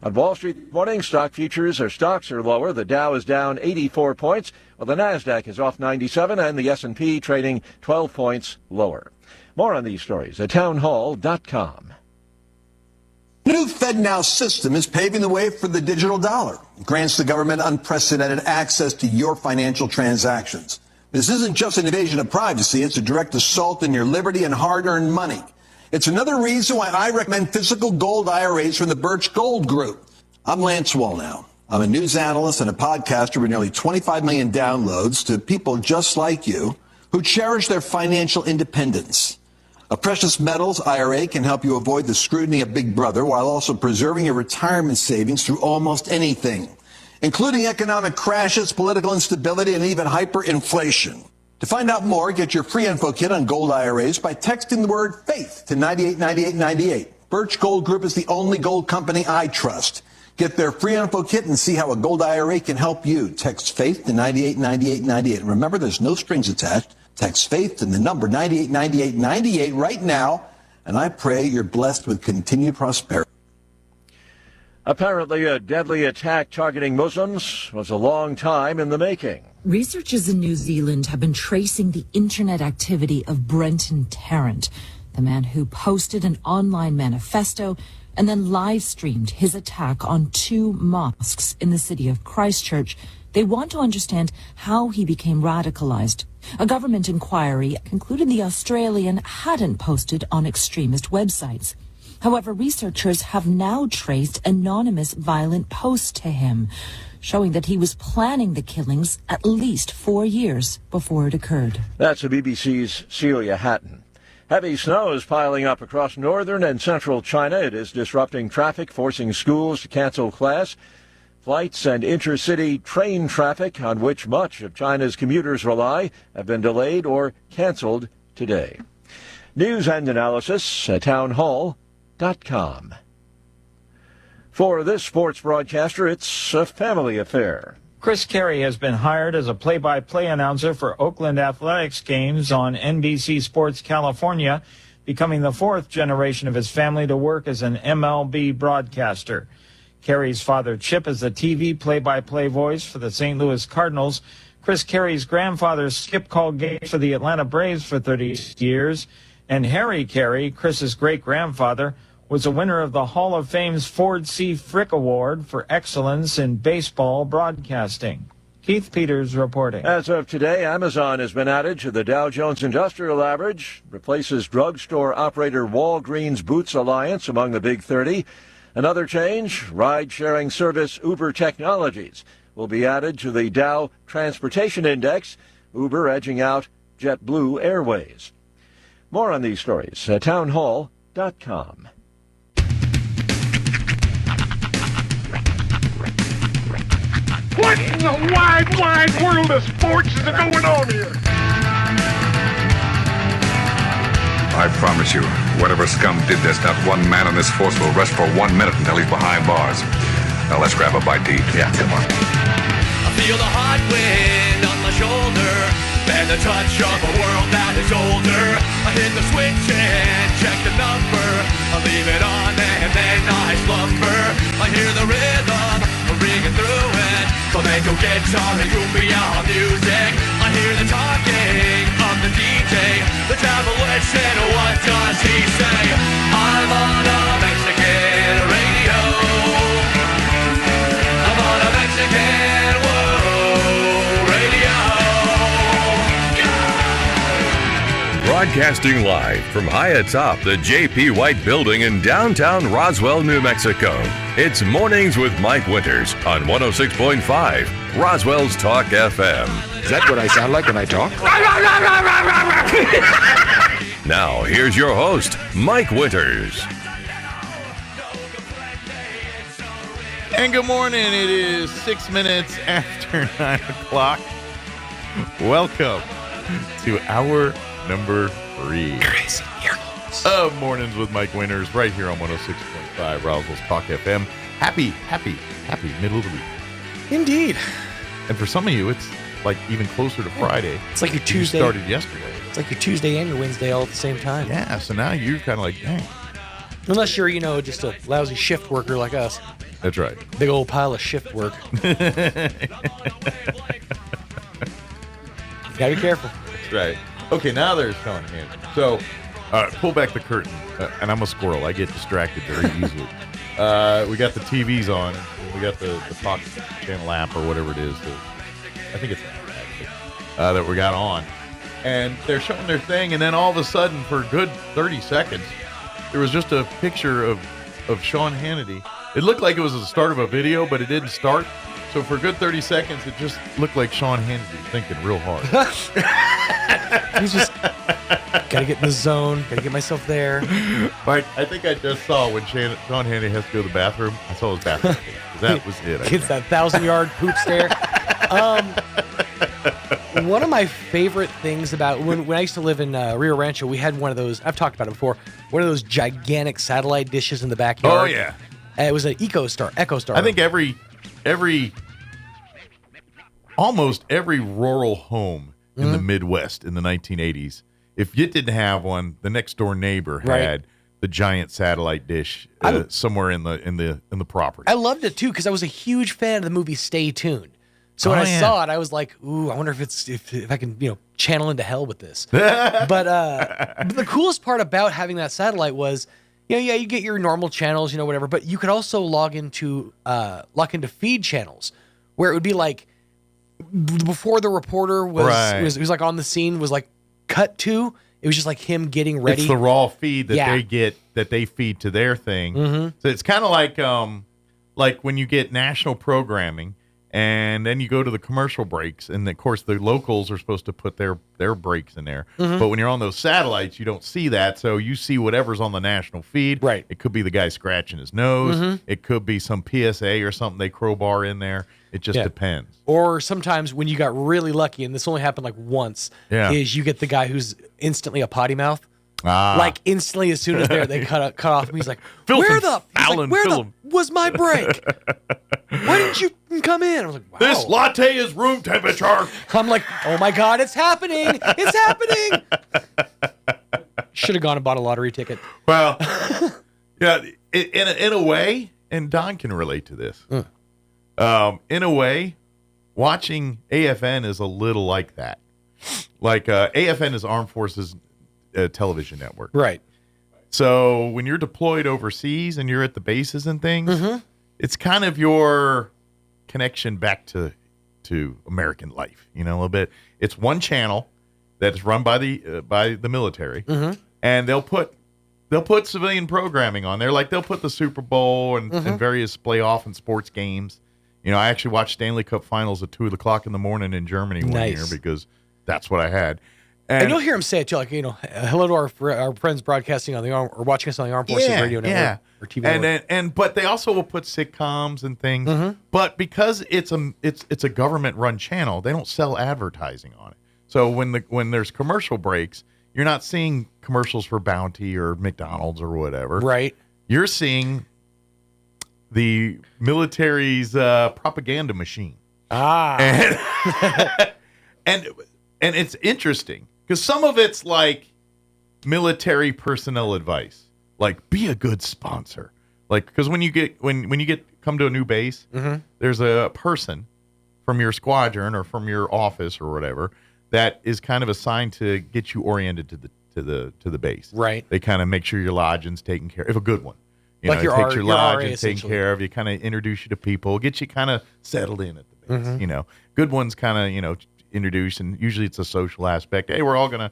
On Wall Street this morning, stocks are lower. The Dow is down 84 points, while the Nasdaq is off 97, and the S&P trading 12 points lower. More on these stories at townhall.com. New FedNow system is paving the way for the digital dollar. It grants the government unprecedented access to your financial transactions. This isn't just an invasion of privacy, it's a direct assault on your liberty and hard-earned money. It's another reason why I recommend physical gold IRAs from the Birch Gold Group. I'm Lance Wallnow. I'm a news analyst and a podcaster with nearly 25 million downloads to people just like you who cherish their financial independence. A precious metals IRA can help you avoid the scrutiny of Big Brother while also preserving your retirement savings through almost anything, including economic crashes, political instability, and even hyperinflation. To find out more, get your free info kit on gold IRAs by texting the word FAITH to 989898. Birch Gold Group is the only gold company I trust. Get their free info kit and see how a gold IRA can help you. Text FAITH to 989898. Remember, there's no strings attached. Text FAITH to the number 989898 right now, and I pray you're blessed with continued prosperity. Apparently, a deadly attack targeting Muslims was a long time in the making. Researchers in New Zealand have been tracing the internet activity of Brenton Tarrant, the man who posted an online manifesto and then live-streamed his attack on 2 mosques in the city of Christchurch. They want to understand how he became radicalized. A government inquiry concluded the Australian hadn't posted on extremist websites. However, researchers have now traced anonymous violent posts to him, showing that he was planning the killings at least 4 years before it occurred. That's the BBC's Celia Hatton. Heavy snow is piling up across northern and central China. It is disrupting traffic, forcing schools to cancel class. Flights and intercity train traffic, on which much of China's commuters rely, have been delayed or canceled today. News and analysis at townhall.com. For this sports broadcaster, it's a family affair. Chris Carey has been hired as a play-by-play announcer for Oakland Athletics games on NBC Sports California, becoming the fourth generation of his family to work as an MLB broadcaster. Carey's father, Chip, is the TV play-by-play voice for the St. Louis Cardinals. Chris Carey's grandfather, Skip, called games for the Atlanta Braves for 30 years. And Harry Carey, Chris's great-grandfather, was a winner of the Hall of Fame's Ford C. Frick Award for excellence in baseball broadcasting. Keith Peters reporting. As of today, Amazon has been added to the Dow Jones Industrial Average, replaces drugstore operator Walgreens Boots Alliance among the Big 30. Another change, ride-sharing service Uber Technologies will be added to the Dow Transportation Index, Uber edging out JetBlue Airways. More on these stories at townhall.com. What in the wide, wide world of sports is going on here? I promise you, whatever scum did this, not one man on this force will rest for 1 minute until he's behind bars. Now let's grab a bite to eat. Yeah, come on. I feel the hot wind on my shoulder and the touch of a world that is older. I hit the switch and check the number. I leave it on and then I slumber. I hear the rhythm ringing through it. Flamenco guitar and cumbia music. I hear the talking of the DJ. The travel listen, what does he say? I'm on a Mexican radio. I'm on a Mexican radio. Broadcasting live from high atop the J.P. White Building in downtown Roswell, New Mexico. It's Mornings with Mike Winters on 106.5 Roswell's Talk FM. Is that what I sound like when I talk? Now, here's your host, Mike Winters. And good morning. It is 6 minutes after 9 o'clock. Welcome to hour number 3 of Mornings with Mike Winters right here on 106.5 Roswell's Talk FM. Happy middle of the week. Indeed. And for some of you, it's like even closer to Friday. It's like your Tuesday. You started yesterday. It's like your Tuesday and your Wednesday all at the same time. Yeah, so now you're kind of like, dang. Unless you're, just a lousy shift worker like us. That's right. Big old pile of shift work. Gotta be careful. That's right. Okay, now there's Sean Hannity. So, pull back the curtain. And I'm a squirrel. I get distracted very easily. We got the TVs on. We got the Fox Channel app or whatever it is. I think it's an app, actually, that we got on. And they're showing their thing, and then all of a sudden, for a good 30 seconds, there was just a picture of Sean Hannity. It looked like it was the start of a video, but it didn't start. So for a good 30 seconds, it just looked like Sean Hannity thinking real hard. He's just, gotta get in the zone, gotta get myself there. Mike, I think I just saw when Sean Hannity has to go to the bathroom. I saw his bathroom. That was it. Gets that 1,000-yard poop stare. One of my favorite things about when I used to live in Rio Rancho, we had one of those. I've talked about it before. One of those gigantic satellite dishes in the backyard. Oh yeah, it was an Echo Star. I think almost every rural home in the Midwest in the 1980s, if it didn't have one, the next door neighbor had the giant satellite dish somewhere in the property. I loved it too because I was a huge fan of the movie Stay Tuned. So when I saw it, I was like, "Ooh, I wonder if I can channel into hell with this." but the coolest part about having that satellite was, you get your normal channels, whatever, but you could also log into feed channels where it would be like before the reporter was like on the scene was like cut to. It was just like him getting ready. It's the raw feed that they get that they feed to their thing. Mm-hmm. So it's kind of like when you get national programming. And then you go to the commercial breaks, and of course the locals are supposed to put their breaks in there. Mhm. But when you're on those satellites, you don't see that, so you see whatever's on the national feed. Right. It could be the guy scratching his nose. Mhm. It could be some PSA or something they crowbar in there. It just depends. Or sometimes when you got really lucky, and this only happened like once, is you get the guy who's instantly a potty mouth. Like instantly, as soon as they cut off him, he's like, "Where the was my break? Why didn't you come in?" I was like, "Wow, this latte is room temperature." I'm like, "Oh my god, it's happening! It's happening!" Should have gone and bought a lottery ticket. Well, yeah, in a way, and Don can relate to this. In a way, watching AFN is a little like that. Like AFN is Armed Forces television network, right? So when you're deployed overseas and you're at the bases and things, it's kind of your connection back to American life, a little bit. It's one channel that's run by the military, and they'll put civilian programming on there. Like they'll put the Super Bowl and various playoff and sports games. I actually watched Stanley Cup Finals at 2:00 in the morning in Germany one year because that's what I had. And you'll hear him say it too, like hello to our friends broadcasting on the arm or watching us on the Armed Forces Radio Network or TV network. But they also will put sitcoms and things. But because it's a government run channel, they don't sell advertising on it. So when there's commercial breaks, you're not seeing commercials for Bounty or McDonald's or whatever. Right. You're seeing the military's propaganda machine. And it's interesting. Because some of it's like military personnel advice, like be a good sponsor. Like because when you come to a new base, there's a person from your squadron or from your office or whatever that is kind of assigned to get you oriented to the base. Right. They kind of make sure your lodging's taken care of. If a good one, like it takes your lodging RA, taken care of. You kind of introduce you to people, get you kind of settled in at the base. Good ones kind of introduced, and usually it's a social aspect. Hey, we're all gonna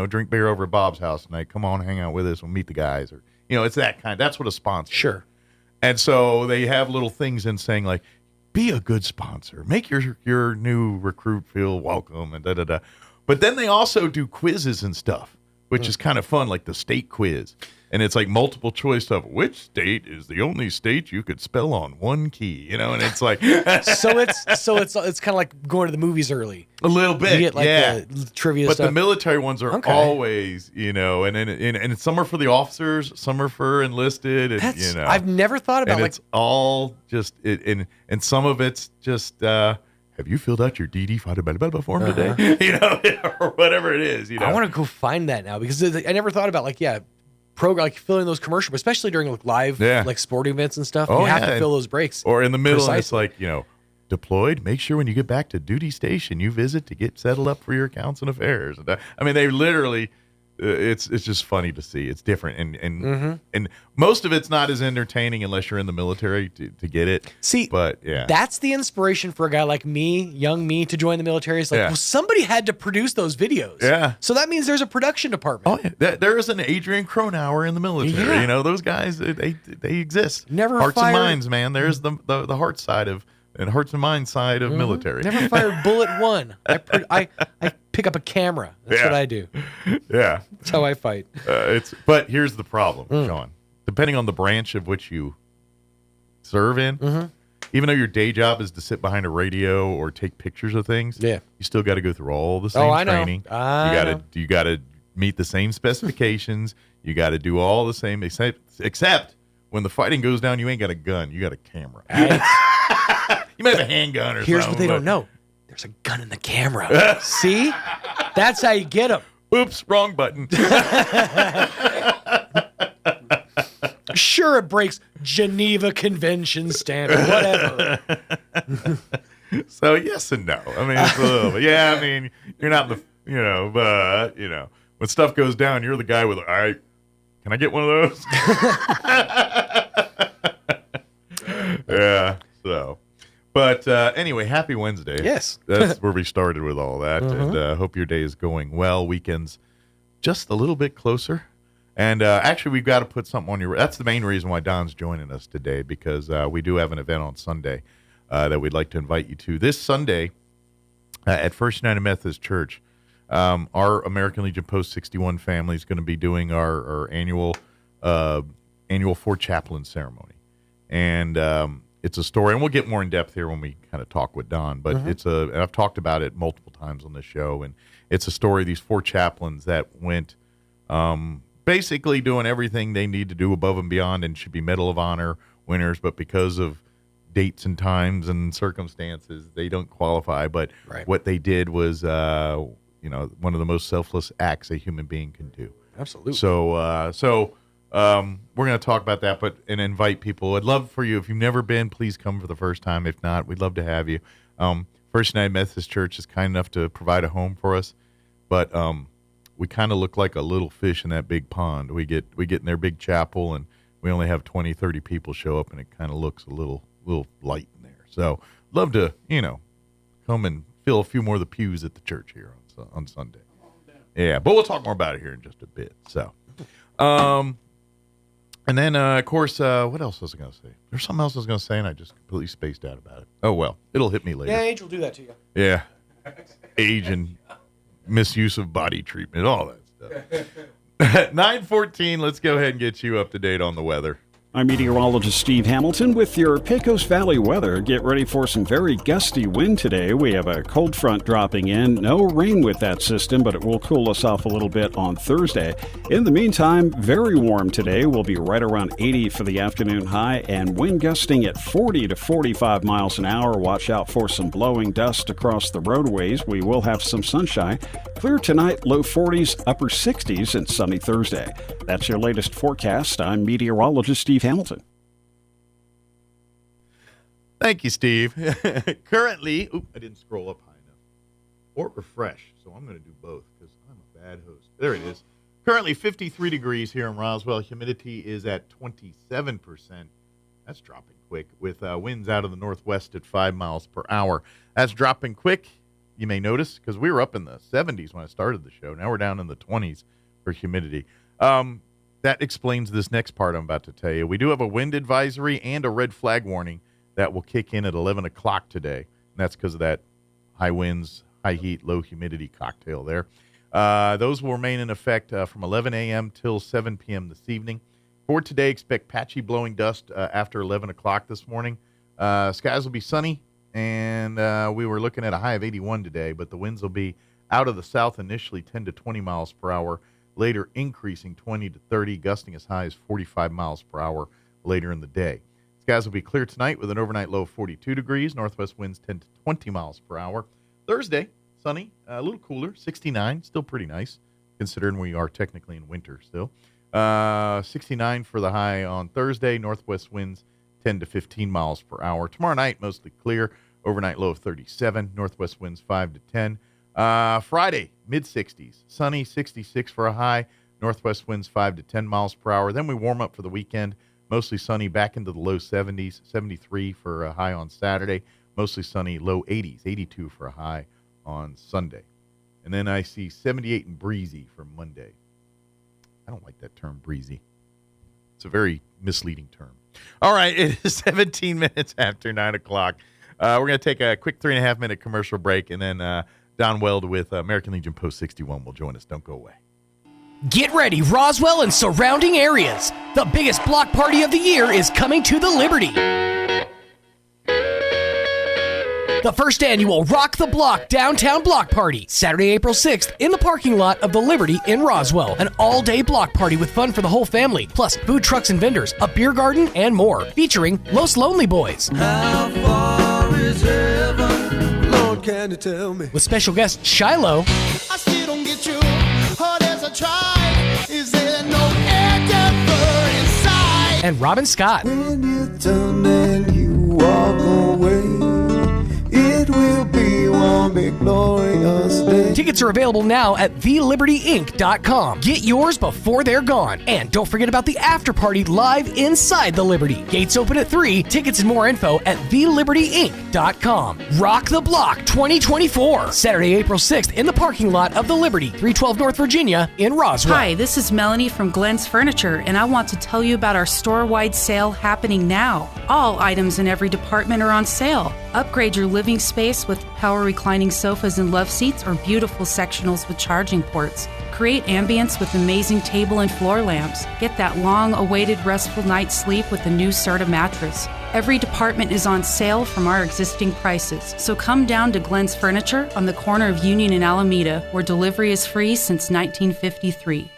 drink beer over at Bob's house tonight. Come on, hang out with us. We'll meet the guys, or it's that kind. That's what a sponsor. Sure. And so they have little things in saying like, be a good sponsor, make your new recruit feel welcome, and da da da. But then they also do quizzes and stuff, which is kind of fun, like the state quiz. And it's like multiple choice stuff. Which state is the only state you could spell on one key? And it's like so it's kind of like going to the movies early. A little bit, you get like the trivia but stuff. The military ones are always, and some are for the officers, some are for enlisted. And, I've never thought about it's all just and some of it's just. Have you filled out your DD form today? Or whatever it is. I want to go find that now because I never thought about program like filling those commercials, especially during like live like sporting events and stuff. You have to fill those breaks. Or in the middle, it's like deployed. Make sure when you get back to duty station, you visit to get settled up for your accounts and affairs. I mean, they literally. It's just funny to see. It's different, and most of it's not as entertaining unless you're in the military to get it. See, but that's the inspiration for a guy like me, young me, to join the military. It's like, well, somebody had to produce those videos. Yeah. So that means there's a production department. Oh yeah, there is an Adrian Cronauer in the military. Yeah. Those guys, they exist. Never hearts fired. and minds, man. There's the heart side of. And hearts and minds side of military. Never fired bullet one. I pick up a camera. That's what I do. Yeah, that's how I fight. But here's the problem, Sean. Depending on the branch of which you serve in, even though your day job is to sit behind a radio or take pictures of things, you still got to go through all the same training. You got to meet the same specifications. You got to do all the same, except when the fighting goes down, you ain't got a gun. You got a camera. You might have a handgun or something. Here's what they don't know. There's a gun in the camera. See? That's how you get them. Oops, wrong button. Sure, it breaks Geneva Convention standard, whatever. So, yes and no. I mean, it's a little bit. Yeah, I mean, you're not the, but, when stuff goes down, you're the guy with, all right, can I get one of those? Yeah, so. But anyway, happy Wednesday. Yes. That's where we started with all that. And hope your day is going well. Weekend's just a little bit closer. And actually, we've got to put something on your... That's the main reason why Don's joining us today, because we do have an event on Sunday. that we'd like to invite you to. This Sunday at First United Methodist Church, our American Legion Post 61 family is going to be doing our annual Fort Chaplain ceremony. And it's a story, and we'll get more in depth here when we kind of talk with Don, but and I've talked about it multiple times on this show, and it's a story of these 4 chaplains that went basically doing everything they need to do above and beyond and should be Medal of Honor winners, but because of dates and times and circumstances, they don't qualify. But what they did was, one of the most selfless acts a human being can do. Absolutely. So we're going to talk about that, and invite people. I'd love for you, if you've never been, please come for the first time. If not, we'd love to have you. First United Methodist Church is kind enough to provide a home for us, but we kind of look like a little fish in that big pond. We get in their big chapel, and we only have 20, 30 people show up, and it kind of looks a little light in there. So love to, come and fill a few more of the pews at the church here on Sunday. Yeah, but we'll talk more about it here in just a bit. So, and then, of course, what else was I going to say? There's something else I was going to say, and I just completely spaced out about it. Oh, well, it'll hit me later. Yeah, age will do that to you. Yeah. Age and misuse of body treatment, all that stuff. 9:14, let's go ahead and get you up to date on the weather. I'm meteorologist Steve Hamilton with your Pecos Valley weather. Get ready for some very gusty wind today. We have a cold front dropping in. No rain with that system, but it will cool us off a little bit on Thursday. In the meantime, very warm today. We'll be right around 80 for the afternoon high, and wind gusting at 40 to 45 miles an hour. Watch out for some blowing dust across the roadways. We will have some sunshine. Clear tonight, low 40s, upper 60s, and sunny Thursday. That's your latest forecast. I'm meteorologist Steve Hamilton. Thank you, Steve. Currently, I didn't scroll up high enough or refresh, so I'm going to do both because I'm a bad host. There it is. Currently 53 degrees here in Roswell. Humidity is at 27%. That's dropping quick with winds out of the northwest at 5 miles per hour. That's dropping quick, you may notice, because we were up in the 70s when I started the show. Now we're down in the 20s for humidity. That explains this next part I'm about to tell you. We do have a wind advisory and a red flag warning that will kick in at 11 o'clock today. And that's because of that high winds, high heat, low humidity cocktail there. Those will remain in effect from 11 a.m. till 7 p.m. this evening. For today, expect patchy blowing dust after 11 o'clock this morning. Skies will be sunny, and we were looking at a high of 81 today, but the winds will be out of the south initially 10 to 20 miles per hour. Later increasing 20 to 30, gusting as high as 45 miles per hour later in the day. Skies will be clear tonight with an overnight low of 42 degrees. Northwest winds 10 to 20 miles per hour. Thursday, sunny, a little cooler, 69, still pretty nice, considering we are technically in winter still. 69 for the high on Thursday. Northwest winds 10 to 15 miles per hour. Tomorrow night, mostly clear, overnight low of 37. Northwest winds 5 to 10. Friday, mid-60s, sunny, 66 for a high, northwest winds 5 to 10 miles per hour. Then we warm up for the weekend, mostly sunny, back into the low 70s, 73 for a high on Saturday, mostly sunny, low 80s, 82 for a high on Sunday. And then I see 78 and breezy for Monday. I don't like that term, breezy. It's a very misleading term. All right, it is 17 minutes after 9 o'clock. We're going to take a quick 3.5-minute commercial break, and then Don Weld with American Legion Post 61 will join us. Don't go away. Get ready, Roswell and surrounding areas. The biggest block party of the year is coming to the Liberty. The first annual Rock the Block Downtown Block Party, Saturday, April 6th, in the parking lot of the Liberty in Roswell. An all-day block party with fun for the whole family, plus food trucks and vendors, a beer garden, and more, featuring Los Lonely Boys. How far is heaven? Lord, can you tell me? With special guest Shiloh. I still don't get you, hard as I try. Is there no endeavor inside? And Robin Scott. When you turn and you walk away, it will be one big glorious day. Tickets Tickets are available now at thelibertyinc.com. Get yours before they're gone. And don't forget about the after party live inside the Liberty. Gates open at 3. Tickets and more info at thelibertyinc.com. Rock the Block 2024. Saturday, April 6th in the parking lot of the Liberty, 312 North Virginia in Roswell. Hi, this is Melanie from Glenn's Furniture, and I want to tell you about our store-wide sale happening now. All items in every department are on sale. Upgrade your living space with power reclining sofas and love seats or beautiful sectionals with charging ports. Create ambience with amazing table and floor lamps. Get that long-awaited restful night's sleep with the new Serta mattress. Every department is on sale from our existing prices. So come down to Glenn's Furniture on the corner of Union and Alameda, where delivery is free since 1953.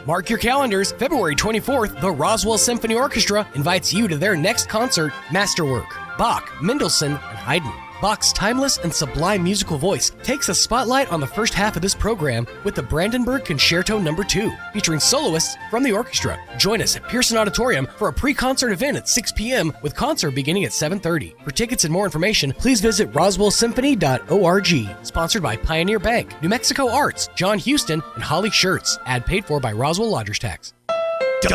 Mark your calendars. February 24th, the Roswell Symphony Orchestra invites you to their next concert, Masterwork. Bach, Mendelssohn, and Haydn. Bach's timeless and sublime musical voice takes a spotlight on the first half of this program with the Brandenburg Concerto No. 2, featuring soloists from the orchestra. Join us at Pearson Auditorium for a pre-concert event at 6 p.m. with concert beginning at 7:30. For tickets and more information, please visit roswellsymphony.org. Sponsored by Pioneer Bank, New Mexico Arts, John Houston, and Holly Shirts. Ad paid for by Roswell Lodgers Tax.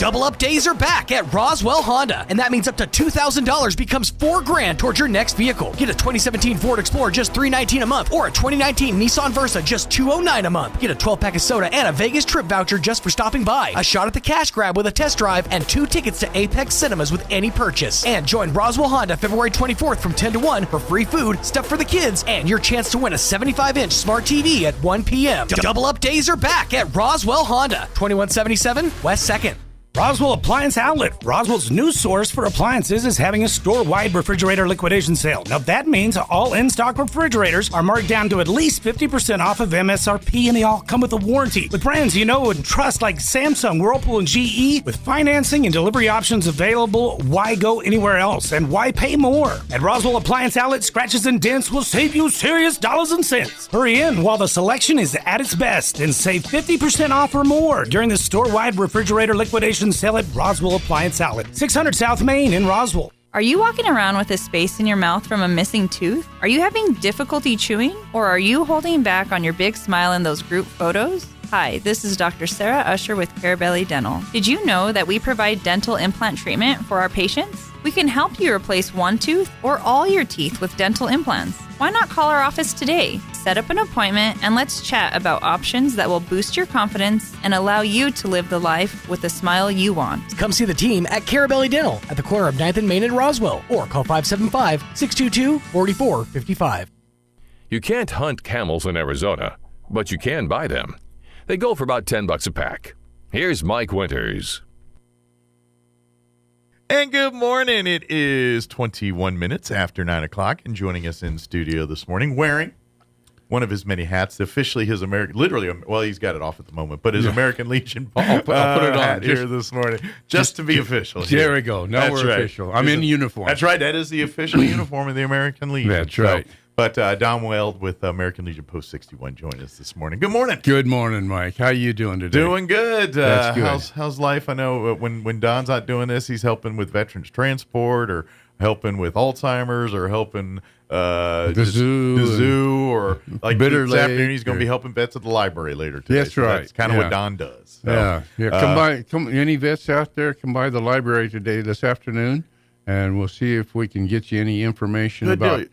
Double Up Days are back at Roswell Honda, and that means up to $2,000 becomes $4,000 towards your next vehicle. Get a 2017 Ford Explorer just $319 a month, or a 2019 Nissan Versa just $209 a month. Get a 12-pack of soda and a Vegas trip voucher just for stopping by, a shot at the cash grab with a test drive, and 2 tickets to Apex Cinemas with any purchase. And join Roswell Honda February 24th from 10 to 1 for free food, stuff for the kids, and your chance to win a 75-inch smart TV at 1 p.m. Double Up Days are back at Roswell Honda, 2177 West 2nd. Roswell Appliance Outlet, Roswell's new source for appliances, is having a store-wide refrigerator liquidation sale. Now that means all in-stock refrigerators are marked down to at least 50% off of MSRP, and they all come with a warranty. With brands you know and trust like Samsung, Whirlpool, and GE, with financing and delivery options available, why go anywhere else? And why pay more? At Roswell Appliance Outlet, scratches and dents will save you serious dollars and cents. Hurry in while the selection is at its best and save 50% off or more during the store-wide refrigerator liquidation sale at Roswell Appliance Outlet, 600 South Main in Roswell. Are you walking around with a space in your mouth from a missing tooth? Are you having difficulty chewing? Or are you holding back on your big smile in those group photos? Hi, this is Dr. Sarah Usher with Carabelli Dental. Did you know that we provide dental implant treatment for our patients? We can help you replace one tooth or all your teeth with dental implants. Why not call our office today? Set up an appointment and let's chat about options that will boost your confidence and allow you to live the life with the smile you want. Come see the team at Carabelli Dental at the corner of 9th and Main in Roswell, or call 575-622-4455. You can't hunt camels in Arizona, but you can buy them. They go for about $10 a pack. Here's Mike Winters. And good morning. It is 21 minutes after 9 o'clock, and joining us in studio this morning, wearing one of his many hats, officially his American, literally, well, he's got it off at the moment, but his American Legion I'll put it on here this morning, just to be official. There we go. Now we're official. I'm in uniform. That's right. That is the official uniform of the American Legion. That's right. But Don Weld with American Legion Post 61 joined us this morning. Good morning. Good morning, Mike. How you doing today? Doing good. That's good. How's life? I know when Don's not doing this, he's helping with veterans transport, or helping with Alzheimer's, or helping the zoo, or like Bitter this Lake, afternoon he's going to be helping vets at the library later today. That's right. That's kind of what Don does. So, Come any vets out there, come by the library this afternoon, and we'll see if we can get you any information about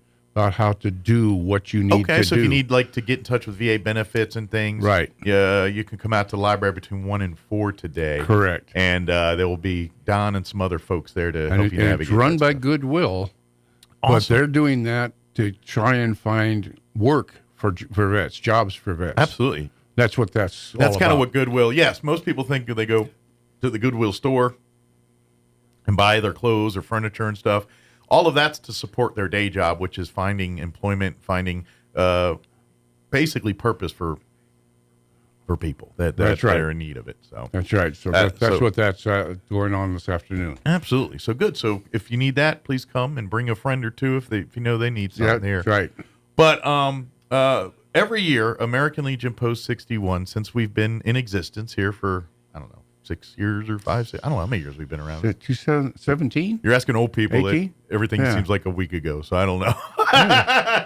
how to do what you need to do. Okay, so if you need to get in touch with VA benefits and things, right? Yeah, you can come out to the library between 1 and 4 today. Correct. And there will be Don and some other folks there to help you navigate. It's run by Goodwill, but they're doing that to try and find work for vets, jobs for vets. Absolutely. That's what that's all kind about. of what Goodwill. Yes, most people think they go to the Goodwill store and buy their clothes or furniture and stuff. All of that's to support their day job, which is finding employment, finding basically purpose for people that are in need of it. So that's right. So that's what that's going on this afternoon. Absolutely. So good. So if you need that, please come and bring a friend or two if you know they need something here. That's right. But every year, American Legion Post 61, since we've been in existence here for, I don't know, 6 years or 5, 6. I don't know how many years we've been around. 2017? You're asking old people. 18? Everything seems like a week ago, so I don't know.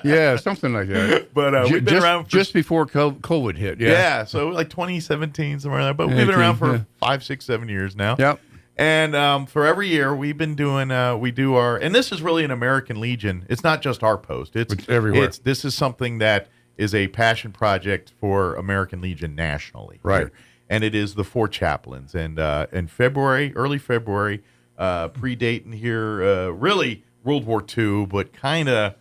Yeah, something like that. But we've been around just before COVID hit. Yeah, so like 2017, somewhere like that. But we've been around for 5, 6, 7 years now. Yep. And for every year, we've been doing, we do our, and this is really an American Legion. It's not just our post. It's everywhere. This is something that is a passion project for American Legion nationally. Right. Here. And it is the 4 chaplains. And in February, early February, predating here, really World War II, but kind of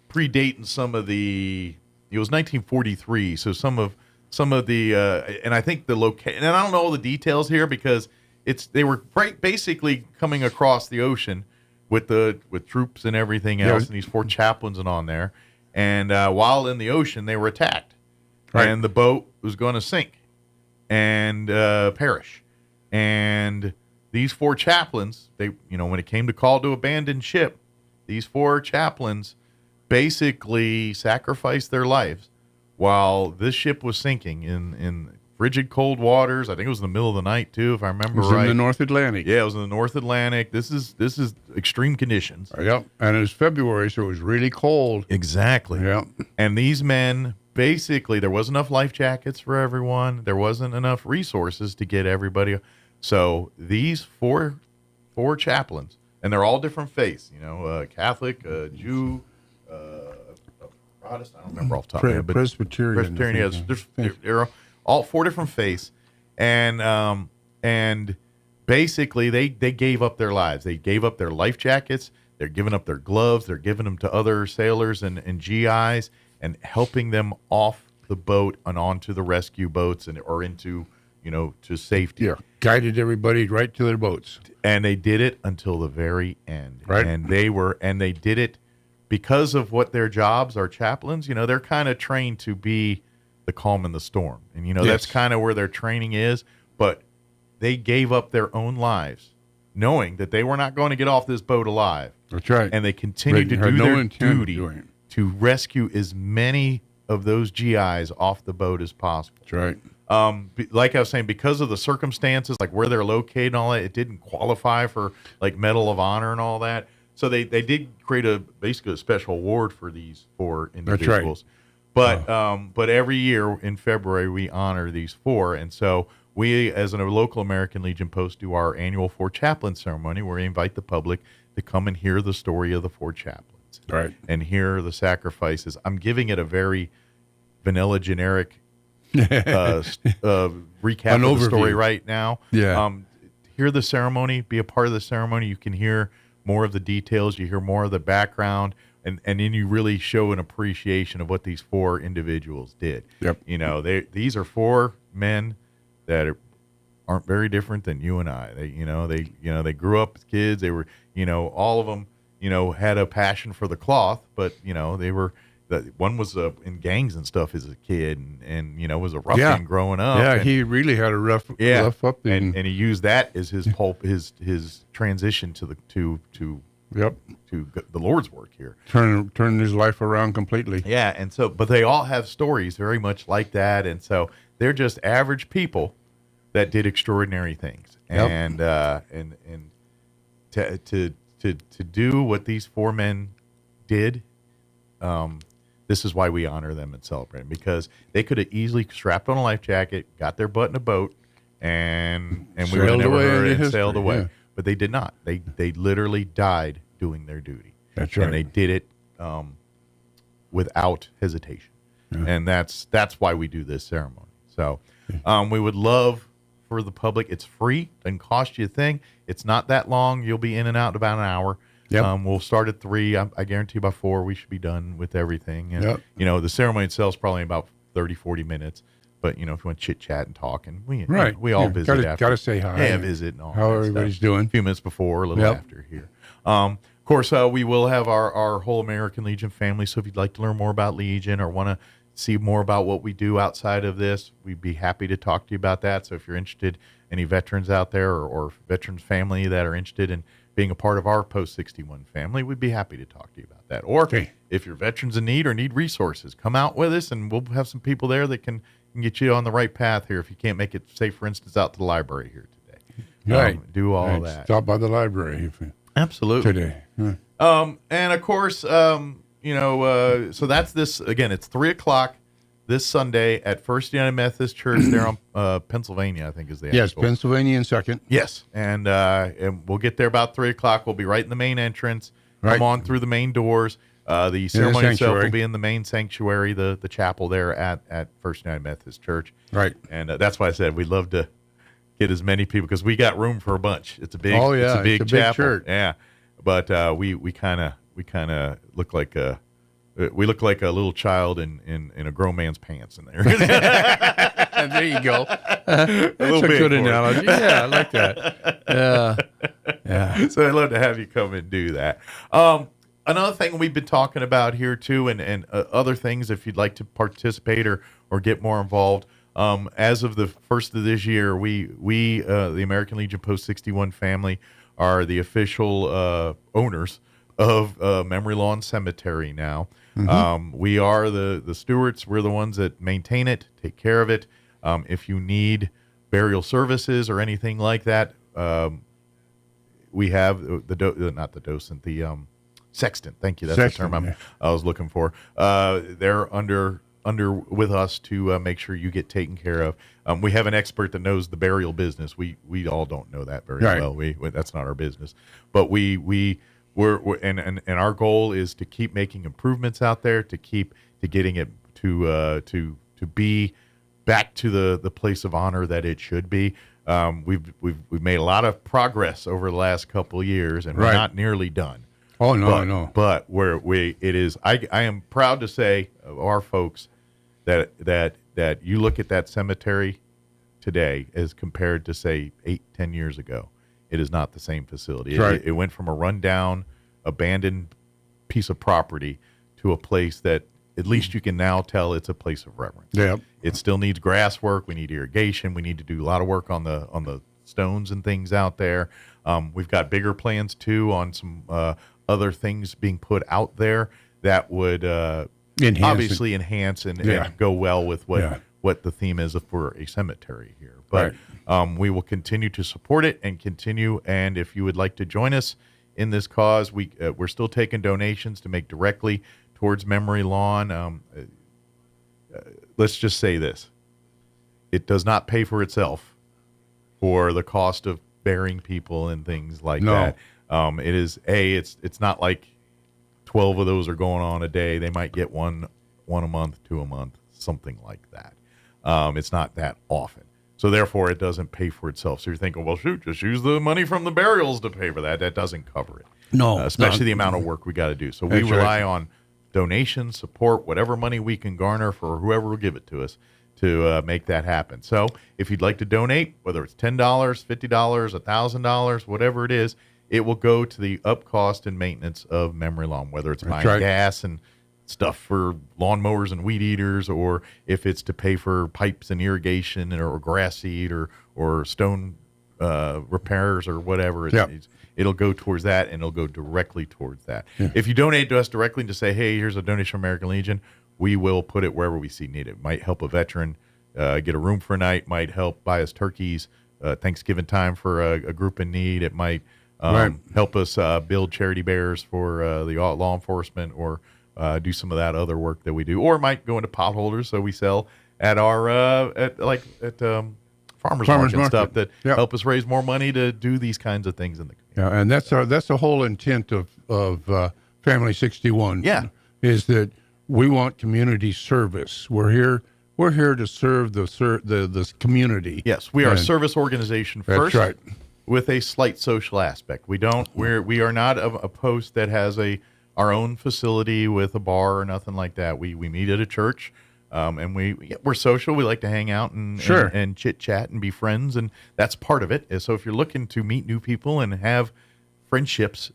predating some of the, it was 1943. So some of the, and I think the location, and I don't know all the details here because they were basically coming across the ocean with troops and everything else, and these 4 chaplains and on there. And while in the ocean, they were attacked, and the boat was going to sink and perish. And these 4 chaplains, when it came to call to abandon ship, these 4 chaplains basically sacrificed their lives while this ship was sinking in frigid cold waters. I think it was in the middle of the night too, if I remember right. It was in the North Atlantic. Yeah, it was in the North Atlantic. This is extreme conditions. Yep, and it was February, so it was really cold. Exactly. Yep. And these men, basically, there wasn't enough life jackets for everyone. There wasn't enough resources to get everybody. So these four chaplains, and they're all different faiths. Catholic, Jew, Protestant. I don't remember off the top of my head. Presbyterian. Yes, they're all 4 different faiths, and basically they gave up their lives. They gave up their life jackets. They're giving up their gloves. They're giving them to other sailors and GIs and helping them off the boat and onto the rescue boats or into to safety. Yeah, guided everybody right to their boats, and they did it until the very end. Right, and they did it because of what their jobs are. Chaplains, they're kind of trained to be the calm in the storm. And, that's kind of where their training is. But they gave up their own lives knowing that they were not going to get off this boat alive. That's right. And they continued to do their duty to rescue as many of those GIs off the boat as possible. That's right. Like I was saying, because of the circumstances, like where they're located and all that, it didn't qualify for like Medal of Honor and all that. So they did create basically a special award for these 4 individuals. That's right. But every year in February, we honor these 4. And so we, as a local American Legion post, do our annual 4 chaplain ceremony where we invite the public to come and hear the story of the 4 chaplains. Right. And hear the sacrifices. I'm giving it a very vanilla, generic recap of the story right now. Yeah. Hear the ceremony, be a part of the ceremony. You can hear more of the details. You hear more of the background. And then you really show an appreciation of what these 4 individuals did. Yep. These are 4 men that aren't very different than you and I. They grew up as kids. They were, all of them, had a passion for the cloth, but they were. One was in gangs and stuff as a kid, and was a ruffian growing up. Yeah, and, he really had a rough upbringing, and he used that as his his transition to the Lord's work here. Turn his life around completely. Yeah, and so, but they all have stories very much like that, and so they're just average people that did extraordinary things, and to do what these 4 men did, this is why we honor them and celebrate them, because they could have easily strapped on a life jacket, got their butt in a boat, and we would have never heard it and sailed away. Yeah. But they did not. They literally died doing their duty. That's right. And they did it without hesitation. Yeah. And that's why we do this ceremony. So we would love for the public. It's free. Doesn't cost you a thing. It's not that long. You'll be in and out in about an hour. Yep. We'll start at 3. I guarantee by 4 we should be done with everything. And, yep. The ceremony itself is probably about 30, 40 minutes. But, if you want to chit-chat and talk, and we all visit after. Got to say hi. Yeah, visit and all how that everybody's stuff. doing. A few minutes before, a little after here. Of course, we will have our whole American Legion family. So if you'd like to learn more about Legion or want to see more about what we do outside of this, we'd be happy to talk to you about that. So if you're interested, any veterans out there or veterans family that are interested in being a part of our Post-61 family, we'd be happy to talk to you about that. Or if you're veterans in need or need resources, come out with us, and we'll have some people there that can can get you on the right path here if you can't make it, say, for instance, out to the library here today. Right. Do all that. Stop by the library. Absolutely. Today. And of course, so that's this, again, it's 3:00 this Sunday at First United Methodist Church there on Pennsylvania, I think is the Yes, actual. Pennsylvania and 2nd. Yes, and we'll get there about 3:00. We'll be right in the main entrance. Right. Come on through the main doors. The ceremony itself will be in the main sanctuary, the chapel there at First United Methodist Church. Right. And that's why I said we'd love to get as many people because we got room for a bunch. It's a big, it's a big chapel. church. Yeah, but we kind of look like a little child in a grown man's pants in there. There you go. That's a good analogy. Yeah, I like that. Yeah. So I'd love to have you come and do that. Another thing we've been talking about here too, and other things if you'd like to participate or get more involved. As of the first of this year, we the American Legion Post 61 family are the official owners of Memory Lawn Cemetery now. Mm-hmm. We are the stewards. We're the ones that maintain it, take care of it. If you need burial services or anything like that, we have the sexton. Thank you. That's Sexton, the term I was looking for. They're under with us to make sure you get taken care of. We have an expert that knows the burial business. We all don't know that very well. That's not our business. But we're our goal is to keep making improvements out there, to getting it to be back to the place of honor that it should be. We've made a lot of progress over the last couple of years, and we're not nearly done. Oh no, I know. But I am proud to say of our folks that you look at that cemetery today as compared to say 8-10 years ago. It is not the same facility. It went from a rundown, abandoned piece of property to a place that at least you can now tell it's a place of reverence. Yeah. It still needs grass work. We need irrigation. We need to do a lot of work on the stones and things out there. We've got bigger plans too on some other things being put out there that would obviously enhance and go well with what the theme is for a cemetery here. But we will continue to support it and continue. And if you would like to join us in this cause, we're still taking donations to make directly towards Memory Lawn. Let's just say this. It does not pay for itself for the cost of burying people and things like that. It is it's not like 12 of those are going on a day. They might get one a month, 2 a month, something like that. It's not that often. So therefore it doesn't pay for itself. So you're thinking, well, shoot, just use the money from the burials to pay for that. That doesn't cover it. No. Especially the amount of work we got to do. So we rely on donations, support, whatever money we can garner for whoever will give it to us to make that happen. So if you'd like to donate, whether it's $10, $50, $1,000, whatever it is, it will go to the up cost and maintenance of Memory Lawn, whether it's buying gas and stuff for lawnmowers and weed eaters, or if it's to pay for pipes and irrigation or grass seed or stone repairs or whatever. It'll go towards that, and it'll go directly towards that. Yeah. If you donate to us directly and just say, hey, here's a donation from American Legion, we will put it wherever we see needed. Might help a veteran get a room for a night, might help buy us turkeys, Thanksgiving time for a group in need. It might help us build charity bears for the law enforcement, or do some of that other work that we do, or might go into potholders. So we sell at our farmers market and stuff that help us raise more money to do these kinds of things in the community. Yeah, and that's the whole intent of Family 61. Yeah, is that we want community service. We're here to serve the community. Yes, we are a service organization first. That's right. With a slight social aspect. We are not a post that has our own facility with a bar or nothing like that. We meet at a church, and we're social. We like to hang out and chit chat and be friends, and that's part of it. So if you're looking to meet new people and have friendships,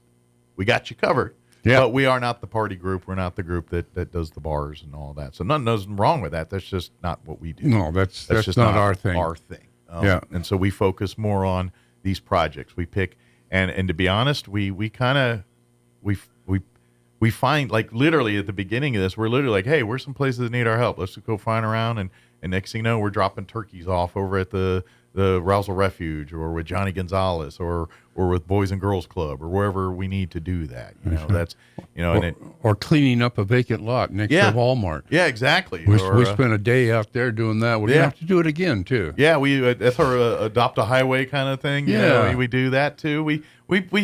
we got you covered. Yeah. But we are not the party group. We're not the group that does the bars and all that. So nothing wrong with that. That's just not what we do. No, that's just not our thing. And so we focus more on these projects we pick, and to be honest, we we find, like, literally at the beginning of this, we're literally like, hey, where's some places that need our help? Let's go find around. And next thing you know, we're dropping turkeys off over at the Roswell Refuge, or with Johnny Gonzalez, or with Boys and Girls Club, or wherever we need to do that. That's, or cleaning up a vacant lot next to Walmart. Yeah, exactly. We spent a day out there doing that. We have to do it again too. Yeah, that's our adopt a highway kind of thing. We do that too. We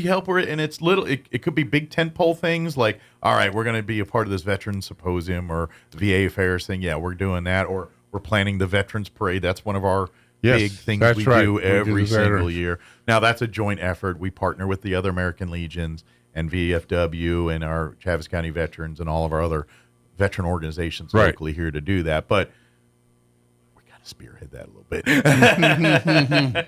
help her, and it's little. It could be big tentpole things like, all right, we're going to be a part of this Veterans Symposium or VA Affairs thing. Yeah, we're doing that, or we're planning the Veterans Parade. That's one of our big things we do every single year. Now, that's a joint effort. We partner with the other American Legions and VFW and our Chaves County Veterans and all of our other veteran organizations locally here to do that. But we got to spearhead that a little bit.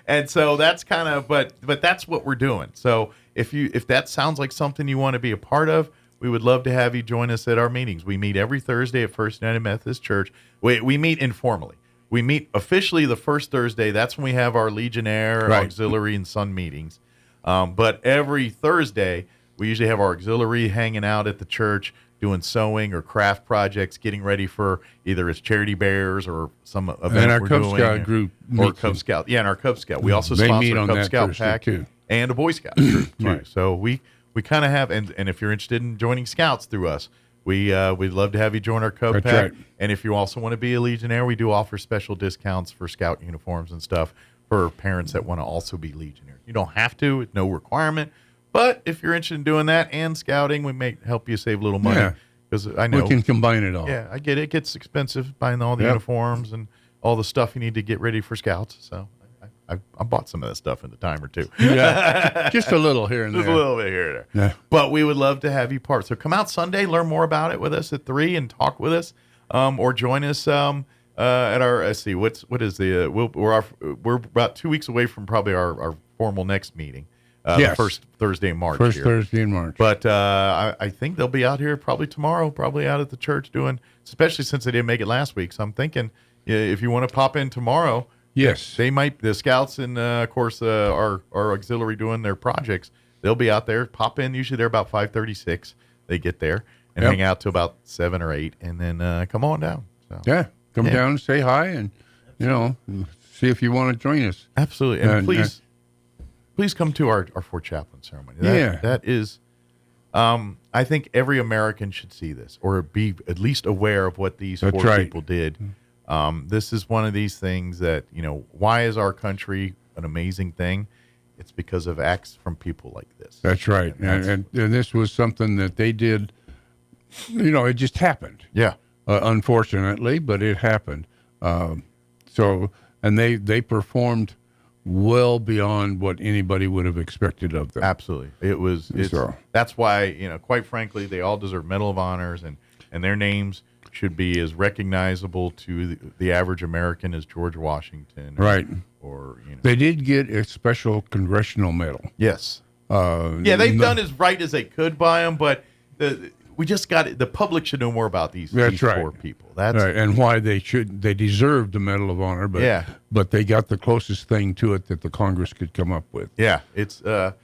And so that's kind of, but that's what we're doing. So if that sounds like something you want to be a part of, we would love to have you join us at our meetings. We meet every Thursday at First United Methodist Church. We meet informally. We meet officially the first Thursday. That's when we have our Legionnaire, Auxiliary, and Sun meetings. But every Thursday, we usually have our auxiliary hanging out at the church, doing sewing or craft projects, getting ready for either as charity bears or some event and our we're Cub doing. Scout group Or Cub Scout. Yeah, and our Cub Scout. We also sponsor a Cub Scout pack too. and a Boy Scout troop, too. So we kind of have, and if you're interested in joining Scouts through us, we'd love to have you join our Cub That's pack. right. And if you also want to be a Legionnaire, we do offer special discounts for Scout uniforms and stuff for parents that want to also be Legionnaires. You don't have to; it's no requirement. But if you're interested in doing that and scouting, we may help you save a little money. Because I know we can combine it all. Yeah, I get it. It gets expensive buying all the uniforms and all the stuff you need to get ready for Scouts. So I bought some of that stuff in the time or two. Yeah, just a little here and there. Just a little bit here and there. Yeah. But we would love to have you part. So come out Sunday, learn more about it with us at 3 and talk with us, or join us at our. Let's see, what is the? We're about 2 weeks away from probably our formal next meeting. The first Thursday in March. Thursday in March. But I think they'll be out here probably tomorrow, probably out at the church doing, especially since they didn't make it last week. So I'm thinking if you want to pop in tomorrow. Yes. They might, the Scouts and, of course, our auxiliary doing their projects, they'll be out there. Pop in. Usually they're about 5:36. They get there and hang out till about 7 or 8, and then come on down. So, come down and say hi and, see if you want to join us. Absolutely. And please come to our Fort Chaplain ceremony. That is, I think every American should see this or be at least aware of what these four people did. This is one of these things that, why is our country an amazing thing? It's because of acts from people like this. That's right. And this was something that they did, it just happened. Yeah. Unfortunately, but it happened. And they performed well beyond what anybody would have expected of them. Absolutely. That's why, quite frankly, they all deserve Medal of Honors and their names should be as recognizable to the average American as George Washington. Or they did get a special congressional medal. Yes. They've done as right as they could by them, but we just got it. The public should know more about these four people. That's right, and why they deserve the Medal of Honor. But they got the closest thing to it that the Congress could come up with. Yeah, it's the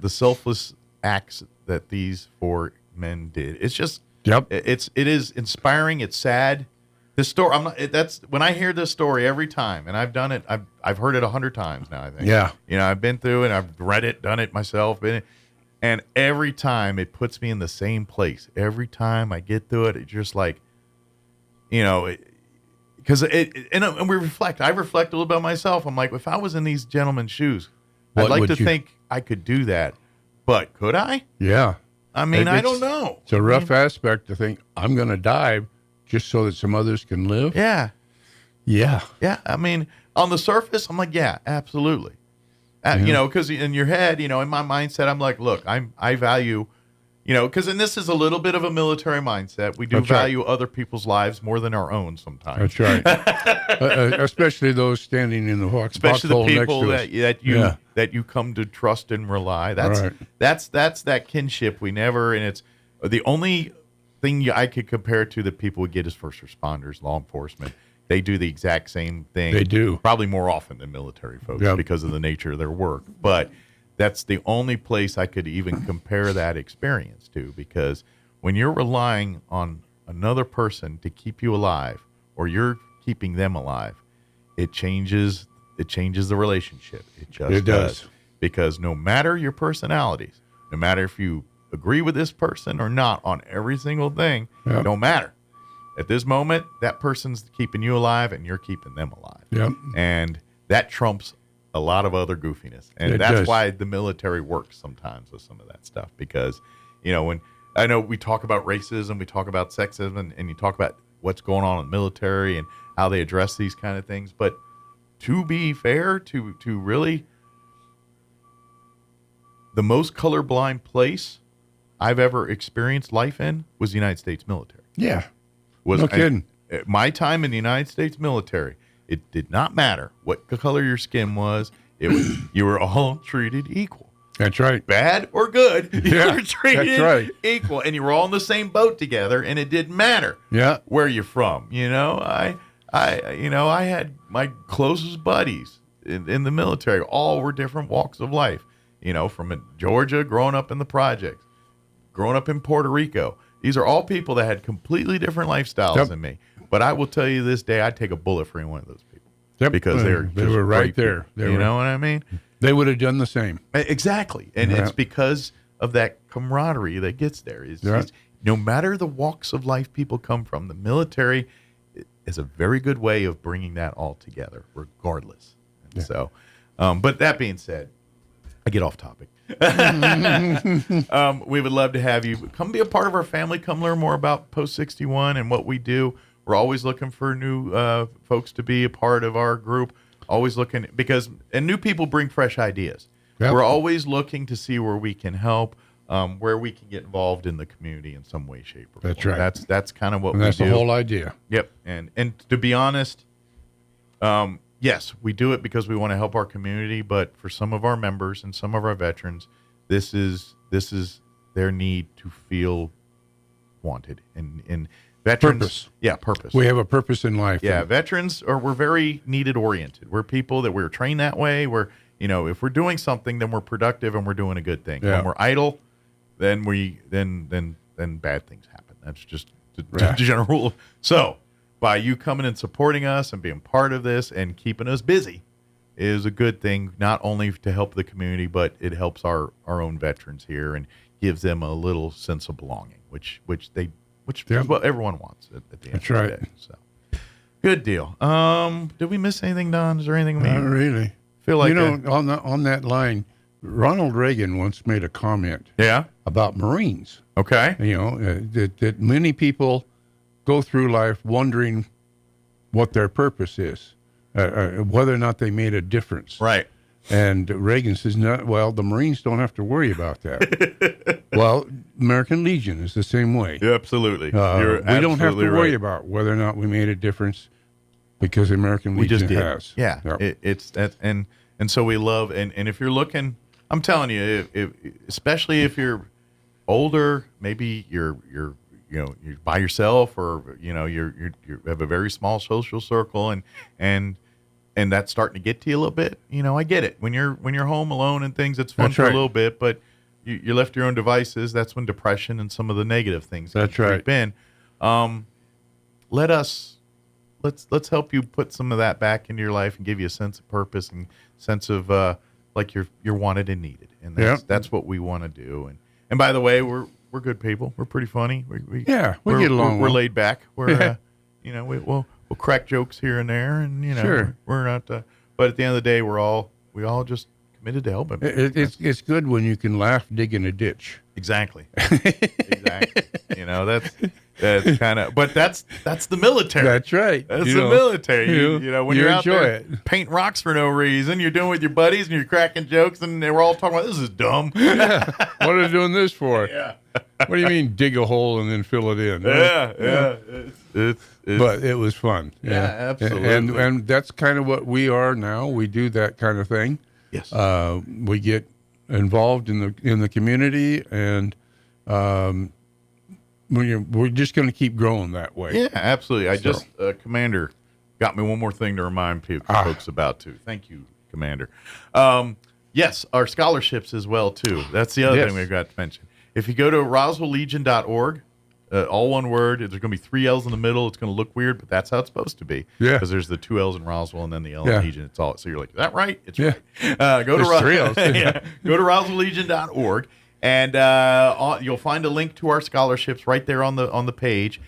selfless acts that these four men did. It's just. Yep. It is inspiring. It's sad. This story. That's when I hear this story every time, and I've done it. I've heard it 100 times now. I think. Yeah. I've been through it. I've read it, done it myself, and every time it puts me in the same place. Every time I get through it, it's just like, because and we reflect. I reflect a little bit myself. I'm like, if I was in these gentlemen's shoes, I'd like to think I could do that, but could I? Yeah. I mean, I don't know. It's a rough aspect to think I'm going to dive just so that some others can live. Yeah. Yeah. Yeah. I mean, on the surface, I'm like, yeah, absolutely. Because in your head, in my mindset, I'm like, look, I value, because and this is a little bit of a military mindset. We do value other people's lives more than our own sometimes. That's right. Especially those standing in the especially the people next to us. that you come to trust and rely. That's that kinship we never, and it's the only thing I could compare to that people would get is first responders, law enforcement. They do the exact same thing. They do. Probably more often than military folks because of the nature of their work. But that's the only place I could even compare that experience to, because when you're relying on another person to keep you alive, or you're keeping them alive, it changes the relationship. It does. Because no matter your personalities, no matter if you agree with this person or not on every single thing, Yep. don't matter. At this moment, that person's keeping you alive and you're keeping them alive. Yep. And that trumps a lot of other goofiness. And It that's does. why the military works sometimes with some of that stuff. Because, when I know we talk about racism, we talk about sexism, and you talk about what's going on in the military and how they address these kind of things. But to be fair, to really, the most colorblind place I've ever experienced life in was the United States military. Yeah. No kidding. My time in the United States military, it did not matter what color your skin was. It was you were all treated equal. That's right. Bad or good, you Yeah, were treated that's right. equal, and you were all in the same boat together, and it didn't matter. Yeah. Where you're from. I had my closest buddies in the military. All were different walks of life. From Georgia, growing up in the projects, growing up in Puerto Rico. These are all people that had completely different lifestyles than me. But I will tell you this day, I'd take a bullet for any one of those people. Yep. Because they were right great there. people. You know what I mean? They would have done the same. Exactly. And Yeah. it's because of that camaraderie that gets there. It's no matter the walks of life people come from, the military is a very good way of bringing that all together, regardless. And so, but that being said, I get off topic. We would love to have you come be a part of our family. Come learn more about Post 61 and what we do. We're always looking for new folks to be a part of our group. Always looking and new people bring fresh ideas. Yep. We're always looking to see where we can help, where we can get involved in the community in some way, shape, or form. That's right. That's kind of what And we that's do. the whole idea. Yep. And to be honest, yes, we do it because we want to help our community, but for some of our members and some of our veterans, this is their need to feel wanted and veterans. Purpose. Yeah, purpose. We have a purpose in life. Yeah, and veterans we're very needed oriented. We're people that we're trained that way. We're if we're doing something, then we're productive and we're doing a good thing. Yeah. When we're idle, then then bad things happen. That's just the general rule. So by you coming and supporting us and being part of this and keeping us busy is a good thing, not only to help the community, but it helps our own veterans here and gives them a little sense of belonging, which is what everyone wants at the end That's of the right. day. So good deal. Did we miss anything, Don? Is there anything we Not really. feel like on that line, Ronald Reagan once made a comment. About Marines. Okay. That many people go through life wondering what their purpose is, whether or not they made a difference. Right. And Reagan says, the Marines don't have to worry about that. Well, American Legion is the same way. Yeah, absolutely. We don't have to worry right. about whether or not we made a difference because the American We Legion just did. has. Yeah. Yep. It's that, and so we love, and if you're looking, I'm telling you, if especially if you're older, maybe you're by yourself, or you have a very small social circle, and that's starting to get to you a little bit. I get it. When you're home alone and things, it's fun That's for right. a little bit, but you're left to your own devices. That's when depression and some of the negative things That's right. creep in. Let's help you put some of that back into your life and give you a sense of purpose and sense of like you're wanted and needed, and that's what we want to do. And by the way, we're good people. We're pretty funny. We get along We're well. laid back. We're we'll crack jokes here and there, and Sure. we're not. But at the end of the day, we all just committed to helping. It's good when you can laugh digging a ditch. Exactly. That's kind of, but that's the military. That's right. That's the military. When you you're out enjoy there it. painting rocks for no reason, you're doing it with your buddies and you're cracking jokes, and we're all talking about this is dumb. What are they doing this for? Yeah. What do you mean dig a hole and then fill it in? Yeah. It's but it was fun. Yeah, absolutely. And that's kind of what we are now. We do that kind of thing. Yes. We get involved in the community, and we're just going to keep growing that way. Yeah, absolutely. Commander got me one more thing to remind folks about too. Thank you, Commander. Yes, our scholarships as well, too. That's the other thing we've got to mention. If you go to roswelllegion.org, all one word, there's going to be 3 L's in the middle. It's going to look weird, but that's how it's supposed to be. Yeah. Because there's the 2 L's in Roswell and then the L in Legion. It's all. So you're like, is that right? It's right. Go to 3 L's. Go to roswelllegion.org, and you'll find a link to our scholarships right there on the page.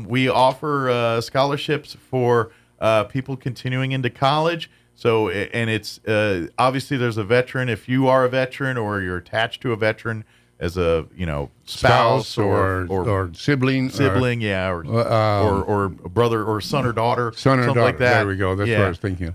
We offer scholarships for people continuing into college. So, and it's obviously there's a veteran. If you are a veteran or you're attached to a veteran as a spouse or sibling, or brother or son or daughter, something like that. There we go. That's what I was thinking.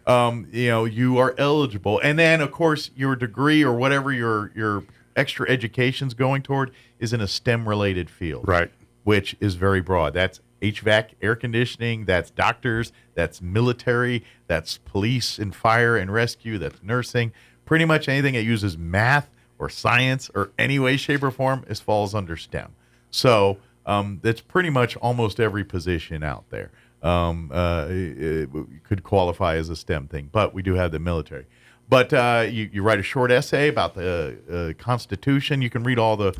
You are eligible, and then of course your degree or whatever your extra education's going toward is in a STEM related field, right? Which is very broad. That's HVAC, air conditioning, that's doctors, that's military, that's police and fire and rescue, that's nursing. Pretty much anything that uses math or science or any way, shape, or form falls under STEM. So that's pretty much almost every position out there it could qualify as a STEM thing, but we do have the military. But you write a short essay about the Constitution. You can read all the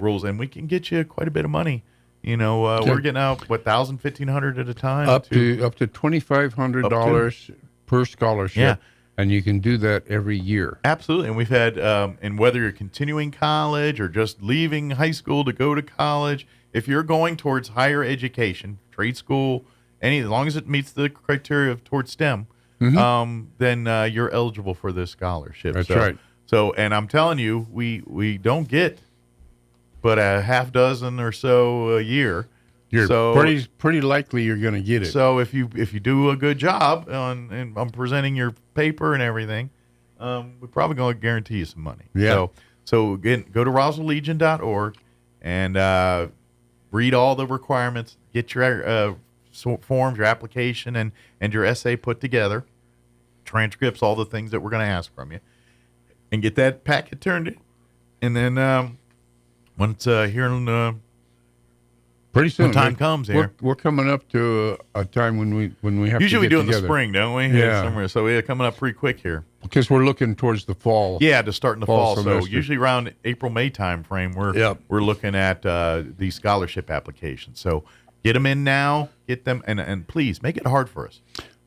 rules, and we can get you quite a bit of money. We're getting out $1,000, $1,500 at a time, up to $2,500 per scholarship. Yeah. And you can do that every year. Absolutely. And we've had, and whether you're continuing college or just leaving high school to go to college, if you're going towards higher education, trade school, as long as it meets the criteria towards STEM, then you're eligible for this scholarship. That's right. So, and I'm telling you, we don't get but a half dozen or so a year. You're pretty likely you're going to get it. So if you do a good job on presenting your paper and everything, we're probably going to guarantee you some money. Yeah. So again, go to roswelllegion.org and read all the requirements. Get your forms, your application, and your essay put together, transcripts, all the things that we're going to ask from you, and get that packet turned in. And then once here in pretty soon, when time comes here, we're coming up to a time when we have usually to get we do it in the together. spring, don't we? Yeah. Summer. So we're coming up pretty quick here. Because we're looking towards the fall. Yeah, to start in the fall. So semester. usually around April-May time frame, we're looking at these scholarship applications. So get them in now. Get them, and please make it hard for us.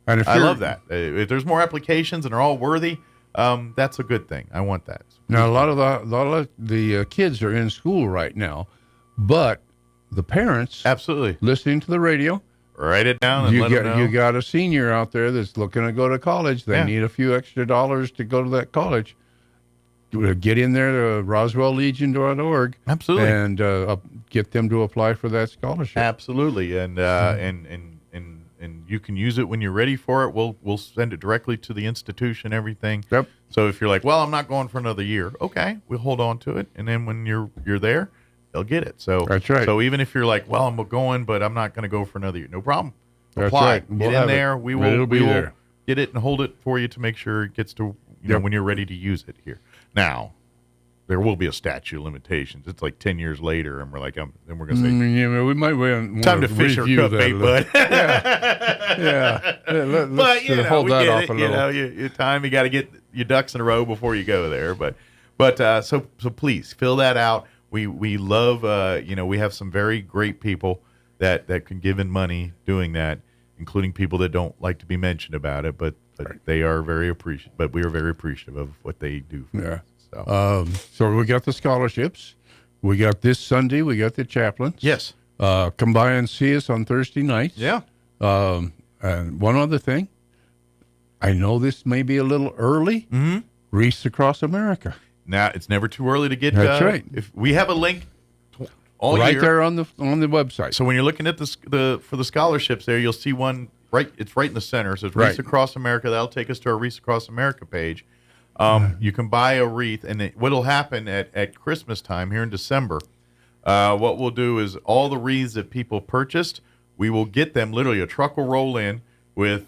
And if I love that. If there's more applications and they're all worthy, that's a good thing. I want that. Now a lot of the kids are in school right now, but the parents absolutely listening to the radio. Write it down and let them know. You got a senior out there that's looking to go to college. They need a few extra dollars to go to that college. Get in there to roswelllegion.org. Absolutely. And get them to apply for that scholarship. Absolutely. And you can use it when you're ready for it. We'll send it directly to the institution, everything. Yep. So if you're like, well, I'm not going for another year, okay, we'll hold on to it. And then when you're there, they'll get it. So that's right. So even if you're like, well, I'm going, but I'm not going to go for another year, no problem. That's Apply. right. We'll Get in there. it. We will. It'll be there. Get it and hold it for you to make sure it gets to when you're ready to use it here. Now, there will be a statute of limitations. It's like 10 years later, and we're like, then we're going to say, we might want time to fish or cut bait, bud. Yeah. Let's but hold we that get off it. a little. Your time. You got to get your ducks in a row before you go there. But so please fill that out. We love. We have some very great people that can give in money doing that, including people that don't like to be mentioned about it, but they are very appreciative. But we are very appreciative of what they do. For us. So we got the scholarships. We got this Sunday. We got the chaplains. Yes. Come by and see us on Thursday nights. Yeah. And one other thing. I know this may be a little early. Mm-hmm. Wreaths Across America. Now it's never too early to get. That's right. If we have a link all right year, there on the website. So when you're looking at for the scholarships there, you'll see one right. It's right in the center. So it's Wreaths Across America. That'll take us to our Wreaths Across America page. You can buy a wreath, and what'll happen at Christmas time here in December, what we'll do is all the wreaths that people purchased, we will get them. Literally, a truck will roll in with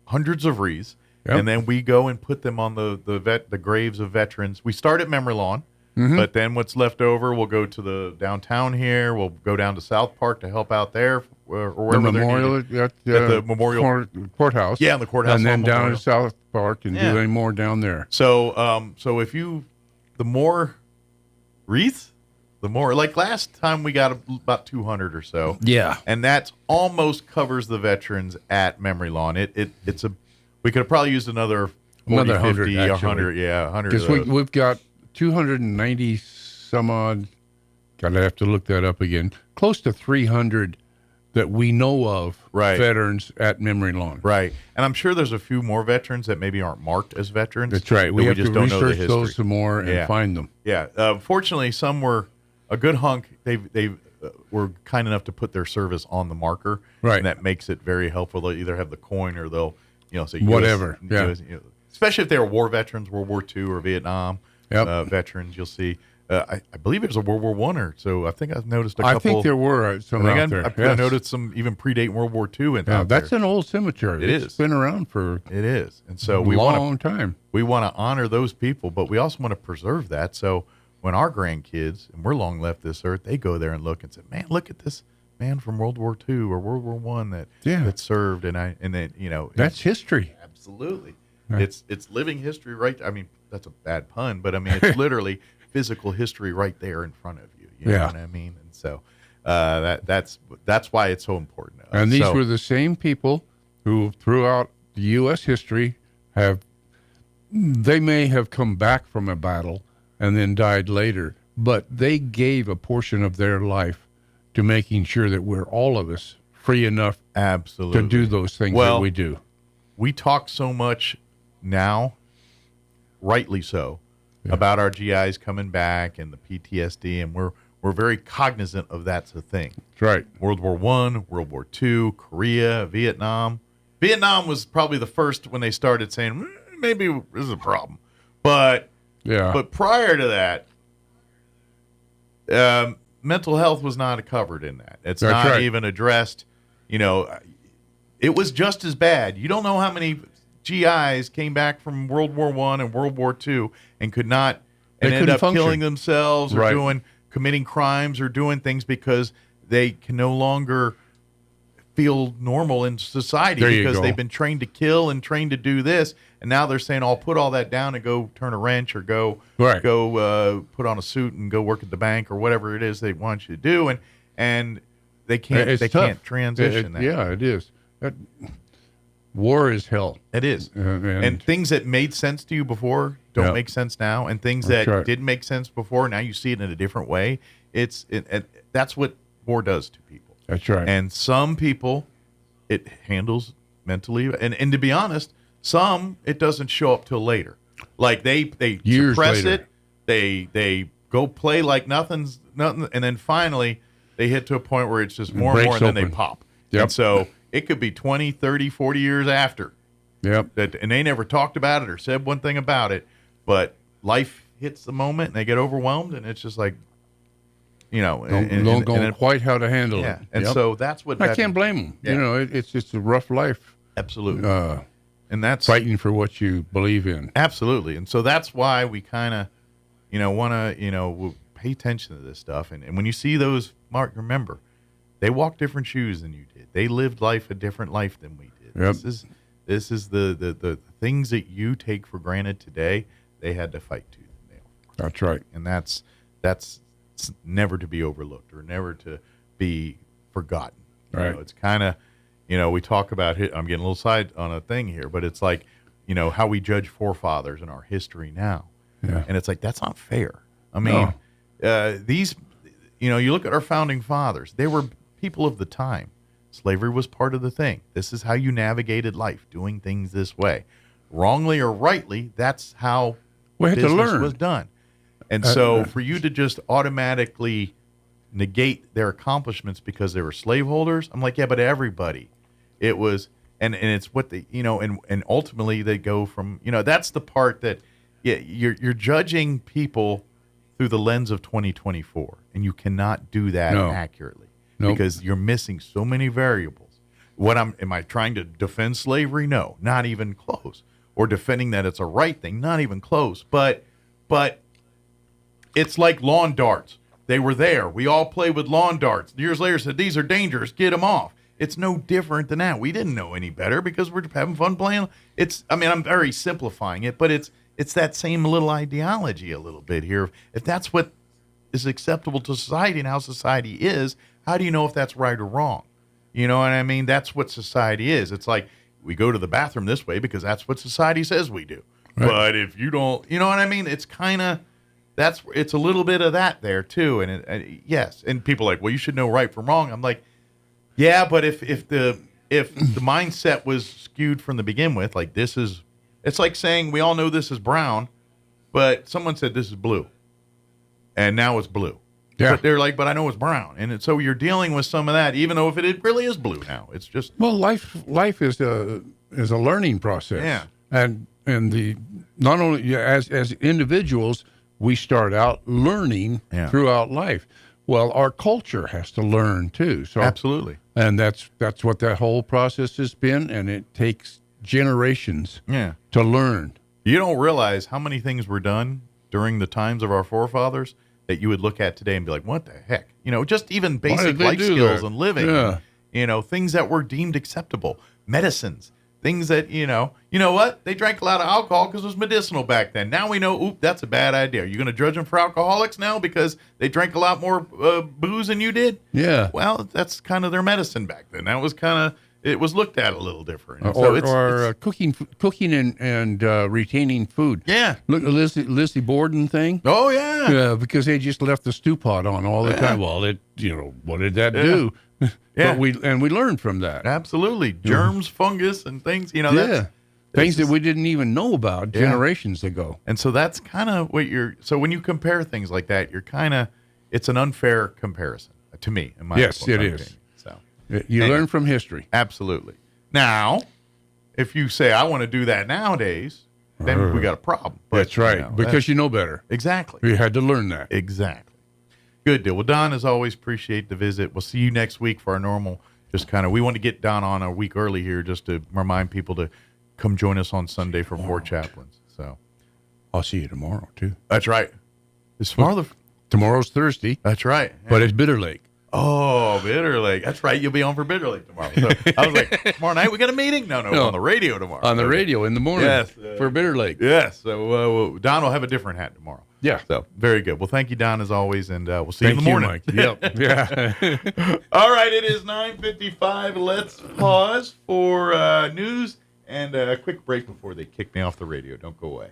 hundreds of wreaths, and then we go and put them on the graves of veterans. We start at Memory Lawn, But then what's left over, we'll go to the downtown here. We'll go down to South Park to help out there, or wherever the memorial at the memorial courthouse. Yeah, the courthouse, and then down memorial. to South Park and do any more down there. So, so if the more wreaths, the more. Like last time, we got about 200 or so. Yeah, and that almost covers the veterans at Memory Lawn. It's a. We could have probably used another 40, 50, 100. Yeah, 100. Because we've got 290 some odd. Gotta have to look that up again. Close to 300 that we know of veterans at Memory Lawn. Right. And I'm sure there's a few more veterans that maybe aren't marked as veterans. That's right. We have just to don't know the research history. those some more and find them. Yeah. Fortunately, some were a good hunk. They were kind enough to put their service on the marker. Right. And that makes it very helpful. They'll either have the coin or they'll, say whatever. US, especially if they were war veterans, World War II or Vietnam veterans, you'll see. I believe it was a World War I or so. I think I've noticed a couple. I think there were some out there. I noticed some even predate World War II. That's an old cemetery. It It's been around for it is, and so a long time. We want to honor those people, but we also want to preserve that. So when our grandkids, and we're long left this earth, they go there and look and say, "Man, look at this man from World War II or World War I that served," and then that's history. Absolutely, it's living history, right? I mean, that's a bad pun, but I mean it's literally physical history right there in front of you. You know what I mean? And so that's why it's so important. And these were the same people who, throughout the U.S. history, they may have come back from a battle and then died later, but they gave a portion of their life to making sure that we're all of us free enough absolutely to do those things that we do. We talk so much now, rightly so, about our GIs coming back and the PTSD, and we're very cognizant of that's a thing. That's right. World War I, World War II, Korea, Vietnam. Vietnam was probably the first when they started saying maybe this is a problem, but prior to that, mental health was not covered in that. It's not even addressed. It was just as bad. You don't know how many GIs came back from World War I and World War II and could not and end up killing themselves or committing crimes or doing things because they can no longer feel normal in society because they've been trained to kill and trained to do this, and now they're saying, "I'll put all that down and go turn a wrench or go put on a suit and go work at the bank or whatever it is they want you to do," and they can't can't transition that. Yeah, it is. War is hell. It is. And things that made sense to you before don't make sense now. And things that didn't make sense before, now you see it in a different way. That's what war does to people. That's right. And some people, it handles mentally. And to be honest, some, it doesn't show up till later. Like they Years suppress later. it. They go play like nothing's nothing. And then finally, they hit to a point where it's just more and more, and then they pop. Yep. And so it could be 20, 30, 40 years after. Yep. And they never talked about it or said one thing about it, but life hits the moment and they get overwhelmed, and it's just like, don't know quite how to handle it. And so that's what I can't blame them. Yeah. It's just a rough life. Absolutely. And that's fighting for what you believe in. Absolutely. And so that's why we kind of, want to, pay attention to this stuff. And when you see those, Mark, remember, they walk different shoes than you did. They lived a different life than we did. Yep. This is the things that you take for granted today. They had to fight tooth and nail. That's right. And that's never to be overlooked or never to be forgotten. Right. It's kind of, we talk about it. I'm getting a little side on a thing here, but it's like, how we judge forefathers in our history now. Yeah. And it's like, that's not fair. I mean, these, you look at our founding fathers, they were people of the time. Slavery was part of the thing. This is how you navigated life, doing things this way. Wrongly or rightly, that's how business was done. And so for you to just automatically negate their accomplishments because they were slaveholders, I'm like, yeah, but everybody. It was, and it's what they, and ultimately they go from, that's the part that, you're judging people through the lens of 2024, and you cannot do that accurately because you're missing so many variables. Am I trying to defend slavery? No, not even close. Or defending that it's a right thing? Not even close. But it's like lawn darts. They were there. We all played with lawn darts. Years later said, these are dangerous. Get them off. It's no different than that. We didn't know any better because we're having fun playing. I'm very simplifying it, but it's that same little ideology a little bit here. If that's what is acceptable to society and how society is, how do you know if that's right or wrong? You know what I mean? That's what society is. It's like we go to the bathroom this way because that's what society says we do. Right. But if you don't, you know what I mean? It's kind of, it's a little bit of that there too. And yes. And people are like, well, you should know right from wrong. I'm like, yeah, but if the mindset was skewed from the begin with, like it's like saying we all know this is brown, but someone said this is blue. And now it's blue. Yeah. But they're like, but I know it's brown. And so you're dealing with some of that, even though if it really is blue now. It's just life is a learning process. Yeah. And not only as individuals, we start out learning throughout life. Well, our culture has to learn too. So absolutely. And that's what that whole process has been, and it takes generations to learn. You don't realize how many things were done during the times of our forefathers that you would look at today and be like, what the heck? You know, just even basic life skills and living. Yeah. And, things that were deemed acceptable. Medicines. Things that, you know what? They drank a lot of alcohol because it was medicinal back then. Now we know, that's a bad idea. Are you going to judge them for alcoholics now because they drank a lot more booze than you did? Yeah. Well, that's kind of their medicine back then. That was kind of, it was looked at a little different. Or cooking and retaining food. Yeah. Look, Lizzie Borden thing. Oh, yeah. Yeah, because they just left the stew pot on all the time. Well, what did that do? Yeah. But we learned from that. Absolutely. Germs, fungus, and things, things that we didn't even know about generations ago. And so that's kind of what so when you compare things like that, it's an unfair comparison to me. In my yes, it is. So you learn from history. Absolutely. Now, if you say, I want to do that nowadays, then we got a problem. But, that's right. Because you know better. Exactly. You had to learn that. Exactly. Good deal. Well, Don, as always, appreciate the visit. We'll see you next week for our normal, we want to get Don on a week early here just to remind people to come join us on Sunday for Four Chaplains. So I'll see you tomorrow, too. That's right. Is tomorrow Tomorrow's Thursday. That's right. Yeah. But it's Bitter Lake. Oh, Bitter Lake. That's right. You'll be on for Bitter Lake tomorrow. So I was like, tomorrow night we got a meeting? No, on the radio tomorrow. On the radio in the morning for Bitter Lake. Yes. So Don will have a different hat tomorrow. Yeah. So very good. Well, thank you, Don, as always, and we'll see you in the morning. Mike. Yep. Yeah. All right. It is 9:55. Let's pause for news and a quick break before they kick me off the radio. Don't go away.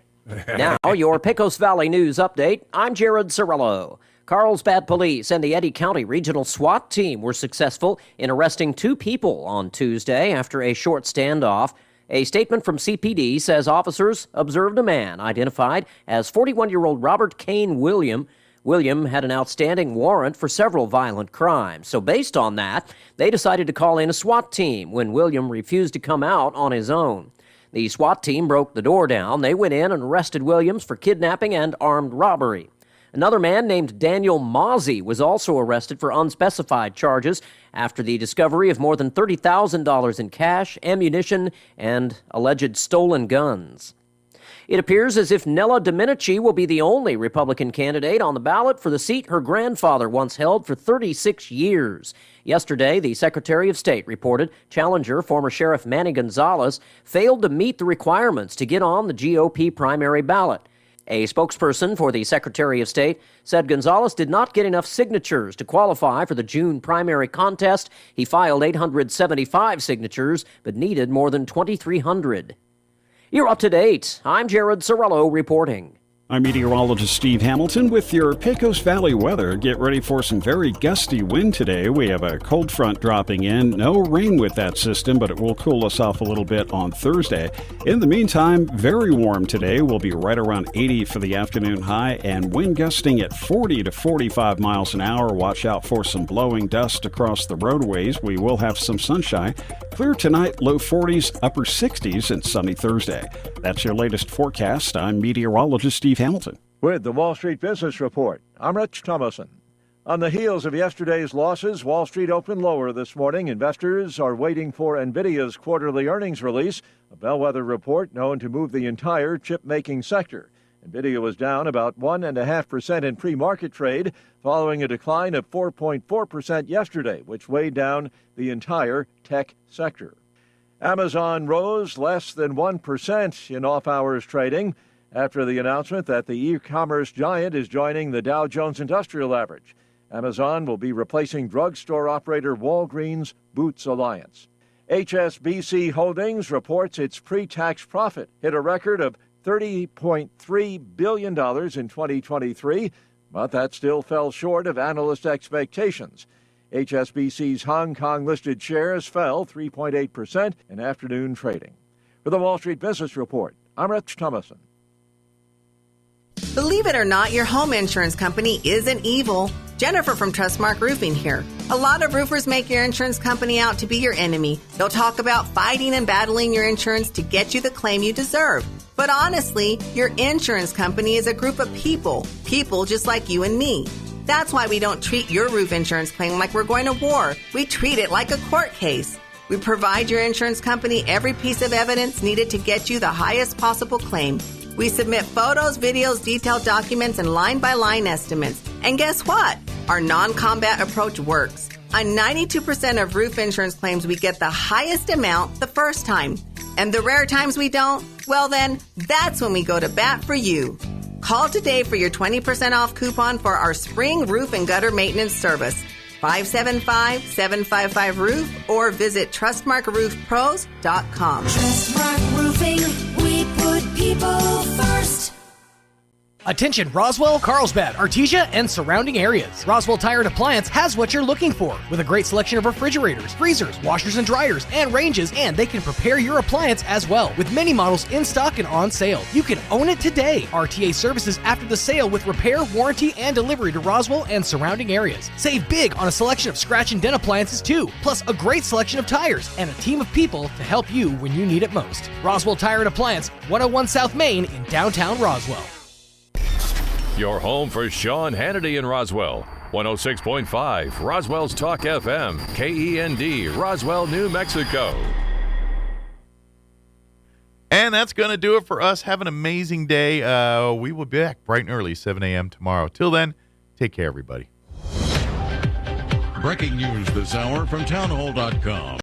Now, your Pecos Valley News Update. I'm Jared Cirillo. Carlsbad Police and the Eddy County Regional SWAT team were successful in arresting 2 people on Tuesday after a short standoff. A statement from CPD says officers observed a man identified as 41-year-old Robert Kane William. William had an outstanding warrant for several violent crimes. So based on that, they decided to call in a SWAT team when William refused to come out on his own. The SWAT team broke the door down. They went in and arrested Williams for kidnapping and armed robbery. Another man named Daniel Mozzie was also arrested for unspecified charges after the discovery of more than $30,000 in cash, ammunition, and alleged stolen guns. It appears as if Nella Domenici will be the only Republican candidate on the ballot for the seat her grandfather once held for 36 years. Yesterday, the Secretary of State reported challenger, former Sheriff Manny Gonzalez, failed to meet the requirements to get on the GOP primary ballot. A spokesperson for the Secretary of State said Gonzalez did not get enough signatures to qualify for the June primary contest. He filed 875 signatures, but needed more than 2,300. You're up to date. I'm Jared Cirillo reporting. I'm meteorologist Steve Hamilton with your Pecos Valley weather. Get ready for some very gusty wind today. We have a cold front dropping in. No rain with that system, but it will cool us off a little bit on Thursday. In the meantime, very warm today. We'll be right around 80 for the afternoon high and wind gusting at 40 to 45 miles an hour. Watch out for some blowing dust across the roadways. We will have some sunshine. Clear tonight, low 40s, upper 60s, and sunny Thursday. That's your latest forecast. I'm meteorologist Steve Hamilton. With the Wall Street Business Report, I'm Rich Thomason. On the heels of yesterday's losses, Wall Street opened lower this morning. Investors are waiting for NVIDIA's quarterly earnings release, a bellwether report known to move the entire chip-making sector. NVIDIA was down about 1.5% in pre-market trade, following a decline of 4.4% yesterday, which weighed down the entire tech sector. Amazon rose less than 1% in off-hours trading after the announcement that the e-commerce giant is joining the Dow Jones Industrial Average. Amazon will be replacing drugstore operator Walgreens Boots Alliance. HSBC Holdings reports its pre-tax profit hit a record of $30.3 billion in 2023, but that still fell short of analyst expectations. HSBC's Hong Kong-listed shares fell 3.8% in afternoon trading. For the Wall Street Business Report, I'm Rich Thomason. Believe it or not, your home insurance company isn't evil. Jennifer from Trustmark Roofing here. A lot of roofers make your insurance company out to be your enemy. They'll talk about fighting and battling your insurance to get you the claim you deserve. But honestly, your insurance company is a group of people just like you and me. That's why we don't treat your roof insurance claim like we're going to war. We treat it like a court case. We provide your insurance company every piece of evidence needed to get you the highest possible claim. We submit photos, videos, detailed documents, and line-by-line estimates. And guess what? Our non-combat approach works. On 92% of roof insurance claims, we get the highest amount the first time. And the rare times we don't, well then, that's when we go to bat for you. Call today for your 20% off coupon for our spring roof and gutter maintenance service. 575-755-ROOF or visit TrustmarkRoofPros.com. Trustmark Roofing, we put people first. Attention Roswell, Carlsbad, Artesia, and surrounding areas. Roswell Tire and Appliance has what you're looking for with a great selection of refrigerators, freezers, washers and dryers, and ranges, and they can prepare your appliance as well with many models in stock and on sale. You can own it today. RTA services after the sale with repair, warranty, and delivery to Roswell and surrounding areas. Save big on a selection of scratch and dent appliances too, plus a great selection of tires and a team of people to help you when you need it most. Roswell Tire and Appliance, 101 South Main in downtown Roswell. Your home for Sean Hannity in Roswell. 106.5 Roswell's Talk FM, KEND, Roswell, New Mexico. And that's going to do it for us. Have an amazing day. We will be back bright and early, 7 a.m. tomorrow. Till then, take care, everybody. Breaking news this hour from townhall.com.